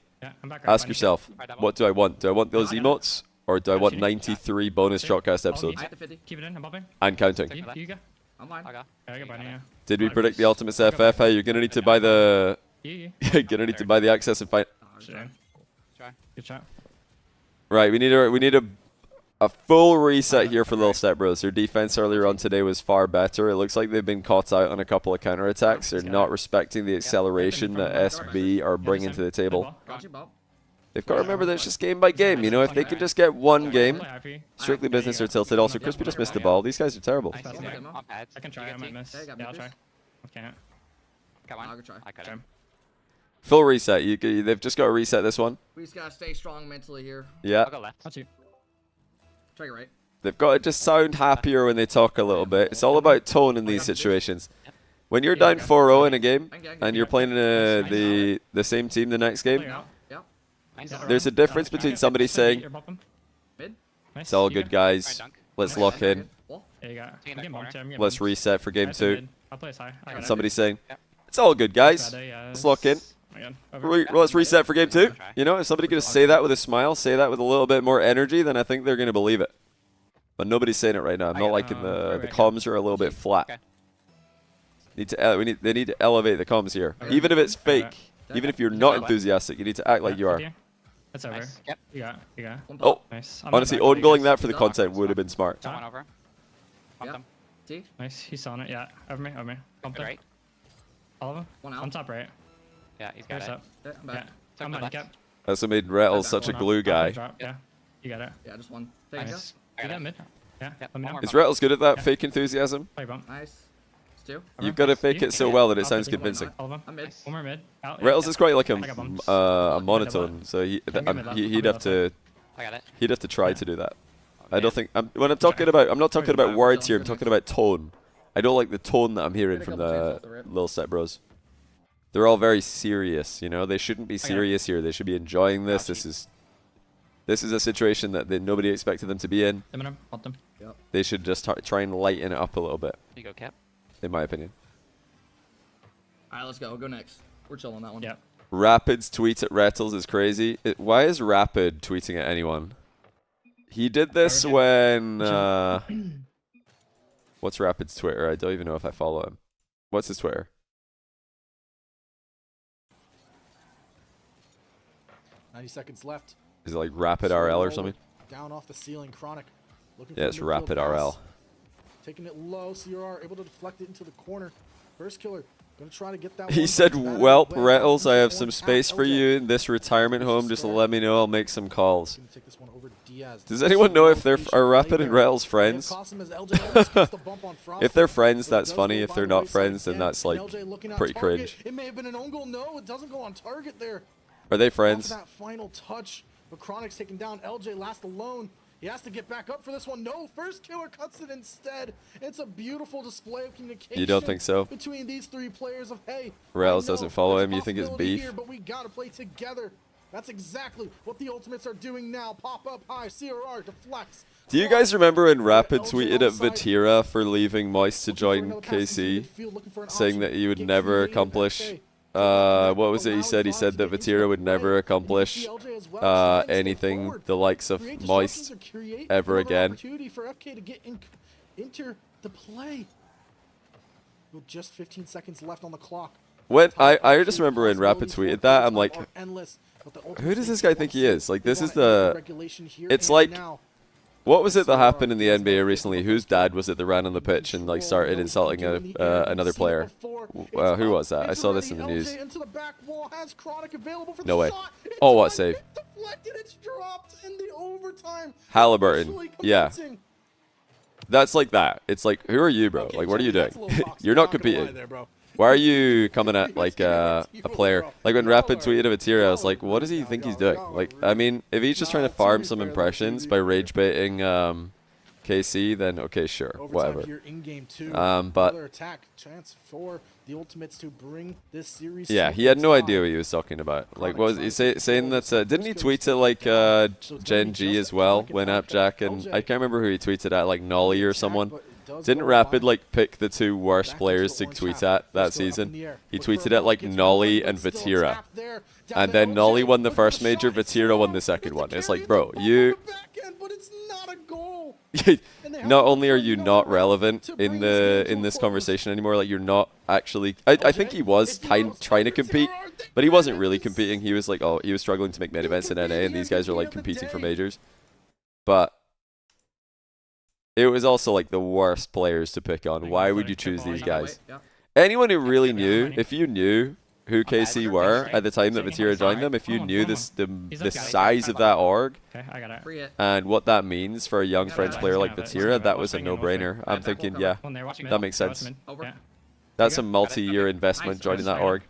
ask yourself, what do I want? Do I want those emotes? Or do I want 93 bonus Shotcast episodes? Keep it in, I'm bobbing. And counting. You go. I'm fine. I got Barney, yeah. Did we predict the Ultimates FF? Hey, you're gonna need to buy the gonna need to buy the access and find. Good shot. Right, we need a full reset here for Little Step Bros. Their defense earlier on today was far better. It looks like they've been caught out on a couple of counterattacks. They're not respecting the acceleration that SB are bringing to the table. They've got to remember that it's just game by game. You know, if they can just get one game, Strictly Business are tilted. Also, Crispy just missed the ball. These guys are terrible. I can try, I might miss. Yeah, I'll try. I can't. Come on. I got it. Full reset. They've just got to reset this one. We just gotta stay strong mentally here. Yeah. I'll go left. That's you. Try it right. They've got to just sound happier when they talk a little bit. It's all about tone in these situations. When you're down 4-0 in a game and you're playing the same team the next game, there's a difference between somebody saying, it's all good, guys. Let's lock in. Let's reset for game 2. And somebody saying, it's all good, guys. Let's lock in. Let's reset for game 2. You know, if somebody could just say that with a smile, say that with a little bit more energy, then I think they're going to believe it. But nobody's saying it right now. I'm not liking the comms are a little bit flat. They need to elevate the comms here. Even if it's fake, even if you're not enthusiastic, you need to act like you are. That's over. Yep. You got. Oh, Nice. honestly, own goaling that for the content would have been smart. One over. See? Nice. He's on it. Yeah. Over me. Bump Right. All of them. One out. On top right. Yeah, he's got it. Up. I'm Yeah. back. I'm on cap. That's what made Rettles such a glue guy. Yeah. You got it. Yeah, just one. Thank you. Nice. You got mid. Yeah. Let me know. Is Rettles good at that fake enthusiasm? Play bump. Nice. It's 2. You've got to fake it so well that it sounds convincing. All of them. I'm mid. One more mid. Out. Rettles is quite like I got bumps. a monotone, so he'd have to I got it. he'd have to try to do that. I don't think when I'm talking about I'm not talking about words here. I'm talking about tone. I don't like the tone that I'm hearing from the Little Step Bros. They're all very serious, you know. They shouldn't be serious here. They should be enjoying this. This is a situation that nobody expected them to be in. They should just try and lighten it up a little bit. You go, Cap. In my opinion. All right, let's go. We'll go next. We're chilling on that one. Yep. Rapid's tweet at Rettles is crazy. Why is Rapid tweeting at anyone? He did this when... what's Rapid's Twitter? I don't even know if I follow him. What's his Twitter? 90 seconds left. Is it like Rapid RL or something? Down off the ceiling, Chronic. Yeah, it's Rapid RL. Taking it low, CRR able to deflect it into the corner. First killer, gonna try to get that. He said, "Welp, Rettles, I have some space for you in this retirement home. Just let me know. I'll make some calls." Does anyone know if are Rapid and Rettles friends? If they're friends, that's funny. If they're not friends, then that's like pretty cringe. It may have been an own goal. No, it doesn't go on target there. Are they friends? That final touch, but Chronic's taking down LJ last alone. He has to get back up for this one. No, first killer cuts it instead. It's a beautiful display of communication. You don't think so? Between these three players of hey, Rettles doesn't follow him. You think it's beef? Here, but we gotta play together. That's exactly what the Ultimates are doing now. Pop up high, CRR deflects. Do you guys remember when Rapid tweeted at Vatira for leaving Moist to join KC, saying that he would never accomplish What was it he said? He said that Vatira would never accomplish anything the likes of Moist ever again. Opportunity for FK to get into the play. With just 15 seconds left on the clock. When I just remember when Rapid tweeted that, I'm like, who does this guy think he is? Like, this is the... It's like... What was it that happened in the NBA recently? Whose dad was it that ran on the pitch and like started insulting another player? Who was that? I saw this in the news. No way. Oh, what save? Halliburton. Yeah. That's like that. It's like, who are you, bro? Like, what are you doing? You're not competing. Why are you coming at like a player? Like when Rapid tweeted of Vatira, I was like, what does he think he's doing? Like, I mean, if he's just trying to farm some impressions by rage baiting KC, then okay, sure, whatever. But yeah, he had no idea what he was talking about. Like, what was he saying that? Didn't he tweet it like Gen G as well when Appjack and I can't remember who he tweeted at, like Nolly or someone. Didn't Rapid like pick the 2 worst players to tweet at that season? He tweeted at like Nolly and Vatira, and then Nolly won the first major, Vatira won the second one. It's like, bro, you. Not only are you not relevant in this conversation anymore, like you're not actually. I think he was trying to compete, but he wasn't really competing. He was like, oh, he was struggling to make main events in NA, and these guys are like competing for majors, but. It was also like the worst players to pick on. Why would you choose these guys? Anyone who really knew, if you knew who KC were at the time that Vatira joined them, if you knew the size of that org and what that means for a young French player like Vatira, that was a no-brainer. I'm thinking, yeah, that makes sense. That's a multi-year investment joining that org.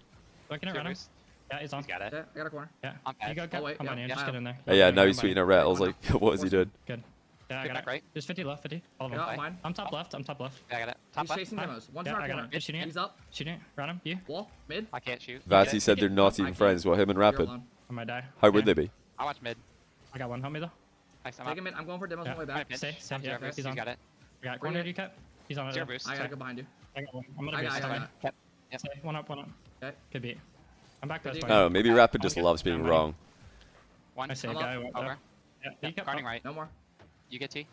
Yeah, he's on. Got it. I got a corner. Yeah. You go, come on in. Just get in there. Yeah, now he's tweeting at Rhett. I was like, what is he doing? Good. Yeah, I got it. Right. There's 50 left, 50. All of them. I'm top left. I'm top left. Yeah, I got it. Top left. He's chasing demos. One's in our corner. Shooting it. He's up. Shooting it. Round him. You. Wall. Mid. I can't shoot. Vati said they're not even friends. What, him and Rapid? I might die. How would they be? I watch mid. I got one. Help me though. Take him in. I'm going for demos on the way back. Stay. Yeah, he's on. Got it. I got corner. You cut. He's on it. Zero boost. I gotta go behind you. I got one. I'm gonna boost. Stay. One up. Okay. Could be. I'm back this way. I don't know. Maybe Rapid just loves being wrong. One. I see a guy over. Yeah. You cut. Guarding right. No more. You get T.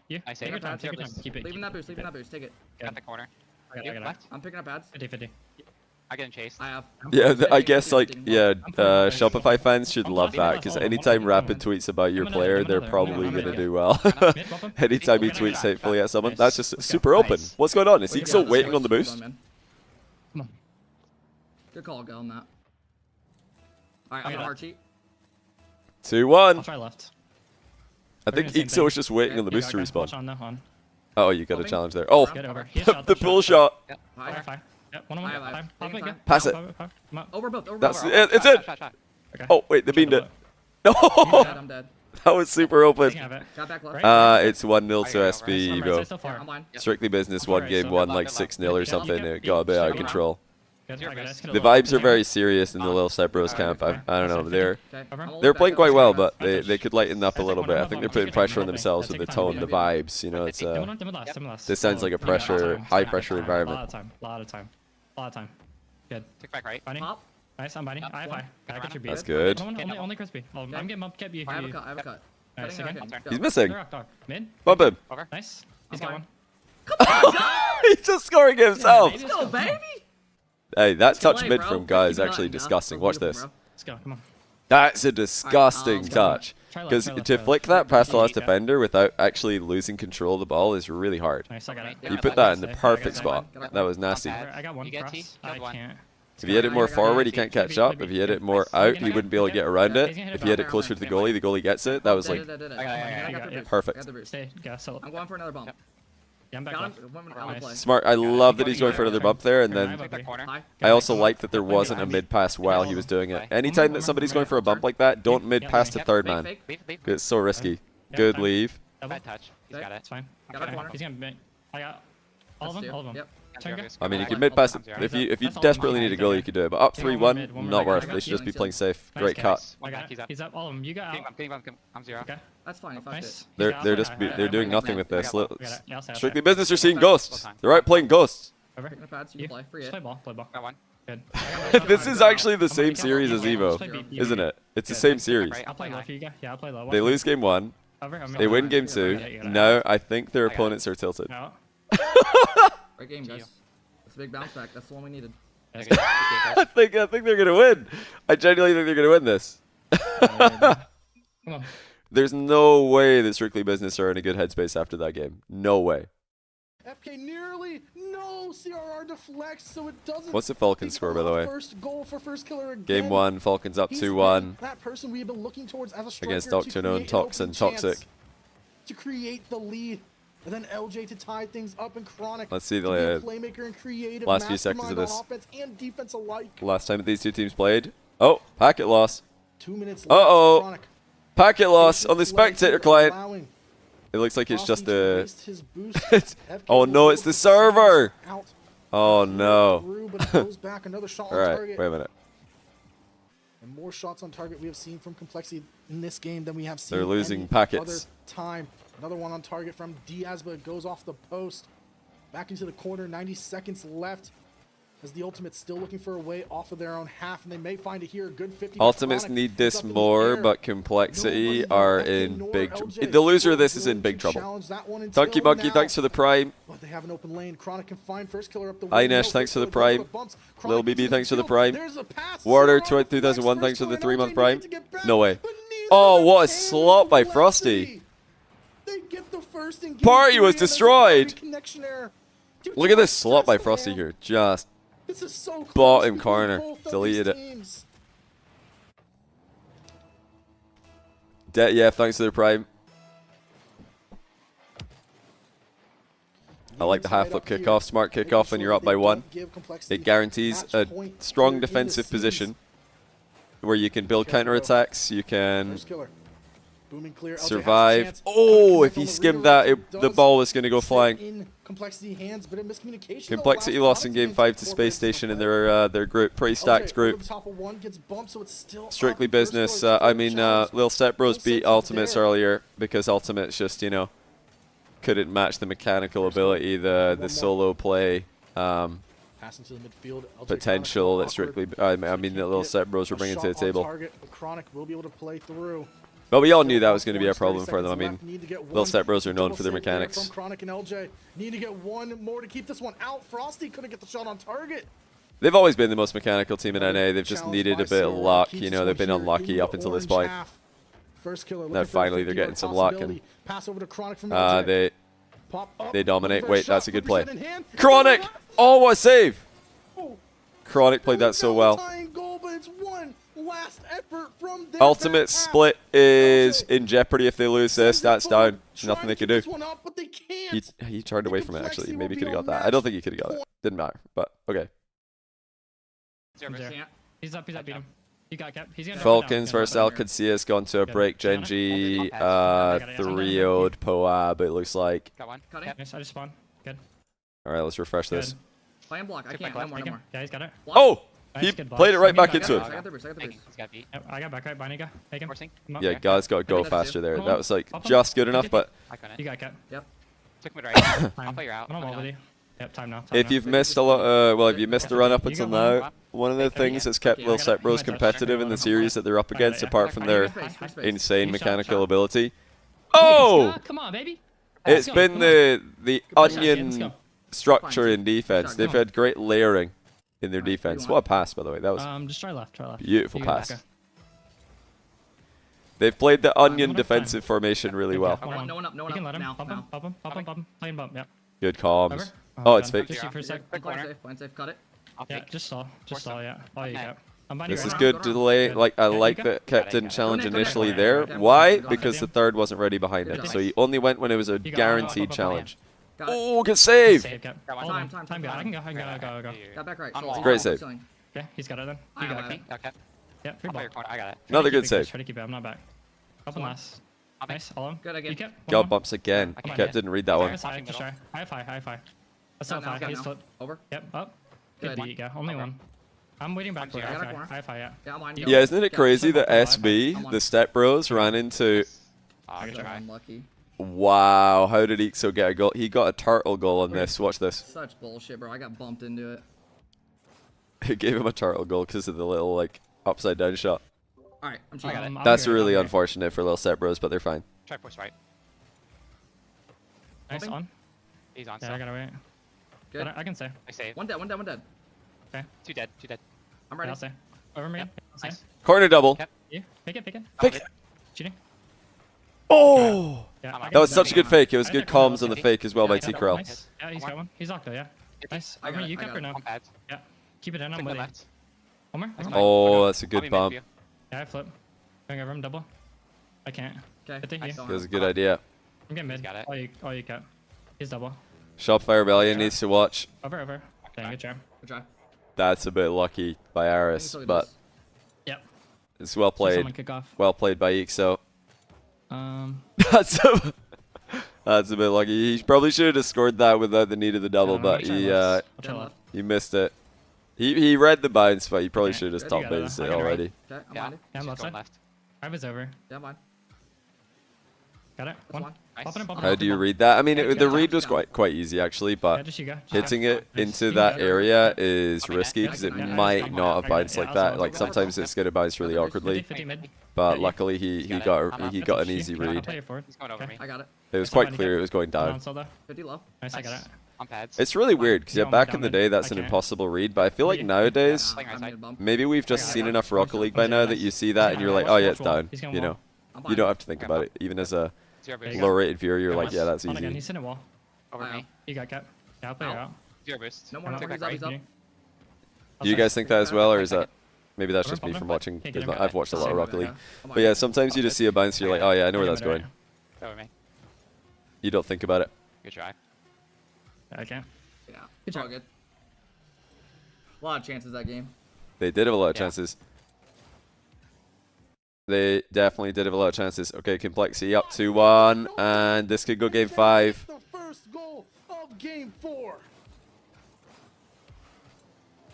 You. I say. Take your time. Take your time. Keep it. Leaving that boost. Leaving that boost. Take it. Got the corner. I got it. I'm picking up ads. 50-50. I get him chased. I have. Yeah, I guess like Shopify fans should love that because anytime Rapid tweets about your player, they're probably gonna do well. Anytime he tweets hatefully at someone, that's just super open. What's going on? Is he still waiting on the boost? Come on. Good call, Gal, on that. Alright, I'm gonna hard cheat. 2-1. I'll try left. I think Ixo was just waiting on the boost to respawn. On. Oh, you got a challenge there. Oh, the pull shot. Fire. One. Pass it. Over both. That's it. It's in. Oh wait, they beamed it. No. I'm dead. That was super open. Got back left. It's 1-0 to SB Evo. Strictly business. One game won like 6-0 or something. It got a bit out of control. The vibes are very serious in the little Sepros camp. I don't know. They're playing quite well, but they could lighten up a little bit. I think they're putting pressure on themselves with the tone, the vibes. You know, it's this sounds like a high pressure environment. A lot of time. Good. Tick back right. Pop. Nice, I'm biting. I have gotta get your beat. That's good. Only crispy. I'm getting up. Kept you. I have a cut. Nice, again. He's missing. Mid. Bump him. Over. Nice. He's got one. He's just scoring himself. Let's go, baby. Hey, that touch mid from Guy is actually disgusting. Watch this. Let's go. Come on. That's a disgusting touch. Because to flick that past the last defender without actually losing control of the ball is really hard. Nice, I got it. You put that in the perfect spot. That was nasty. I got one cross. I can't. If you hit it more forward, he can't catch up. If you hit it more out, he wouldn't be able to get around it. If you hit it closer to the goalie gets it. That was like perfect. Stay. I'm going for another bump. Yeah, I'm back left. Smart. I love that he's going for another bump there, and then I also like that there wasn't a mid pass while he was doing it. Anytime that somebody's going for a bump like that, don't mid pass to third man. It's so risky. Good leave. Bad touch. He's got it. It's fine. He's gonna. I got all of them. Yep. I mean, you can mid pass it. If you desperately need a goal, you could do it. But up 3-1, not worth. They should just be playing safe. Great cut. He's up. All of them. You got out. I'm 0. Okay. That's fine. Nice. They're doing nothing with this. Strictly business. You're seeing ghosts. They're out playing ghosts. Just play ball. Got one. Good. This is actually the same series as Evo, isn't it? It's the same series. I'll play low for you guys. Yeah, I'll play low. They lose game 1. They win game 2. Now I think their opponents are tilted. No. Great game, guys. That's a big bounce back. That's the one we needed. I think they're gonna win. I genuinely think they're gonna win this. Come on. There's no way that Strictly Business are in a good headspace after that game. No way. FK nearly, no, CRR deflects, so it doesn't. What's the Falcons score, by the way? First goal for First Killer again. Game 1, Falcons up He's 2-1 that person we've been looking towards as a striker against to Doctor Known, create an Toxin, open chance Toxic. to create the lead, and then LJ to tie things up, and Chronic. Let's see the to be a playmaker and creative last few seconds of mastermind this. on offense and defense alike. Last time that these two teams played. Oh, packet loss. 2 minutes left. Uh-oh. Chronic Packet loss on the spectator client. allowing It looks like it's Frosty just to a... waste his boost. FK Oh will no, be it's able the to server! out Oh no. through, but it goes back. Another shot on Alright, target. wait a minute. And more shots on target we have seen from Complexity in this game than we have seen They're losing any packets. other time. Another one on target from Diaz, but it goes off the post. Back into the corner, 90 seconds left. As the Ultimates still looking for a way off of their own half, and they may find it here. A good 50. Ultimates Chronic need is this up in the more, air. but Complexity Nobody are but FK in nor big LJ trouble. The loser of this will is in to big trouble. challenge that one until Donkey Monkey, now. thanks for the prime. But they have an open lane. Chronic can find First Killer up the Hi wing. Nesh, No, thanks for the First Killer goes prime. bumps. Lil Chronic BB, into thanks for the field. prime. There's a pass. Warder Sarah 2001, First thanks for the Killer and 3-month LJ prime. need to get back, No way. but neither Oh, can what a slot by Complexity. Frosty. They get the first in game Party 3, was and there's a destroyed. connection error. Dude, Look at this just slot by press the Frosty hand. here. Just This is so close bottom between corner. both of Deleted these it. teams. Yeah, thanks for the prime. I like the half flip kickoff, smart kickoff when you're up by 1. It guarantees a strong defensive position where you can build counterattacks, you can First Killer. Booming clear. LJ has a survive. chance. Oh, Connect if he on the skimmed redirect, that, it the does ball was going to go stay flying. in Complexity hands, but a miscommunication. Complexity allows lost in Chronic game 5 to incorporate Space into the Station in play. their group, pretty LJ stacked over group. the top of one, gets bumped, so it's still Strictly up. First Business. Killer I gets mean, challenged. Lil Step Bros No beat sense of Ultimates there. earlier because Ultimates just, you know, couldn't match the mechanical ability, the solo play Pass into the midfield. LJ potential Chronic that Strictly, awkward. I mean, that Lil Step Bros were A bringing shot to the on table. target, but Chronic will be able to play through. But we all knew Still that was going to be a up, problem 30 for them. I seconds mean, left. Need to get Lil one Step Bros are known double for their save there mechanics. From Chronic and LJ. Need to get one more to keep this one out. Frosty couldn't get the shot on target. They've always been the most mechanical team in Another NA. They've just challenge needed by a bit of Sarah. luck. Keeps You this know, they've one been here unlucky in up the until this orange point. half. First Killer Now looking for a finally they're 50-yard getting some luck and possibility. Pass over to Chronic from LJ. Pop up, they dominate. looking for a Wait, shot, that's a good play. 50% in hand. Chronic! Oh, what a save! Oh. Chronic played that so well. Tying goal, but it's one last effort from their Ultimate back half. split is in jeopardy if they lose this. That's down. Nothing they could do. This one up, but they can't. He turned away from it, actually. Complexity Maybe he will could be have got that. I unmatched. don't think he could have got it. Didn't matter, but okay. He's up, beat him. You got cap. He's gonna Falcons versus Alcaceas gone to a break. Genji 3-0'd Poab, it looks like. Got one. Cut it. Yes, I just spawned. Good. Alright, let's refresh this. Play and block. I can't. No more. No more. Yeah, he's got it. Oh! Nice, He good block. played it right back I got into it. him. I got the boost. I got the boost. He's got beat. Yep, I got back right behind you. Take him. Forcing. I'm up. Yeah, guys got to go think that's faster it. there. Come That on. was like Pop him. just good enough, but I got You it. got cap. Yep. Took mid right. I'll play your out. I'm Let me all know. with you. Yep, time now. if you've missed a lot, well, if you missed the run up You until got one. now, one of the things that's kept Okay, Lil I got Step it. Bros I got it. competitive in the series that they're up against, apart from their Free space. insane Shot, mechanical shot. ability. Oh! Come on, baby. It's Let's go, been come the Let's onion go. structure in defense. Shot, They've come on. had great layering in their Alright, defense. 3-1. What a pass, by the way. That was Just try left. Try left. beautiful You got pass. it. They've played the onion one up defensive formation really well. Come on. No one up. No You one can up. let him. Now. Pop him. Now. Pop him. Pop him. Pop him. Play him bump. Yep. Good comms. Over. Oh, it's done. fake. Just shoot for a sec. Quick Blind corner. safe. Blind safe. Cut it. I'll Yeah, take. just saw. Just saw, yeah. All you Okay. got. I'm behind you This right is now. good delay. Like I Yeah, you like go. that Kept didn't Got it. challenge Go next, initially go there. next. Yeah, Why? go Because next. the third wasn't ready behind Good it. job. So he only went when it was a You got it. guaranteed Pop, pop, pop, challenge. Got it. Oh, good save! Save, cap. Got one. Hold on. Time. Time, go. I can go. I can go. Go. Got back right. On So wall. he's Great on save. ceiling. Okay, he's got it then. I You got got it. it. Okay. Yeah, free I'll play ball. your corner. I got it. Another Try to good keep it, save. Try to keep it. I'm not back. Up and last. I'll make- Nice. All on. Good again. You kept. God bumps again. I can't Kept get didn't read that High one. side, just try. High five. High five. That's not Got now, five. got He's now. flip. Over. Yep. Up. Good Good. beat, yeah. Only Over. one. I'm waiting back for I high got a five. corner. High five, yeah. Yeah, I'm on. Yeah, isn't it Yeah, crazy so that far, SB, I'm on. the Step Bros, ran into... I'll try. Unlucky. Wow, how did Ixo get a goal? He got a turtle goal on this. Watch this. Such bullshit, bro. I got bumped into it. It gave him a turtle goal because of the little like upside down shot. All right, I'm cheating. That's really unfortunate for little step bros, but they're fine. Try push right. Nice on. He's on. Yeah, I gotta wait. Good. I can say. I save. One dead, one dead, one dead. Okay. Two dead. Two dead. I'm Yeah, ready. I'll say. Over me. Yep. I'll say. Corner double. Yep. You. Fake it. Fake it. Fake it. Cheating. Oh! Yeah. That was such a good fake. It was I good didn't know comms on the that. fake as well by Yeah, T-Corral. nice. Yeah, he's got one. He's locked though, yeah. Nice. I got Over it, you I kept got or it. no? On pads. Yeah. Keep it in. I'm Click the with you. left. One more. That's One fine. more. Oh, that's a I'll good be mid bump. for you. Yeah, I flip. Going over him double. I can't. Okay. I think you. That was a good idea. I'm getting mid. He's got it. All you got. He's double. Shopfire Rebellion needs to watch. Over. Dang, good job. Good try. That's a bit lucky by Aris, Still good but dice. Yep. it's well Someone played. kick off. Well played by Ixo. That's That's a bit lucky. He probably should have scored that without the need of the double, but he missed it. He read the bounce, but he probably should have stopped bounced it already. Okay, I'm Yeah. ready. Yeah, I'm left side. left. I was over. Yeah, mine. Got it. One. one. Popping it, popping How it. do you read that? I mean, Yeah, the yeah, read was yeah. quite easy actually, Yeah, but just you go. hitting it Nice. into You that got it. area is Okay, risky yeah, because it yeah, might yeah, not have yeah, bounced yeah, like I'll that. go Like over. sometimes it's gonna bounce really 50, awkwardly, 50 mid. but Yeah. luckily he Got it. got I'm he up. got an Touch easy you. I'll read. play it forward. He's going over Okay. me. I got it. It was Nice quite one, clear Nick. it was going I'm down. on solo. 50 low. Nice, I got it. On pads. It's really weird because Yeah, yeah, back down in the mid. day that's I an can't. impossible read, but I feel like Yeah. nowadays Playing right I'm side. mid bump. maybe we've just I got seen it. enough Rocket League by Watch now it. that you see that and you're like, Watch oh yeah, watch it's wall. down. He's gonna You wall. know, I'm you fine. don't have to think about it. Even as a Zero There boost. you go. low rated viewer, you're like, Nice. yeah, that's On again. easy. He's in a wall. Over I me. am. You got cap. Yeah, I'll play her out. Zero boost. No more, I'm no not more. Take He's back up, he's right. up. Do you guys think that as well, or is that maybe that's Over, just me over, from over. watching? Can't There's get him not- back. I've watched a lot of Same Rocket back. League, I'm but yeah, sometimes you just see a bounce, you're like, oh yeah, I know where that's going. Over me. You don't think about it. Good try. I can't. Yeah. It's all good. A lot of chances that game. They did have a lot of Yeah. chances. They definitely did have a lot of chances. Okay, Complexity up 2-1, and this could go game 5. The first goal of game 4.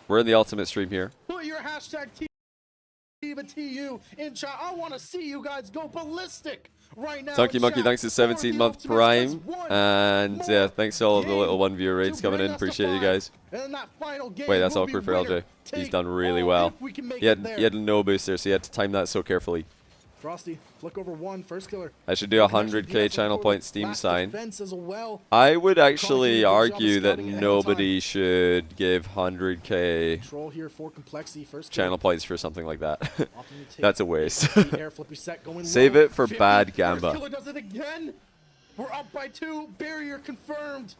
We're in the ultimate stream here. Put your hashtag TU in chat. I want to see you guys go ballistic right now. Donkey in Monkey, chat thanks to for 17-month the Prime. Ultimates has one And more yeah, thanks to all of the little game 1 viewer raids to coming bring in. us to Appreciate you 5. guys. And in that final game Wait, that's will awkward be for winner LJ. He's take done really all well. if we can make He it had there. he had no booster, so he had to time that so carefully. Frosty, flick over 1, first killer. I should do a 100k channel point Steam Last sign. defense as well. I would actually Good job of argue that scouting ahead of nobody should give 100k Control here for Complexity, first channel kill. points for something like that. Opting to take That's a waste. the air flip reset going Save low. it for 50. bad First gamba. killer does it again. We're up by 2. Barrier confirmed.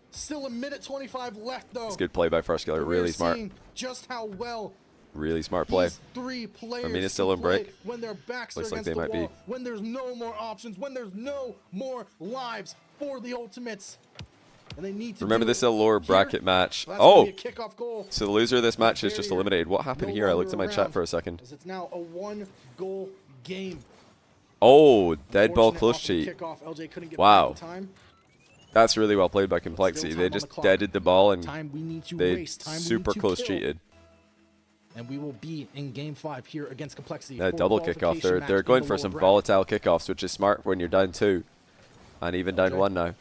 Still a minute 25 left though. It's good play by First Killer. We're Really smart. seeing just how well Really smart play. these 3 players it's still can in break. play when their backs Looks are like against they the might wall, be. when there's no more options, when there's no more lives for the Ultimates. And they need to Remember, do this is it a lower here. bracket match. That's gonna Oh! be a kickoff goal. So the loser of this match is just Barrier eliminated. What happened no here? I looked longer at my chat around, for a second. as it's now a 1-goal game. Oh, dead ball Fortunate close off the cheat. kickoff, LJ couldn't get Wow. back in time. That's really well played by Complexity. time They on the just clock. deaded the ball and Time we need to they race. Time we super need to close kill. cheated. And we will be in game 5 here against Complexity. That for double the kickoff. qualification They're match going in for the some lower volatile kickoffs, which is smart when you're down 2. And even down Okay. 1 now. bracket.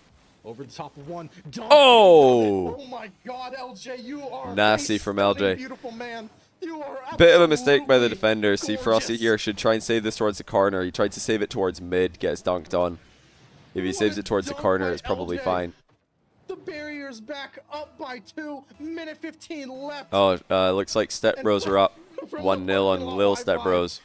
Over the top of 1. Oh! Oh my God, LJ, you are Nasty a from stunning, LJ. Beautiful man. You are Bit of a mistake by the absolutely defender. See, Frosty gorgeous. here should try and save this towards the corner. He tried to save it towards mid, gets dunked on. If he What saves a it towards the dunk corner, by it's probably LJ. fine. The barrier's back up by 2. Minute 15 left. Oh, looks like Step Bros are up From the 1-0 on parking lot, Lil high Step five. Bros.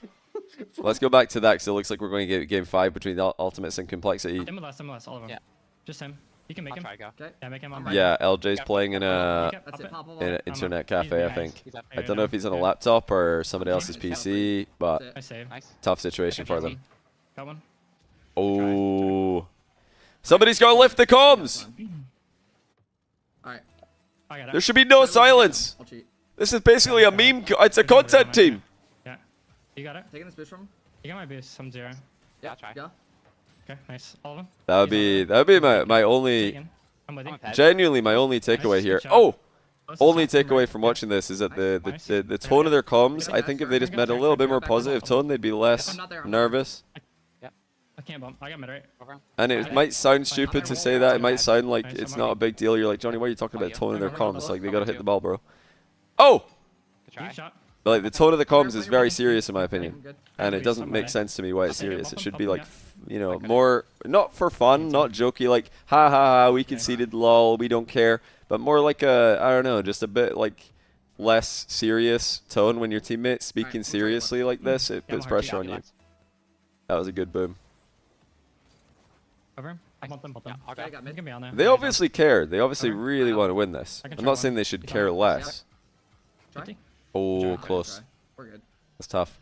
Let's go back to that because it looks like we're going to get game 5 between the Ultimates and Complexity. MLS, all of them. Yeah. Just him. You can make I'll him. try to go. Okay. Yeah, make him on. Yeah, LJ's playing in a That's it. Pop, pop, in an pop. internet He's cafe, I nice. think. He's up. I don't know if he's on a laptop or somebody else's PC, but That's it. I save. Nice. tough situation for them. Got one. Oh, somebody's got to lift the comms. Alright. I got it. There should be no silence. I'll cheat. This is basically a meme. It's a content team. Yeah. You got it? Taking this boost from him. You got my boost. I'm 0. Yeah, I'll try. Yeah. Okay, nice. All of them. That would be my only, Taken. I'm with you. I'm on pad. genuinely my only takeaway Nice, here. good shot. Oh, Close only to top, takeaway right. from watching this is that the Nice. tone of their comms. Yeah, I think if they nice. just met a little bit more positive tone, they'd be less I'm not there, I'm not nervous. I can't bump. I got mid right. Over. And it Alright. might sound stupid to say that. It might sound like Nice, it's I'm not on a big deal. You're like, Johnny, why are you talking Oh, about yeah. tone of their I'm on comms? double. Like, they got to hit the ball, bro. Oh! Good try. Shot. Like, the tone of the comms is very serious in my opinion. Good. And it Agreed, doesn't make somebody. sense to me why it's Okay, serious. bump It him, should bump be him, like, yeah. you know, more, not for fun, not jokey, like, ha ha ha, we conceded, lol, we don't care. But more like a, I don't know, just a bit like less serious tone when your teammate's speaking we'll try you one. seriously like this. It Yeah, puts I'm pressure hard on to you. That was a good boom. Over him. I want them. Yeah, I'll go. Okay, got He's mid. gonna be on there. They obviously care. They obviously Okay. really want to win this. I can I'm try not saying one. they should He's care on. less. Try. Oh, Try. close. We're good. That's tough.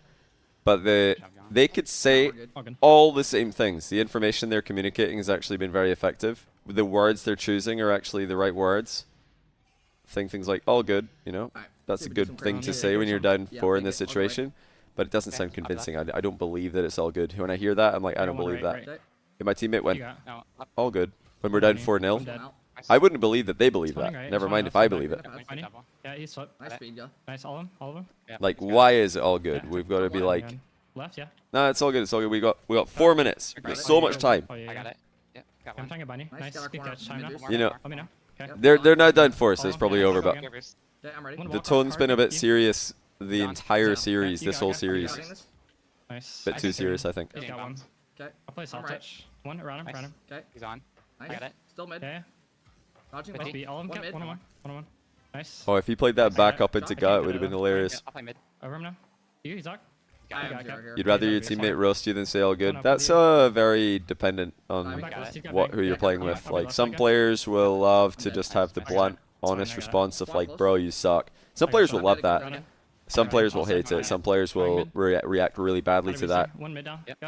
But they could say We're good. All good. all the same things. The information they're communicating has actually been very effective. The words they're choosing are actually the right words. Saying things like "all good," you know, Alright, that's see a if we do good some thing crazy to shit. say when you're down Yeah, 4 in fake this it, all the way. situation. But it doesn't Okay, sound I'll do convincing. I don't believe that it's all good. When I hear that, I'm like, I don't one believe right, that. right. If my teammate You went got. No, up. all good when we're down Bunny. 4-0, I'm dead. Out. I wouldn't believe that they believe It's that. fine, right? Never It's mind fine, if I it's believe fine. it. Nice. Bunny. Double. Yeah, he's swept. Nice speed, yeah. Nice. All of them. All of them. Yeah, Like, let's go. why is it all good? Yeah. We've got to be like, Left. Yeah. nah, it's all good. It's all good. We got 4 minutes. We've got so much time. Oh, yeah, I got yeah. it. Yeah, got I'm one. trying a bunny. Nice, Nice. got our Good corner catch. Time now. mid-deuce. You know, Let me know. Okay. Yep. they're now down 4, so it's Oh, probably yeah, over. go, But go. Givers. Okay, I'm ready. One the walk tone's on been a card. bit serious the John. entire Yeah, series, you this got whole it. series. Got this? Nice. Bit I too can serious, see I think. He's Got in one. bounds. Okay. I'll play soft Alright. touch. One around him. Nice. Around him. Okay. He's on. Nice. I got it. Still mid. Yeah. yeah. Dodging Nice well. beat. All of them. One Kept mid. one on one. One on one. Nice. Oh, if he played that back up into I gut, can't it would have do been that. hilarious. Yeah, I'll play mid. Over him now. You, Zach. I am got here, it. here. You'd rather your He's on. teammate roast you than say all good. No, That's please. very dependent on I'm Back left, he's got what big. who you're Yeah, playing yeah, with. yeah, Like yeah. some players will love to dead. just have the I got it. blunt, fine, honest I got it. response of One like, close. "Bro, you suck." Some Okay, players so will I'm love gonna that. get it. Some Okay, players will I'll hate set it. mine. Some players will Going react really badly to that. One mid down. Yep. Go.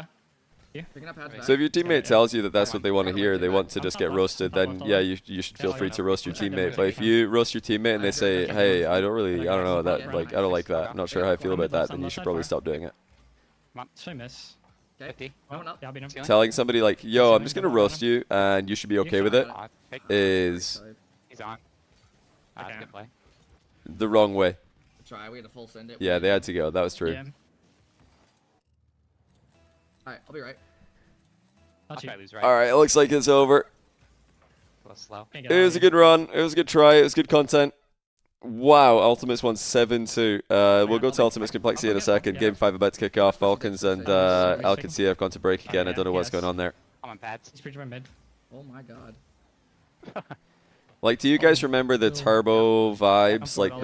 Picking up pads back. So if your teammate Yeah. tells you that that's what they want to Yeah, hear, yeah, they yeah. want to I'm just top get left, roasted, I'm top then left, yeah, all you should feel Yeah, free yeah. to roast your I'm trying to teammate. do But it. if you roast your teammate and they say, "Hey, I don't really, I don't know that, Yeah, like, I don't like that. I'm not sure how I feel I'm about mid that," left, then I'm you left should side probably far. stop doing it. So I miss. Okay. 50. Going up. Yeah, I'll beat him. Ceiling. Telling somebody like, "Yo, I'm just gonna Ceiling, roast you and you should be okay with it," Oh, pick. is He's on. That's Okay. a good play. the wrong way. Try. We had to full send it. Yeah, they had to go. That was true. Yeah. Alright, I'll be right. I'll Touch you. try to lose right. All right, it looks like it's over. A little slow. Can't get It out was a of here. good run. It was a good try. It was good content. Wow, Ultimates won 7-2. We'll go to Ultimates Complexity in a second. Game 5 about to kick off. Falcons and Alcancia have gone to break again. I don't know what's going on there. I'm on pads. He's breaching my mid. Oh my god. Like, do you guys remember the Turbo vibes? Like I'm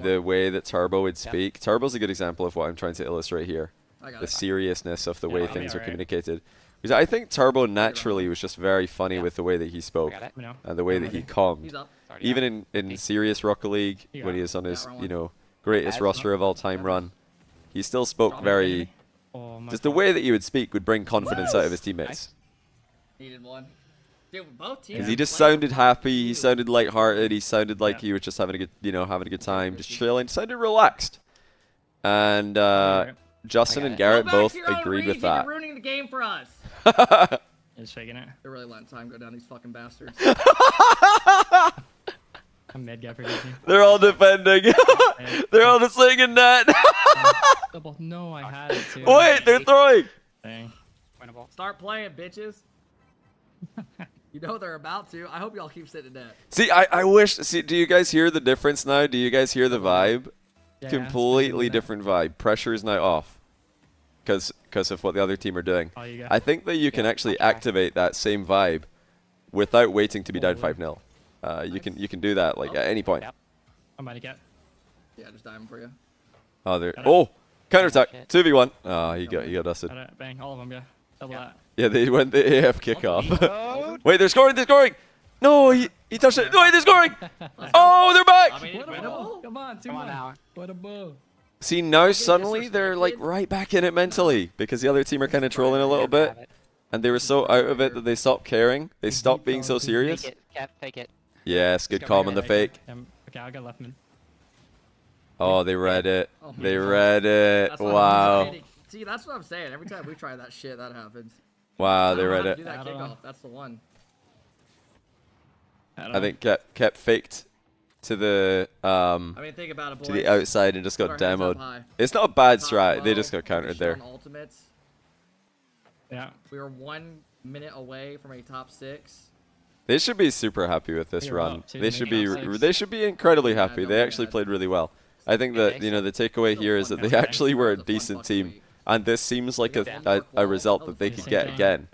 the way that Turbo would speak? Turbo's a good example of what I'm trying to illustrate here. I got The it. seriousness of the way I'll be things are alright. communicated. Because I think Turbo naturally was just very funny with the way that he I spoke got it. Let me know. and the way that he He's calmed. up. Sorry, Even in serious Rocket League, You got when he it. was on his, Yeah, round you one. know, greatest Ads, roster of all time run, he still spoke very. Oh, my Just the God. way that he would speak would bring confidence out of his teammates. Needed one. Dude, both teams. Because he just playing sounded happy, he sounded lighthearted, he sounded like Yeah. he was just having a good, having a good time, just chilling, sounded relaxed. And Alright. Justin I and got it. Garrett Go back both to your own agreed with region, you're that. ruining the game for us. Just faking it. They're really letting time go down these fucking bastards. I'm mid guy for Disney. They're all defending. They're all just laying in net. Double. No, I had it too. Wait, they're throwing. Dang. Winnable. Start playing, bitches. You know they're about to. I hope y'all keep sitting in net. See, I wish. See, do you guys hear the difference now? Do you guys hear the vibe? Yeah, Completely it's different vibe. Pressure is now off because of what the other team are doing. Oh, you got. I think that you can actually I'll try. activate that same vibe without waiting to be down Holy. 5-0. You can do that like at any point. Yep. I'm about to get. Yeah, just diving for you. Oh, there. Got it. Oh, counterattack. Shit. 2v1. Oh, he got dusted. Got it. Bang. All of them. Yeah. Double Yeah. that. Yeah, they went the AF kickoff. Oh, Wait, they're scoring. They're scoring. No, he touched it. Wait, they're scoring. Oh, they're back. I mean, What a winnable. ball. Come on. come on now. What a ball. See, now suddenly they're like right back in it mentally because the other team are kind of trolling a little bit. Have it. And they were so out of it that they stopped caring. They stopped being so serious. Take it. Cap, take it. Yes, good go call for on the it. fake. Okay, I'll get left mid. Oh, they read it. Oh, They man. read it. That's what I'm Wow. saying. See, that's what I'm saying. Every time we try that shit, that happens. Wow, I they don't know read how to it. do that I don't know. kickoff. That's the one. I think kept faked to the I mean, think about it, boys. to the outside and just got Put our hands up demoed. high. It's not a bad Top strat. They 12, just got countered there. shown Ultimates. Yeah. We were 1 minute away from a top 6. They should be super happy with this You're run. up, too, They should be maybe not they should be incredibly Yeah, happy. no, They yeah, actually I played don't- really well. I think that the takeaway here is that they actually were a decent team, and this seems like a result that they could get again.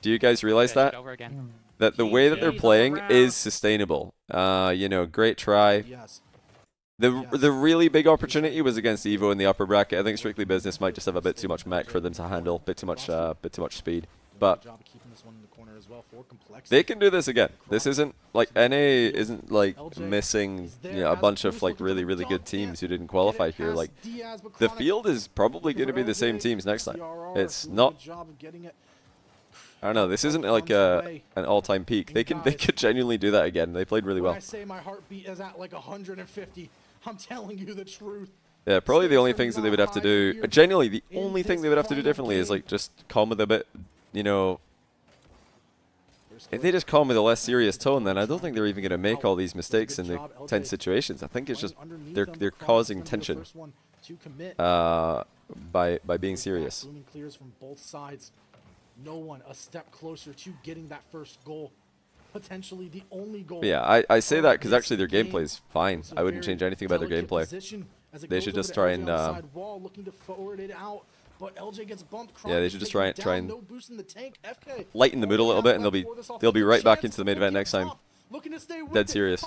Do you guys realize that? Over again. That the way that they're playing is sustainable. Great try. Yes. The really big opportunity was against Evo in the upper bracket. I think Strictly Business might just have a bit too much mech for them to handle, bit too much speed. But Job of keeping this one in the corner as well for Complexity. they can do this again. This isn't like NA isn't like missing a bunch of like really good teams who didn't qualify here. Like the field is probably going to be the same teams next time. It's not. I don't know. This isn't like an all-time peak. They could genuinely do that again. They played really well. I say my heartbeat is at like 150. I'm telling you the truth. Yeah, probably the only things that they would have to do, genuinely, the only thing they would have to do differently is like just come with a bit, if they just come with a less serious tone, then I don't think they're even going to make all these mistakes in the tense situations. I think it's just they're causing tension by being serious. Booming clears from both sides. No one a step closer to getting that first goal. Potentially the only goal. Yeah, I say that because actually their gameplay is fine. I wouldn't change anything about their gameplay. They should just try and yeah, they should just try and lighten the mood a little bit, and they'll be right back into the main event next time. Dead serious.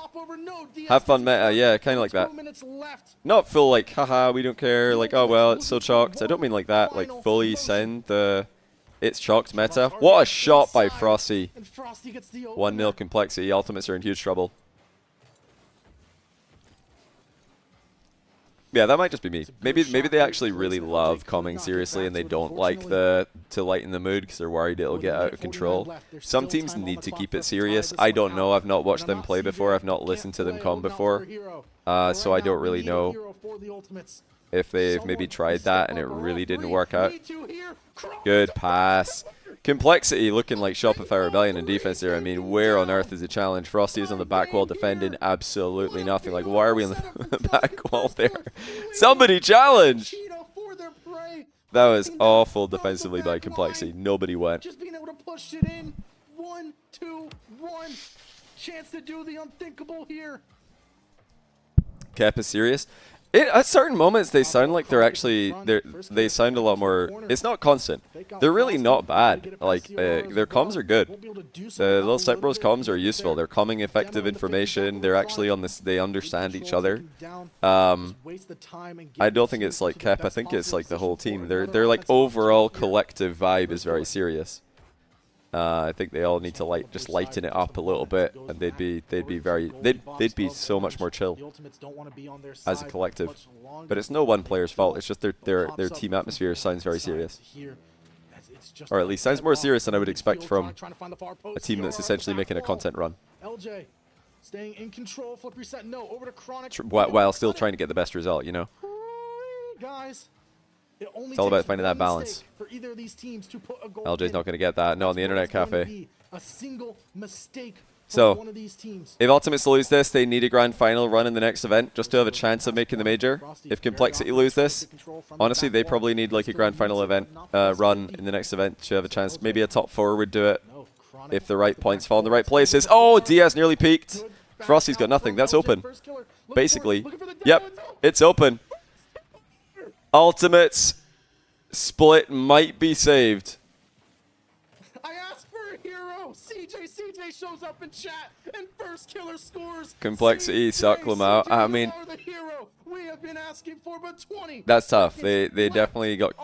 Have fun meta, yeah, kind of like that. Not full like, haha, we don't care, like, oh well, it's so chalked. I don't mean like that, like fully send the it's chalked meta. What a shot by Frosty. 1-0 Complexity. Ultimates are in huge trouble. Yeah, that might just be me. Maybe they actually really love coming seriously and they don't like to lighten the mood because they're worried it'll get out of control. Some teams need to keep it serious. I don't know. I've not watched them play before. I've not listened to them come before. So I don't really know if they've maybe tried that and it really didn't work out. Good pass. Complexity looking like Shopify Rebellion in defense there. I mean, where on earth is the challenge? Frosty is on the back wall defending absolutely nothing. Like, why are we on the back wall there? Somebody challenge! That was awful defensively by Complexity. Nobody went. Just being able to push it in. 1, 2, 1. Chance to do the unthinkable here. Kep is serious. At certain moments, they sound like they're actually they sound a lot more. It's not constant. They're really not bad. Like their comms are good. The little Step Bros comms are useful. They're coming effective information. They're actually on this. They understand each other. I don't think it's like Kep. I think it's like the whole team. Their like overall collective vibe is very serious. I think they all need to just lighten it up a little bit, and they'd be so much more chill as a collective. But it's no one player's fault. It's just their team atmosphere sounds very serious, or at least sounds more serious than I would expect from a team that's essentially making a content run. LJ staying in control. Flip reset. No, over to Chronic. While still trying to get the best result, Guys. It's all about finding that balance. LJ's not going to get that. No, on the Internet Cafe. So, if Ultimates lose this, they need a grand final run in the next event just to have a chance of making the major. If Complexity lose this, honestly, they probably need like a grand final event run in the next event to have a chance. Maybe a top 4 would do it if the right points fall in the right places. Oh, Diaz nearly peaked. Frosty's got nothing. That's open. Basically. Yep, it's open. Ultimates split might be saved. I asked for a hero. CJ shows up in chat and first killer scores. Complexity suck them out. I mean, we have been asking for but 20. that's tough. They definitely got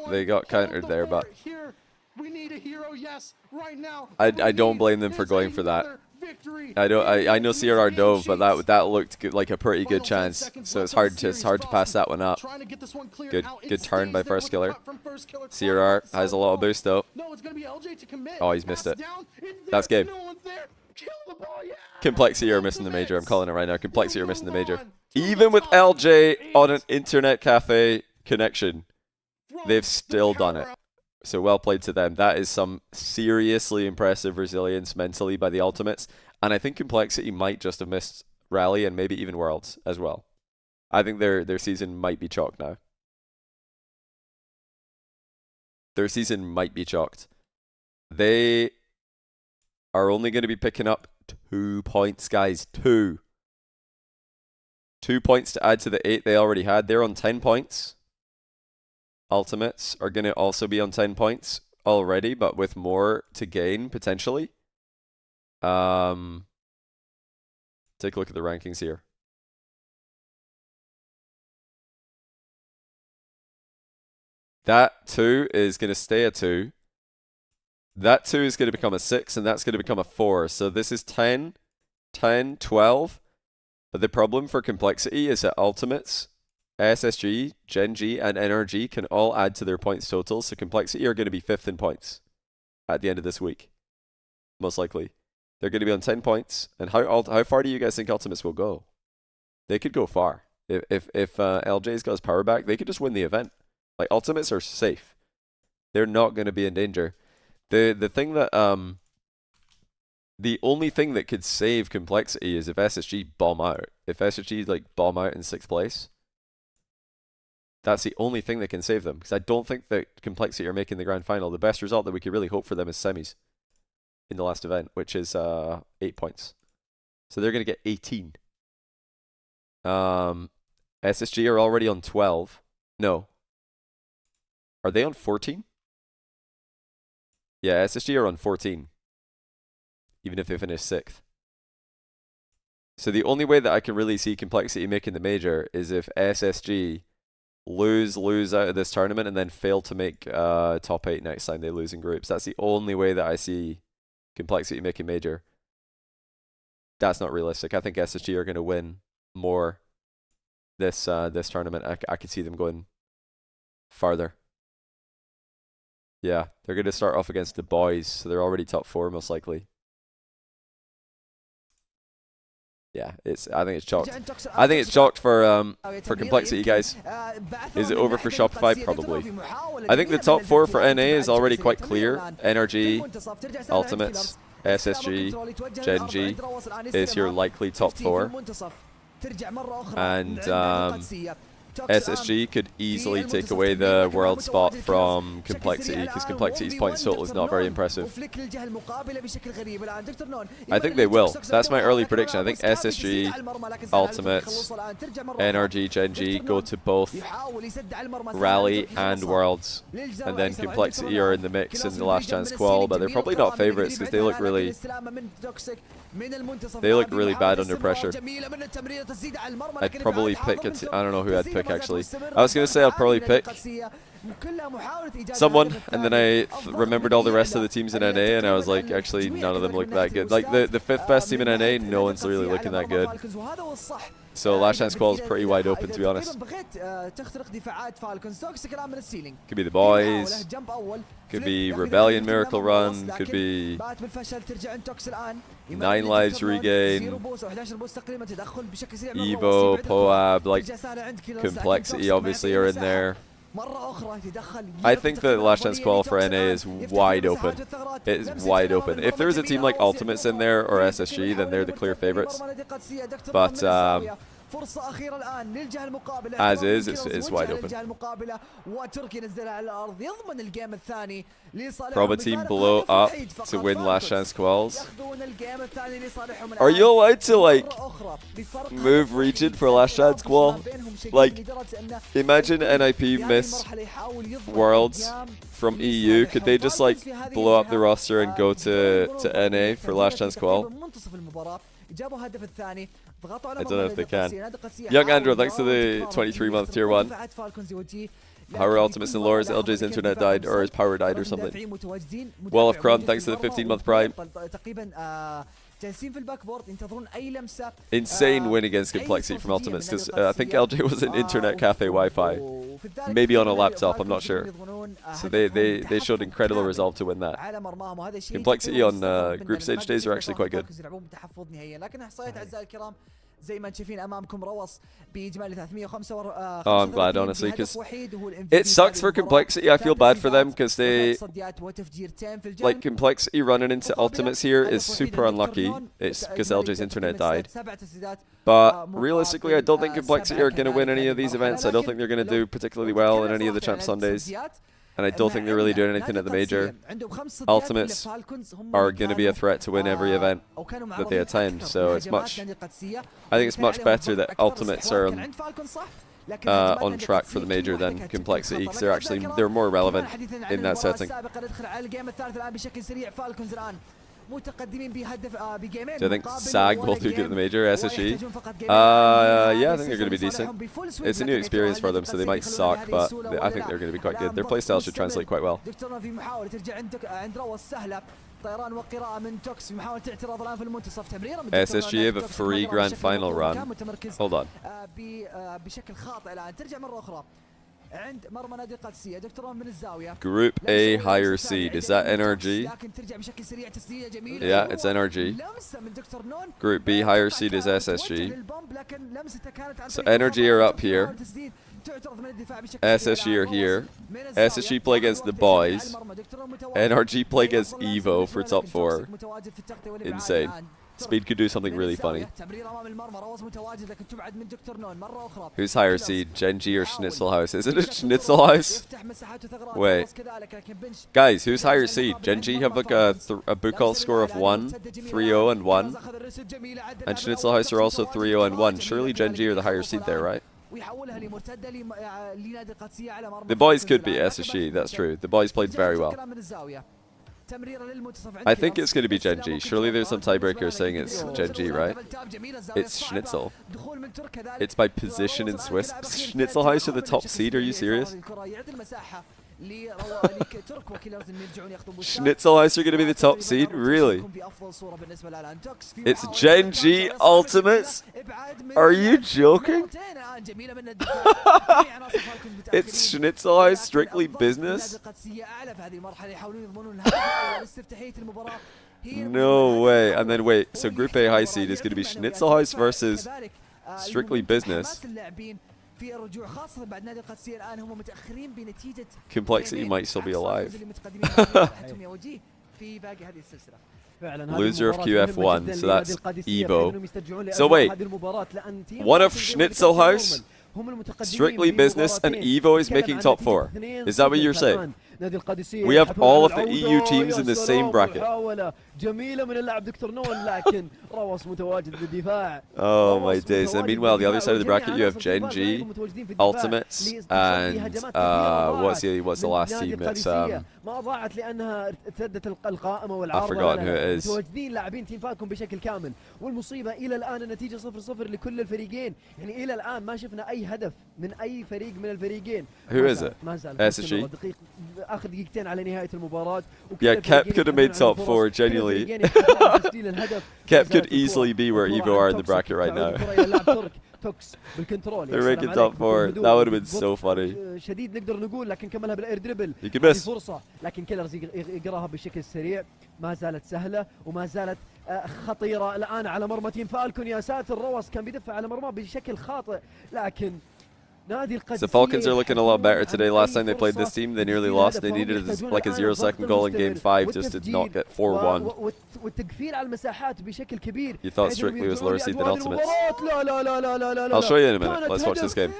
they got countered there, but we need a hero, yes, right now. I don't blame them for going for that. I know CRR dove, but that looked good, like a pretty good chance. So it's hard to pass that one up. Good turn by first killer. CRR has a lot of boost though. Oh, he's missed it. That's game. Complexity are missing the major. I'm calling it right now. Complexity are missing the major. Even with LJ on an Internet Cafe connection, they've still done it. So well played to them. That is some seriously impressive resilience mentally by the Ultimates. And I think Complexity might just have missed Rally and maybe even Worlds as well. I think their season might be chalked now. Their season might be chalked. They are only going to be picking up 2 points, guys. 2 points to add to the 8 they already had. They're on 10 points. Ultimates are going to also be on 10 points already, but with more to gain, potentially. Take a look at the rankings here. That 2 is going to stay a 2. That 2 is going to become a 6, and that's going to become a 4. So this is 10, 10, 12. But the problem for complexity is that ultimates, SSG, Gen G, and NRG can all add to their points total. So complexity are going to be 5th in points at the end of this week. Most likely. They're going to be on 10 points. And how far do you guys think ultimates will go? They could go far. If LJ's got his power back, they could just win the event. Like, ultimates are safe. They're not going to be in danger. The thing that the only thing that could save complexity is if SSG bomb out. If SSG like bomb out in 6th place, that's the only thing that can save them. Because I don't think that complexity are making the grand final. The best result that we could really hope for them is semis in the last event, which is 8 points. So they're going to get 18. SSG are already on 12. No. Are they on 14? Yeah, SSG are on 14. Even if they finish 6th. So the only way that I can really see complexity making the major is if SSG lose out of this tournament and then fail to make top 8 next time they lose in groups. That's the only way that I see complexity making major. That's not realistic. I think SSG are going to win more this tournament. I could see them going farther. Yeah, they're going to start off against the boys, so they're already top 4 most likely. Yeah, I think it's chalked. I think it's chalked for complexity, guys. Is it over for Shopify? Probably. I think the top 4 for NA is already quite clear. NRG, Ultimates, SSG, Gen G is your likely top 4. And SSG could easily take away the world spot from complexity because complexity's points total is not very impressive. I think they will. That's my early prediction. I think SSG, Ultimates, NRG, Gen G go to both Rally and Worlds, and then complexity are in the mix in the last chance qual, but they're probably not favorites because they look really bad under pressure. I'd probably pick it. I don't know who I'd pick actually. I was going to say I'll probably pick someone, and then I remembered all the rest of the teams in NA, and I was like, actually, none of them look that good. Like the 5th best team in NA, no one's really looking that good. So last chance qual is pretty wide open, to be honest. Could be the boys. Could be Rebellion Miracle Run. Could be 9 Lives Regain. Evo, Poab, like complexity obviously are in there. I think the last chance qual for NA is wide open. It is wide open. If there was a team like Ultimates in there or SSG, then they're the clear favorites. But as is, it's wide open. Proba team blow up to win last chance quals. Are you allowed to like move region for last chance qual? Like, imagine NIP miss Worlds from EU. Could they just like blow up the roster and go to NA for last chance qual? I don't know if they can. Young Andrew, thanks to the 23-month tier 1. How are Ultimates and Lores? LJ's internet died or his power died or something. Wall of Cron, thanks to the 15-month prime. Insane win against complexity from Ultimates because I think LJ was in internet cafe Wi-Fi. Maybe on a laptop, I'm not sure. So they showed incredible resolve to win that. Complexity on group stage days are actually quite good. Oh, I'm glad, honestly, because it sucks for complexity. I feel bad for them because they, like, complexity running into ultimates here is super unlucky. It's because LJ's internet died. But realistically, I don't think complexity are going to win any of these events. I don't think they're going to do particularly well in any of the Champ Sundays. And I don't think they're really doing anything at the major. Ultimates are going to be a threat to win every event that they attend, so it's much. I think it's much better that ultimates are on track for the major than complexity, because they're more relevant in that setting. So I think SAG will do good at the major, SSG. Yeah, I think they're going to be decent. It's a new experience for them, so they might suck, but I think they're going to be quite good. Their playstyle should translate quite well. SSG have a free grand final run. Hold on. Group A higher seed. Is that NRG? Yeah, it's NRG. Group B higher seed is SSG. So NRG are up here. SSG are here. SSG play against the boys. NRG play against Evo for top 4. Insane. Speed could do something really funny. Who's higher seed, Genji or Schnitzelhaus? Is it a Schnitzelhaus? Wait. Guys, who's higher seed? Genji have like a Bukal score of 1, 3-0 and 1. And Schnitzelhaus are also 3-0 and 1. Surely Genji are the higher seed there, right? The boys could be SSG, that's true. The boys played very well. I think it's going to be Genji. Surely there's some tiebreaker saying it's Genji, right? It's Schnitzel. It's by position in Swiss. Schnitzelhaus are the top seed, are you serious? Schnitzelhaus are going to be the top seed? Really? It's Genji Ultimates? Are you joking? It's Schnitzelhaus strictly business? No way. And then wait, so Group A high seed is going to be Schnitzelhaus versus strictly business. Complexity might still be alive. Loser of QF1, so that's Evo. So wait, one of Schnitzelhaus, strictly business, and Evo is making top 4. Is that what you're saying? We have all of the EU teams in the same bracket. Oh my days. And meanwhile, the other side of the bracket, you have Genji, Ultimates, and what's the last team? It's I've forgotten who it is. Who is it? SSG? Yeah, Kep could have made top 4, genuinely. Kep could easily be where Evo are in the bracket right now. They're making top 4. That would have been so funny. You can miss. خطيرة الآن على مرمى تيم فالكون. يا ساتر، روس كان بيدفع على مرمى بشكل خاطئ، لكن The Falcons are looking a lot better today. Last time they played this team, they nearly lost. They needed like a 0-second goal in Game 5 just to not get 4-1. You thought Strictly was lower seed than Ultimates. I'll show you in a minute. Let's watch this game.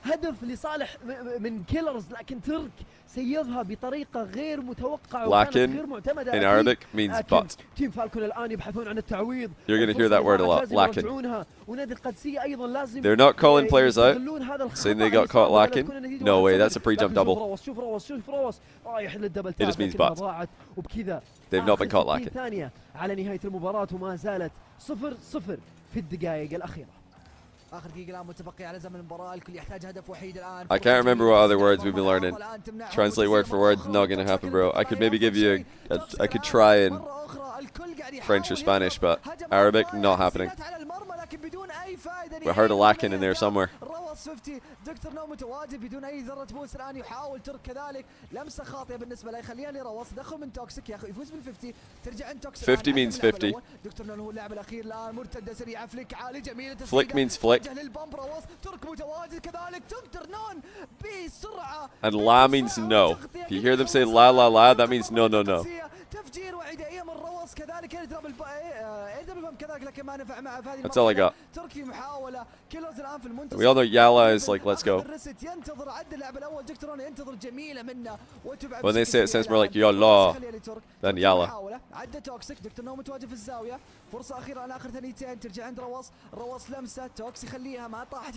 هدف لصالح من كيلرز، لكن ترك سيظهر بطريقة غير متوقعة وكانت غير معتمدة. in Arabic means but. تيم فالكون الآن يبحثون عن التعويض. You're going to hear that word a lot, lacking. They're not calling players out, saying they got caught lacking. No way, that's a pre-jump double. It just means but. They've not been caught lacking. على نهاية المباراة وما زالت 0-0 في الدقائق الأخيرة. I can't remember what other words we've been learning. Translate word for word, not gonna happen, bro. I could maybe give you I could try in French or Spanish, but Arabic, not happening. We heard a lacking in there somewhere. 50 means 50. Flick means flick. And la means no. If you hear them say la la la, that means no no no. That's all I got. We all know ya Yala is like, let's go. When they say it sounds more like Yalla than Yala. I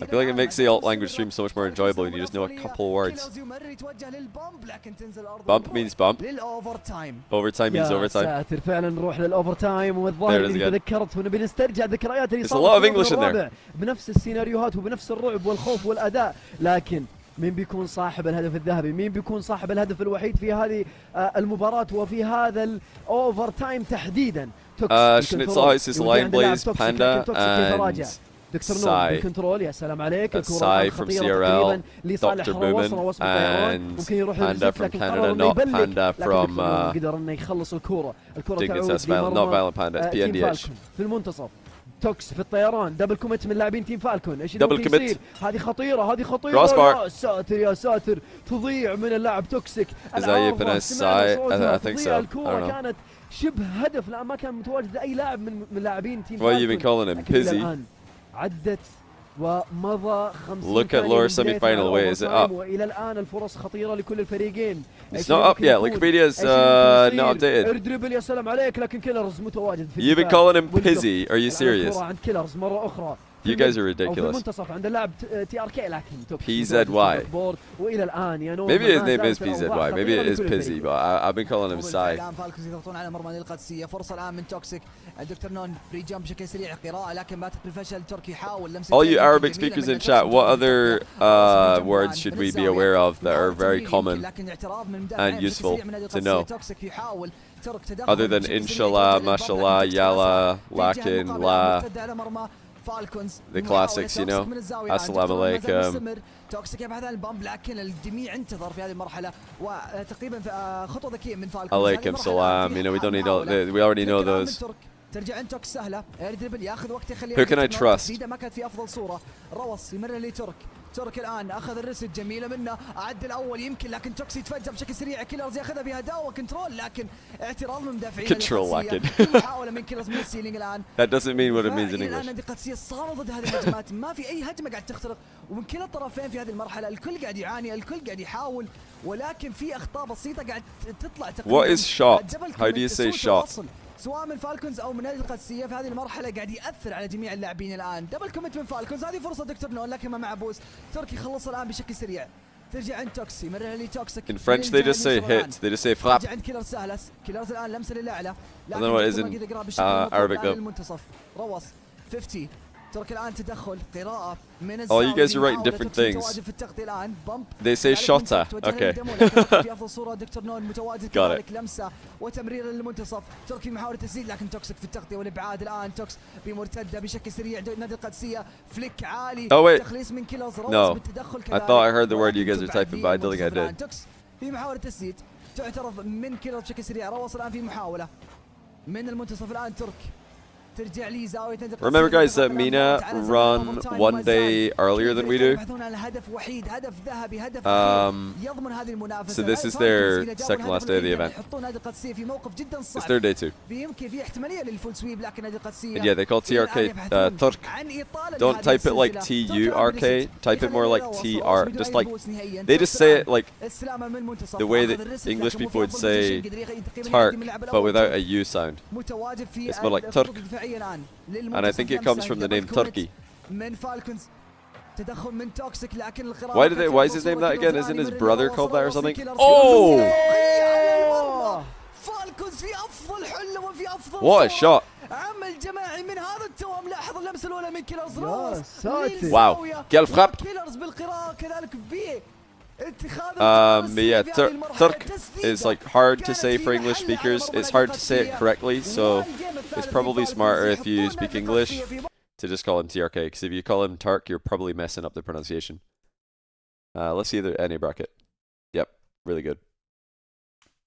feel like it makes the alt language stream so much more enjoyable when you just know a couple words. Bump means bump. Overtime means overtime. ساتر فعلا نروح للأوفر تايم والظاهر اللي تذكرت ونبي نسترجع ذكريات اللي صارت في الربع الرابع بنفس السيناريوهات وبنفس الرعب والخوف والأداء. لكن مين بيكون صاحب الهدف الذهبي؟ مين بيكون صاحب الهدف الوحيد في هذه المباراة وفي هذا الأوفر تايم تحديدا؟ Schnitzel is Lion Blaze, Panda, and دكتور نور بالكنترول. يا سلام عليك. الكرة خطيرة لصالح روس بالطيران. ممكن يروح للزف لكن قرر انه يبلك. لكن قدر انه يخلص الكرة. الكرة تعود لمرمى في المنتصف. توكس في الطيران. دبل كوميت من لاعبين تيم فالكون. ايش اللي ممكن يصير؟ هذه خطيرة هذه خطيرة. يا ساتر يا ساتر تضيع من اللاعب توكسيك. الكرة كانت شبه هدف لان ما كان متواجد اي لاعب من لاعبين تيم فالكون. عدت ومضى 50 Look at lower semi-final. Wait, is it up? وإلى الآن الفرص خطيرة لكل الفريقين. It's not up yet. Wikipedia's not updated. الدريبل يا سلام عليك لكن كيلرز متواجد في You've been calling him Pizzy. Are you serious? عند كيلرز مرة أخرى. You guys are ridiculous. PZY. Maybe his name is PZY. Maybe it is Pizzy, but I've been calling him Sai. All you Arabic speakers in chat, what other words should we be aware of that are very common and useful to know? Other than inshallah, mashallah, yalla, lakin, la. The classics, you know. Assalamu alaikum. توكسيك يبحث عن البامب لكن الجميع انتظر في هذه المرحلة وتقريبا خطوة ذكية من فالكون. عليكم سلام. You know, we don't need all. We already know those. ترجع عند توكس سهلة. دريبل ياخذ وقت يخليه. Who can I trust? ما كانت في أفضل صورة. روس يمرر لترك. ترك الآن أخذ الريست جميلة منه. أعد الأول يمكن لكن توكس يتفجر بشكل سريع. كيلرز ياخذها بهداوة وكنترول لكن اعتراض من مدافعين. Control لكن. محاولة من كيلرز من السيلينج الآن. That doesn't mean what it means in English. الآن نادي قادسية صاروا ضد هذه الهجمات. ما في أي هجمة قاعد تخترق ومن كلا الطرفين في هذه المرحلة الكل قاعد يعاني الكل قاعد يحاول ولكن في أخطاء بسيطة قاعد تطلع تقريبا. What is shot? How do you say shot? سواء من فالكونز او من نادي القادسيه في هذه المرحله قاعد ياثر على جميع اللاعبين الان. دبل كوميت من فالكونز. هذه فرصه دكتور نون لكن ما مع بوس. تركي خلص الان بشكل سريع. ترجع عند توكسي مرها لي توكسيك. In French they just say hit. They just say frappe. ترجع عند كيلرز سهلس. كيلرز الان لمسه للاعلى. I don't know what is in Arabic though. المنتصف. روس 50. ترك الآن تدخل قراءة من Oh, you guys are writing different things. They say shota. Okay. Got it. لمسة وتمرير للمنتصف. تركي محاولة تسديد لكن توكسيك في التغطية والابعاد الآن. توكس بمرتدة بشكل سريع نادي القادسية. فليك عالي. Oh wait. تخليص من كيلرز. No. I thought I heard the word you guys are typing, but I don't think I did. توكس في محاولة تسديد. تعترض من كيلرز بشكل سريع. روص الآن في محاولة من المنتصف الآن ترك. Remember guys that Mina run one day earlier than we do. So this is their second last day of the event. It's their day 2. And yeah, they call TRK Turk. Don't type it like TURK, type it more like TR. Just like, they just say it like the way that English people would say Turk, but without a U sound. It's more like Turk. And I think it comes from the name Turkey. Why is his name that again? Isn't his brother called that or something? Oh! What a shot! Wow. Quelle frappe! But yeah, Turk is like hard to say for English speakers. It's hard to say it correctly, so it's probably smarter if you speak English to just call him TRK, because if you call him Turk, you're probably messing up the pronunciation. Let's see the NA bracket. Yep, really good.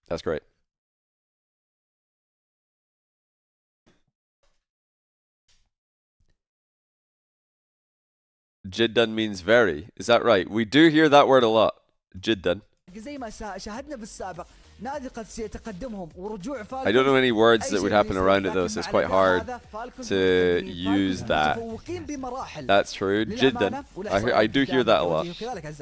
That's great. Jiddan means very. Is that right? We do hear that word a lot. جدا. زي ما شاهدنا بالسابق نادي القادسية تقدمهم ورجوع I فالكون. don't know any words that would happen around it though, so it's quite hard to use that. That's true. جدا. I do hear that a lot.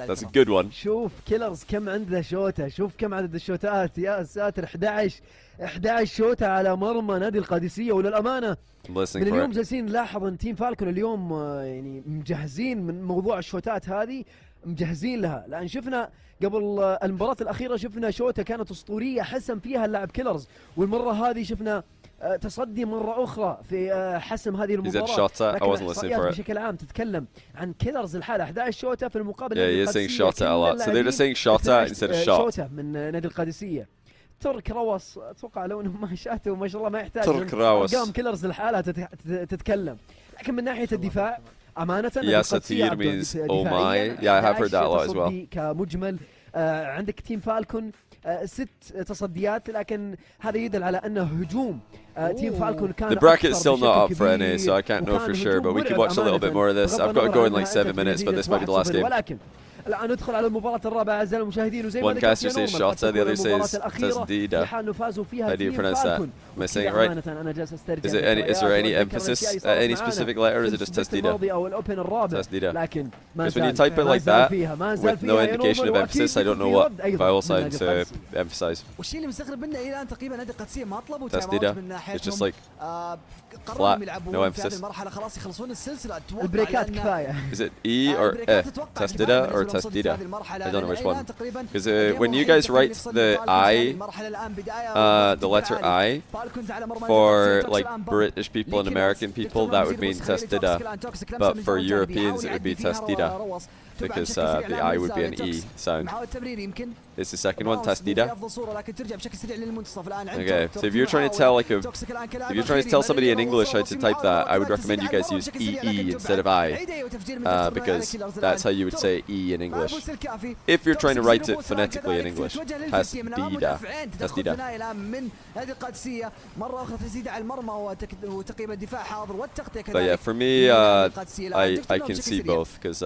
That's a good one. شوف كيلرز كم عنده شوتة، شوف كم عدد الشوتات يا ساتر. 11 شوتة على مرمى نادي القادسية. وللأمانة من اليوم جالسين نلاحظ ان تيم فالكون اليوم يعني مجهزين من موضوع الشوتات هذه، مجهزين لها. لان شفنا قبل المباراة الأخيرة شفنا شوتة كانت أسطورية حسم فيها اللاعب كيلرز، والمرة هذه شفنا تصدي مرة أخرى في حسم هذه المباراة. لكن بشكل عام تتكلم عن كيلرز الحالة 11 شوتة في المقابل. Yeah, he's saying shota a lot. So they're just saying shota instead of shot. شوتة من نادي القادسية. ترك روس اتوقع لو انهم ما شاته ما شاء الله ما يحتاج ترك روس. ارقام كيلرز الحالة تتكلم. لكن من ناحية الدفاع أمانة Yeah, satir means oh my. Yeah, I have heard that a lot as well. كمجمل عندك تيم فالكون 6 تصديات، لكن هذا يدل على أنه هجوم تيم فالكون كان. The bracket's still not up for NA, so I can't know for sure, but we could watch a little bit more of this. I've got to go in like 7 minutes, but this might be the last game. ولكن الآن ندخل على المباراة الرابعة أعزائي المشاهدين. وزي One caster says shota, the other says tasdida. How do you pronounce that? Am I saying it right? Is there any emphasis at any specific letter, or is it just tasdida? Tasdida. Because when you type it like that, with no indication of emphasis, I don't know what vowel sign to emphasize. والشيء اللي مستغرب منه الى الان تقريبا نادي القادسية ما طلبوا tasdida. It's just like flat, no emphasis. Is it E or E? Tasdida or tasdida? I don't know which one. Because when you guys write the I, the letter I, for like British people and American people, that would mean tasdida. But for Europeans, it would be tasdida. Because the I would be an E sound. It's the second one, tasdida. Okay, so if you're trying to tell somebody in English how to type that, I would recommend you guys use EE instead of I, because that's how you would say E in English. If you're trying to write it phonetically in English, tasdida, tasdida. But yeah, for me, I can see both, because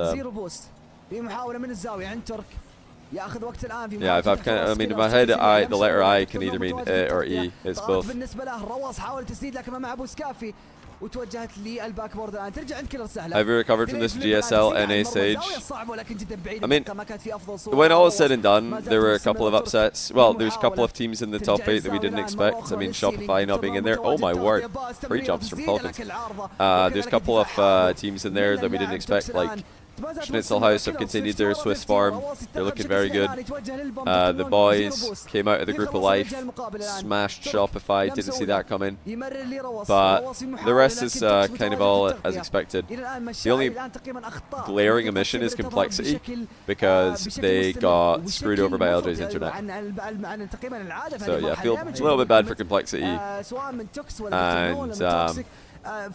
yeah, I've kind of, I mean, in my head, the letter I can either mean E or E. It's both. Have you recovered from this GSL NA stage? I mean, when all is said and done, there were a couple of upsets. Well, there's a couple of teams in the top 8 that we didn't expect. I mean, Shopify not being in there. Oh my word. 3 jumps from Falcons. There's a couple of teams in there that we didn't expect, like Schnitzel House have continued their Swiss farm. They're looking very good. The boys came out of the group of life, smashed Shopify, didn't see that coming. But the rest is kind of all as expected. The only glaring omission is complexity, because they got screwed over by LJ's internet. So yeah, I feel a little bit bad for complexity. And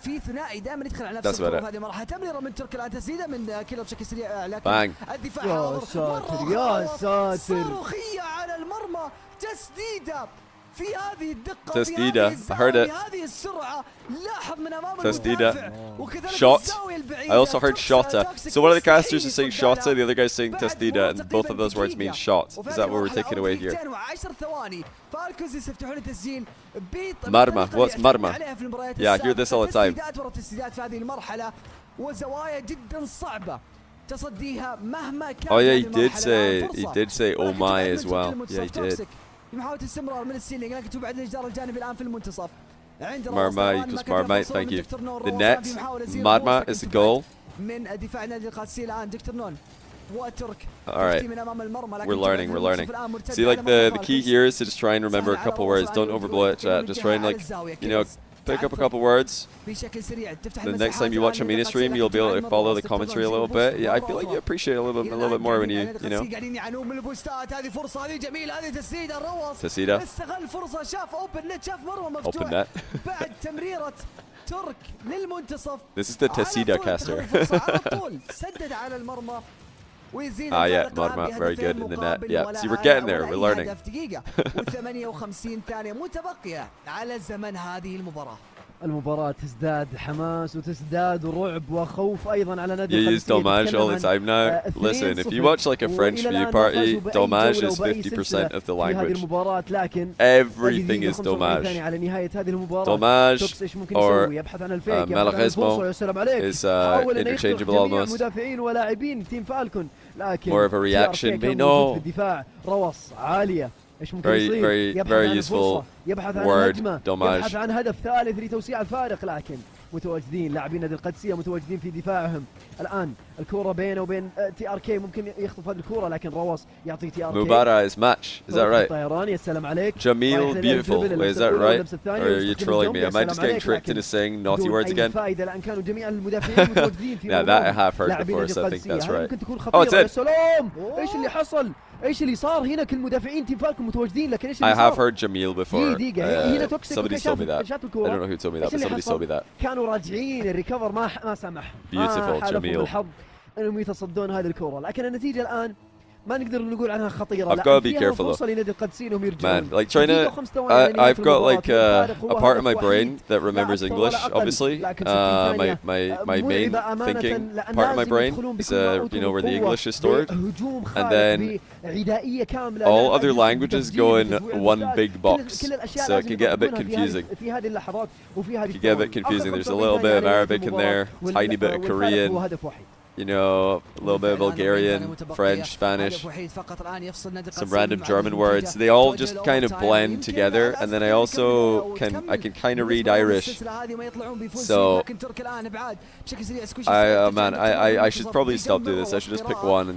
في ثنائي دائما يدخل على نفس الجروب هذه مرحله تمريره من تركي الان تسديده من كيلر بشكل سريع لكن الدفاع يا ساتر يا ساتر صاروخيه على المرمى تسديده في هذه الدقه تسديده I heard it هذه السرعه لاحظ من امام تسديده shot I also heard shota, so one of the casters is saying shota, the other guy is saying testida, and both of those words mean shot. Is that what we're taking away here? Marma, what's marma? Yeah, I hear this all the time. Oh yeah, he did say oh my as well. Yeah, he did. Marma equals Marmite, thank you. The net, Marma is the goal. Alright, we're learning. See, like the key here is to just try and remember a couple words. Don't overblow it, chat. Just try and, like, you know, pick up a couple words. The next time you watch a mini stream, you'll be able to follow the commentary a little bit. Yeah, I feel like you appreciate it a little bit more when you know. Tasida. Open net. This is the Tasida caster. Ah yeah, Marma, very good in the net. Yeah, see, we're getting there, we're learning. المباراة تزداد حماس وتزداد رعب وخوف أيضا على نادي You use Dommage all the time now. Listen, if you watch like a French view party, Dommage is 50% of the language. Everything is Dommage. Dommage or malheureusement is interchangeable almost. More of a reaction, mais no. Very useful word, Dommage. يبحث عن هدف ثالث لتوسيع الفارق، لكن متواجدين لاعبين نادي القادسية متواجدين في دفاعهم. الآن الكرة بينه وبين تي ار كي، ممكن يخطف هذه الكرة لكن رواس يعطي تي ار كي. Mubara is match, is that right? الطيران يسلم عليك. Jamil, beautiful. Wait, is that right? Or are you trolling me? Am I just getting tricked into saying naughty words again? Yeah, that I have heard before, so I think that's right. Oh, it's it! ايش اللي حصل؟ ايش اللي صار هنا؟ كل المدافعين تيم فالكون متواجدين، لكن ايش اللي I صار؟ have heard Jamil before. Somebody told me that. I don't know who told me that, but somebody told me that. كانوا راجعين، الريكفر ما سمح. Beautiful, Jamil. الحظ انهم يتصدون هذه الكرة، لكن النتيجة الآن ما نقدر نقول عنها خطيرة. I've got to be careful though. Man, like trying to, I've got like a part of my brain that remembers English, obviously. My main thinking part of my brain is, you know, where the English is stored. And then all other languages go in one big box. So it can get a bit confusing. It can get a bit confusing. There's a little bit of Arabic in there, tiny bit of Korean. You know, a little bit of Bulgarian, French, Spanish, some random German words. They all just kind of blend together, and then I also can kind of read Irish. So I should probably stop doing this. I should just pick one.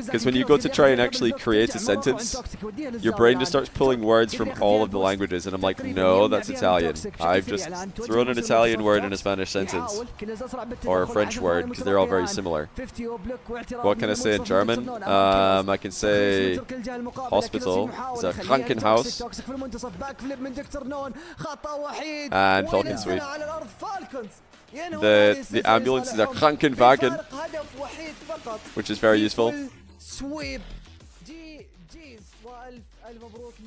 Because when you go to try and actually create a sentence, your brain just starts pulling words from all of the languages, and I'm like, no, that's Italian. I've just thrown an Italian word in a Spanish sentence. Or a French word, because they're all very similar. What can I say in German? I can say hospital is a Krankenhaus, and Falcon Sweep. The ambulance is a Krankenwagen, which is very useful.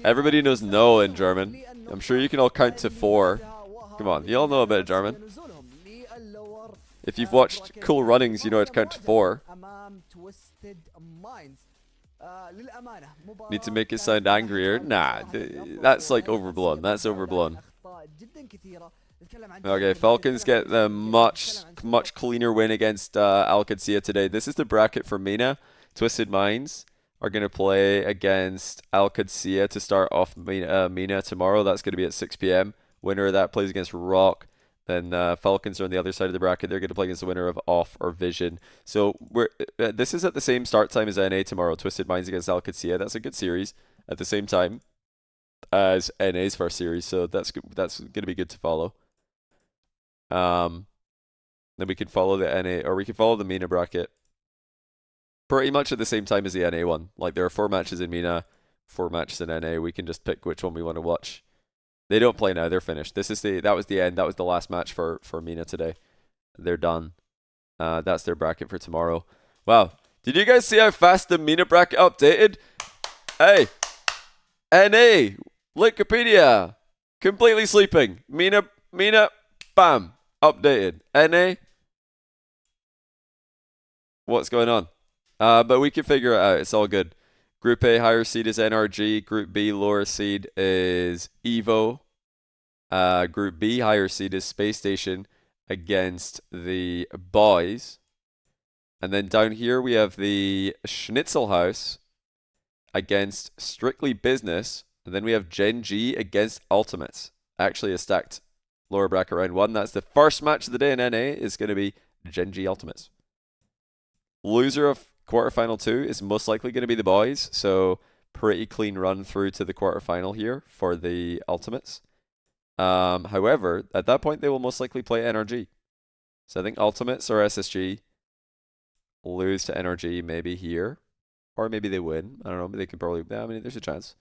Everybody knows no in German. I'm sure you can all count to 4. Come on, you all know a bit of German. If you've watched Cool Runnings, you know how to count to 4. Need to make it sound angrier? Nah, that's like overblown. That's overblown. Okay, Falcons get the much cleaner win against Al Qadsiya today. This is the bracket for MENA. Twisted Minds are going to play against Al Qadsiya to start off MENA tomorrow. That's going to be at 6 p.m. Winner of that plays against Rock. Then Falcons are on the other side of the bracket. They're going to play against the winner of Off or Vision. So this is at the same start time as NA tomorrow. Twisted Minds against Al Qadsiya. That's a good series at the same time as NA's first series. So that's going to be good to follow. Then we can follow the NA, or we can follow the MENA bracket pretty much at the same time as the NA one. Like there are 4 matches in MENA, 4 matches in NA. We can just pick which one we want to watch. They don't play now. They're finished. That was the end. That was the last match for MENA today. They're done. That's their bracket for tomorrow. Wow. Did you guys see how fast the MENA bracket updated? Hey. NA. Wikipedia. Completely sleeping. MENA. Bam. Updated. NA. What's going on? But we can figure it out. It's all good. Group A, higher seed is NRG. Group B, lower seed is EVO. Group B, higher seed is Space Station against the boys. And then down here we have the Schnitzel House against Strictly Business. And then we have Gen G against Ultimates. Actually a stacked lower bracket round 1. That's the first match of the day in NA is going to be Gen G Ultimates. Loser of quarterfinal 2 is most likely going to be the boys, so pretty clean run through to the quarterfinal here for the Ultimates. However, at that point they will most likely play NRG. So I think Ultimates or SSG lose to NRG maybe here, or maybe they win. I don't know, but they could probably, I mean, there's a chance.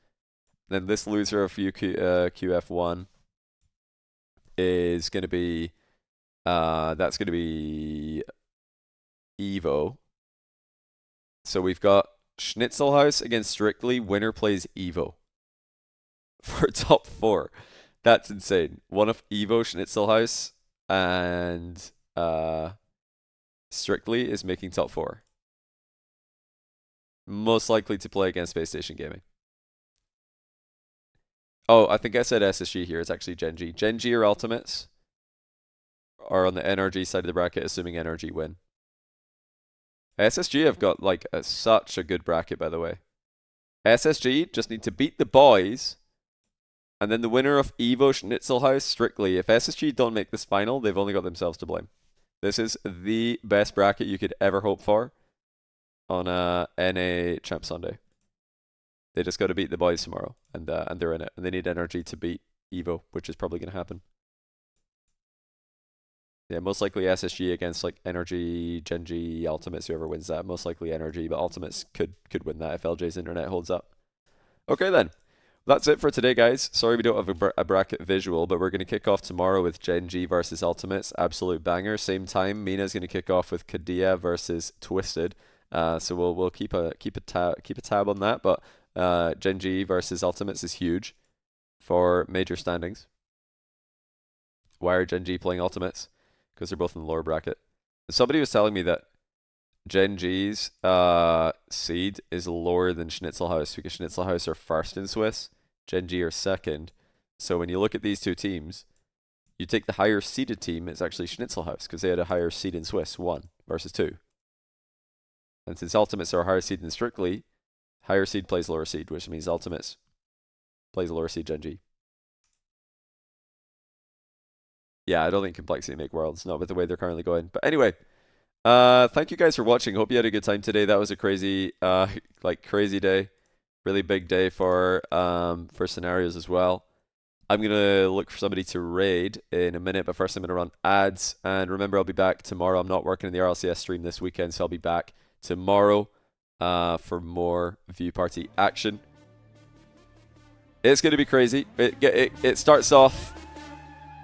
Then this loser of QF1 is going to be, that's going to be EVO. So we've got Schnitzel House against Strictly. Winner plays EVO for top 4. That's insane. One of Evo, Schnitzelhaus, and Strictly is making top 4. Most likely to play against Space Station Gaming. Oh, I think I said SSG here. It's actually Gen G. Gen G or Ultimates are on the NRG side of the bracket, assuming NRG win. SSG have got like such a good bracket, by the way. SSG just need to beat the boys, and then the winner of Evo, Schnitzelhaus, Strictly. If SSG don't make this final, they've only got themselves to blame. This is the best bracket you could ever hope for on NA Champ Sunday. They just got to beat the boys tomorrow, and they're in it. And they need NRG to beat Evo, which is probably going to happen. Yeah, most likely SSG against like NRG, Gen G, Ultimates, whoever wins that. Most likely NRG, but Ultimates could win that if LJ's internet holds up. Okay then. That's it for today, guys. Sorry we don't have a bracket visual, but we're going to kick off tomorrow with Gen G versus Ultimates. Absolute banger. Same time, Mina's going to kick off with Kadia versus Twisted. So we'll keep a tab on that, but Gen G versus Ultimates is huge for major standings. Why are Gen G playing Ultimates? Because they're both in the lower bracket. Somebody was telling me that Gen G's seed is lower than Schnitzelhaus because Schnitzelhaus are first in Swiss, Gen G are second. So when you look at these two teams, you take the higher seeded team, it's actually Schnitzelhaus because they had a higher seed in Swiss, 1 versus 2. And since Ultimates are higher seed than Strictly, higher seed plays lower seed, which means Ultimates plays lower seed Gen G. Yeah, I don't think Complexity make Worlds, not with the way they're currently going. But anyway, thank you guys for watching. Hope you had a good time today. That was a crazy, crazy day. Really big day for scenarios as well. I'm going to look for somebody to raid in a minute, but first I'm going to run ads. And remember, I'll be back tomorrow. I'm not working in the RLCS stream this weekend, so I'll be back tomorrow for more View Party action. It's going to be crazy. It starts off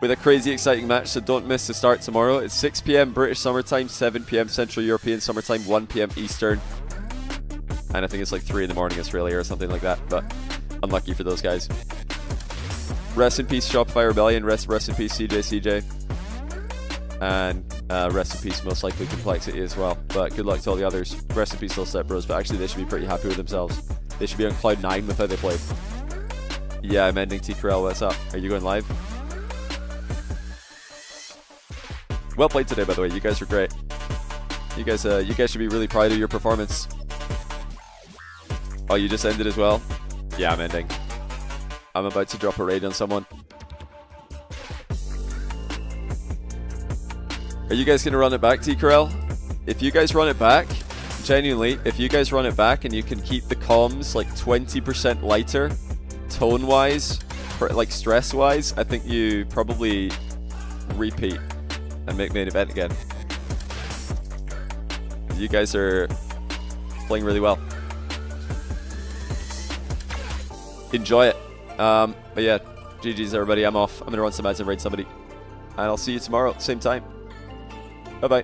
with a crazy exciting match, so don't miss the start tomorrow. It's 6 p.m. British summertime, 7 p.m. Central European summertime, 1 p.m. Eastern. And I think it's like 3 in the morning Australia or something like that, but unlucky for those guys. Rest in peace Shopify Rebellion, rest in peace CJ. And rest in peace most likely Complexity as well. But good luck to all the others. Rest in peace Little Step Bros, but actually they should be pretty happy with themselves. They should be on cloud 9 with how they played. Yeah, I'm ending T-Corel, what's up? Are you going live? Well played today, by the way. You guys are great. You guys should be really proud of your performance. Oh, you just ended as well? Yeah, I'm ending. I'm about to drop a raid on someone. Are you guys going to run it back, T-Corel? If you guys run it back, genuinely, if you guys run it back and you can keep the comms like 20% lighter, tone-wise, like stress-wise, I think you probably repeat and make main event again. You guys are playing really well. Enjoy it. But yeah, GG's everybody. I'm off. I'm gonna run some ads and raid somebody. And I'll see you tomorrow, same time. Bye bye.